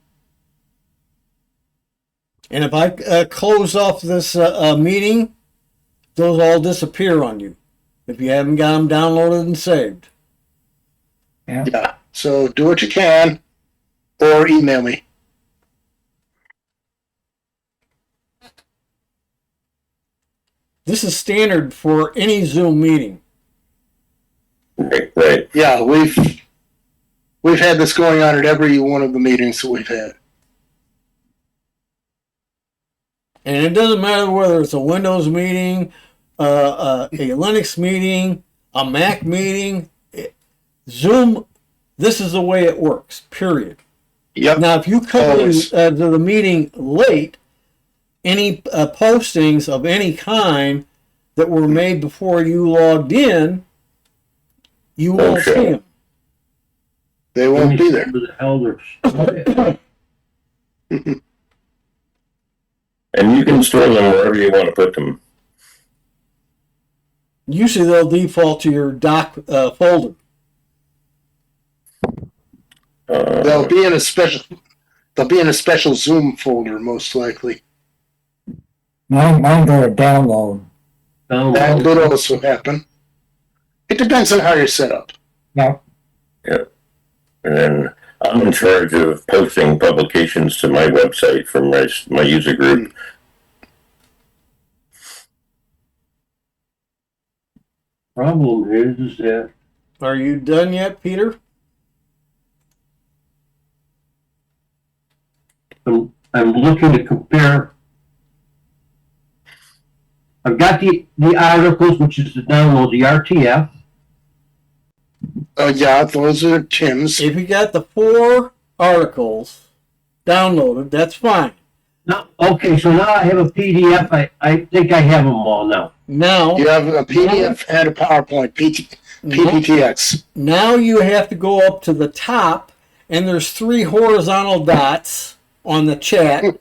And if I close off this meeting, those all disappear on you if you haven't got them downloaded and saved. Yeah. So do what you can, or email me. This is standard for any Zoom meeting. Right. Yeah, we've had this going on at every one of the meetings that we've had. And it doesn't matter whether it's a Windows meeting, a Linux meeting, a Mac meeting. Zoom, this is the way it works, period. Yep. Now, if you come to the meeting late, any postings of any kind that were made before you logged in, you won't see them. They won't be there. The hell And you can store them wherever you want to put them. Usually they'll default to your doc folder. They'll be in a special Zoom folder, most likely. Mine go to download. That could also happen. It depends on how you're set up. Yeah. Yeah. And then I'm in charge of posting publications to my website from my user group. Problem is that Are you done yet, Peter? I'm looking to compare. I've got the articles, which is the download, the RTF. Yeah, those are Tim's. If you got the 4 articles downloaded, that's fine. Now, okay, so now I have a PDF. I think I have them all now. Now You have a PDF and a PowerPoint, PPTX. Now you have to go up to the top, and there's 3 horizontal dots on the chat.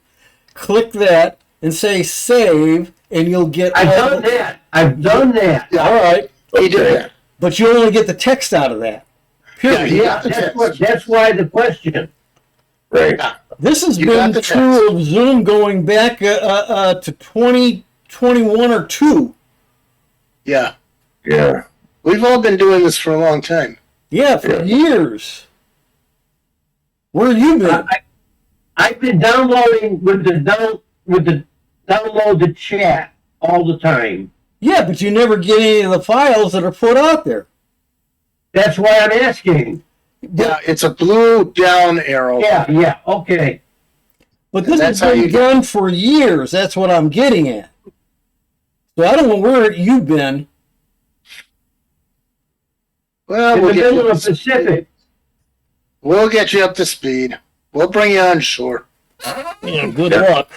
Click that and say save, and you'll get. I've done that. I've done that. Yeah. All right, He did that. but you only get the text out of that. Period. Yeah, that's why the question. Right. This has You got been the true of Zoom going back to 2021 or 2. Yeah. Yeah. We've all been doing this for a long time. Yeah, for years. Where have you been? I've been downloading with the downloaded chat all the time. Yeah, but you never get any of the files that are put out there. That's why I'm asking. Yeah, it's a blue down arrow. Yeah, okay. But this has That's how been you done for years. That's what I'm getting at. So I don't know where you've been. Well, In we'll the get, middle you, of the Pacific. we'll get you up to speed. We'll bring you on shore. Yeah, good luck.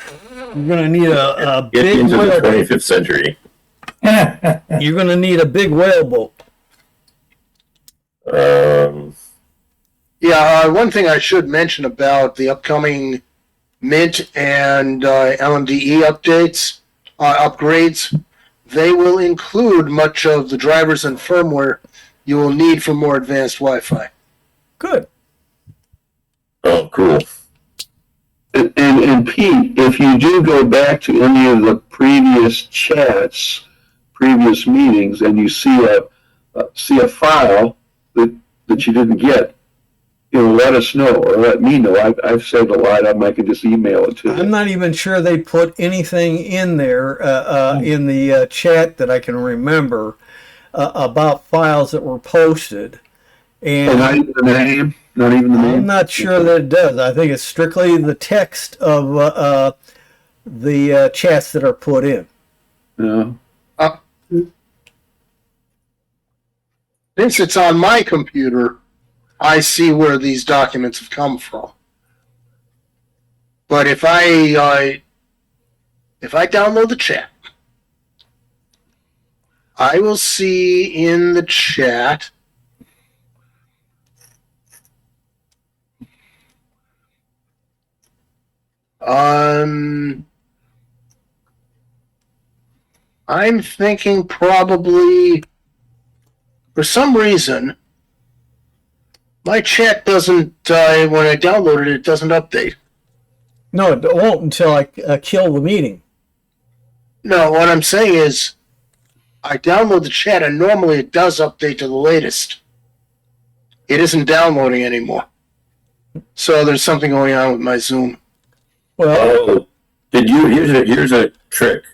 You're gonna need a Get big into the whale. 25th century. You're gonna need a big whale boat. Yeah, one thing I should mention about the upcoming Mint and LMDE upgrades, they will include much of the drivers and firmware you will need for more advanced Wi-Fi. Good. Oh, cool. And Pete, if you do go back to any of the previous chats, previous meetings, and you see a file that you didn't get, let us know or let me know. I've saved a lot of them. I can just email it to you. I'm not even sure they put anything in there in the chat that I can remember about files that were posted. And not even the name? Not even the name? I'm not sure that it does. I think it's strictly the text of the chats that are put in. Yeah. Since it's on my computer, I see where these documents have come from. But if I download the chat, I will see in the chat I'm thinking probably, for some reason, my chat doesn't, when I download it, it doesn't update. No, it won't until I kill the meeting. No, what I'm saying is, I download the chat and normally it does update to the latest. It isn't downloading anymore. So there's something going on with my Zoom. Well, here's a trick.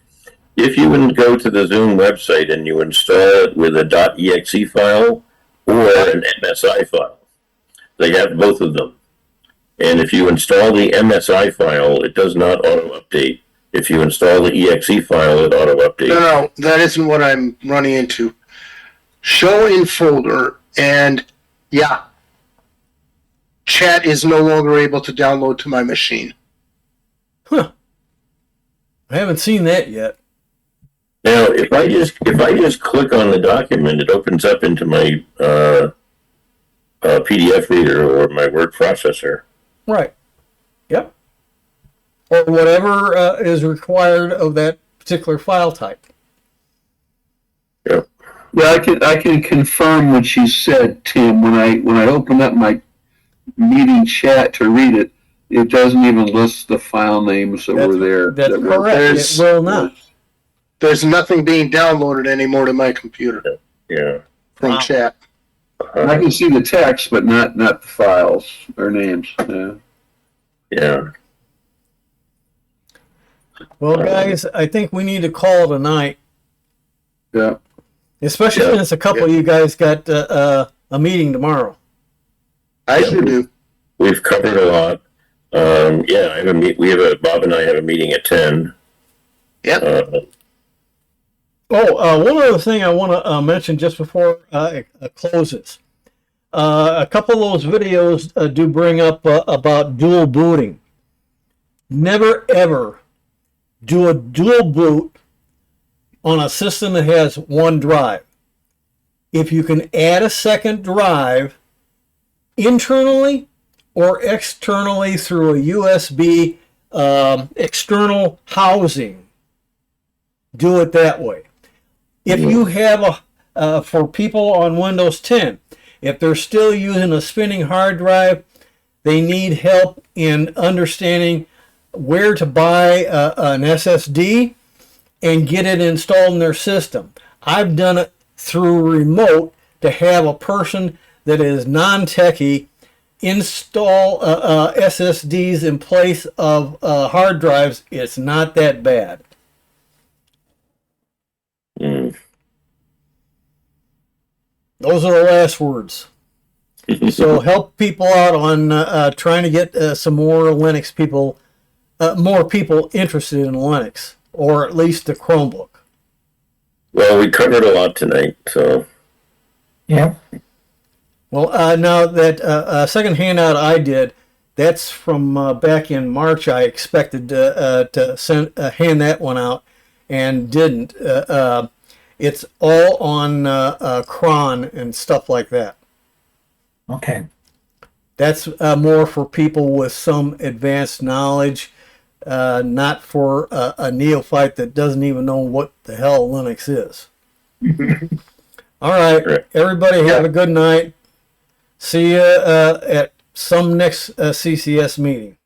If you would go to the Zoom website and you install it with a .exe file or an MSI file, they have both of them. And if you install the MSI file, it does not auto-update. If you install the exe file, it auto-updates. No, that isn't what I'm running into. Show in folder, and yeah, chat is no longer able to download to my machine. Huh. I haven't seen that yet. Now, if I just click on the document, it opens up into my PDF reader or my word processor. Right. Yep. Or whatever is required of that particular file type. Yep. Yeah, I can confirm what you said, Tim. When I open up my meeting chat to read it, it doesn't even list the file names that were there. That's correct. It will not. There's nothing being downloaded anymore to my computer. Yeah. From chat. I can see the text, but not the files or names. Yeah. Yeah. Well, guys, I think we need to call tonight. Yeah. Especially since a couple of you guys got a meeting tomorrow. I sure do. We've covered a lot. Yeah, Bob and I have a meeting at 10. Yep. One other thing I want to mention just before it closes. A couple of those videos do bring up about dual booting. Never ever do a dual boot on a system that has one drive. If you can add a second drive internally or externally through a USB external housing, do it that way. If you have for people on Windows 10, if they're still using a spinning hard drive, They need help in understanding where to buy an SSD and get it installed in their system. I've done it through remote to have a person that is non-techie install SSDs in place of hard drives. It's not that bad. Mm. Those are the last words. So help people out on trying to get some more Linux people, more people interested in Linux, or at least the Chromebook. Well, we covered a lot tonight, so. Yeah. Well, now that second handout I did, that's from back in March. I expected to hand that one out and didn't. It's all on cron and stuff like that. Okay. That's more for people with some advanced knowledge, not for a neophyte that doesn't even know what the hell Linux is. All right, everybody have a good night. See you at some next CCS meeting.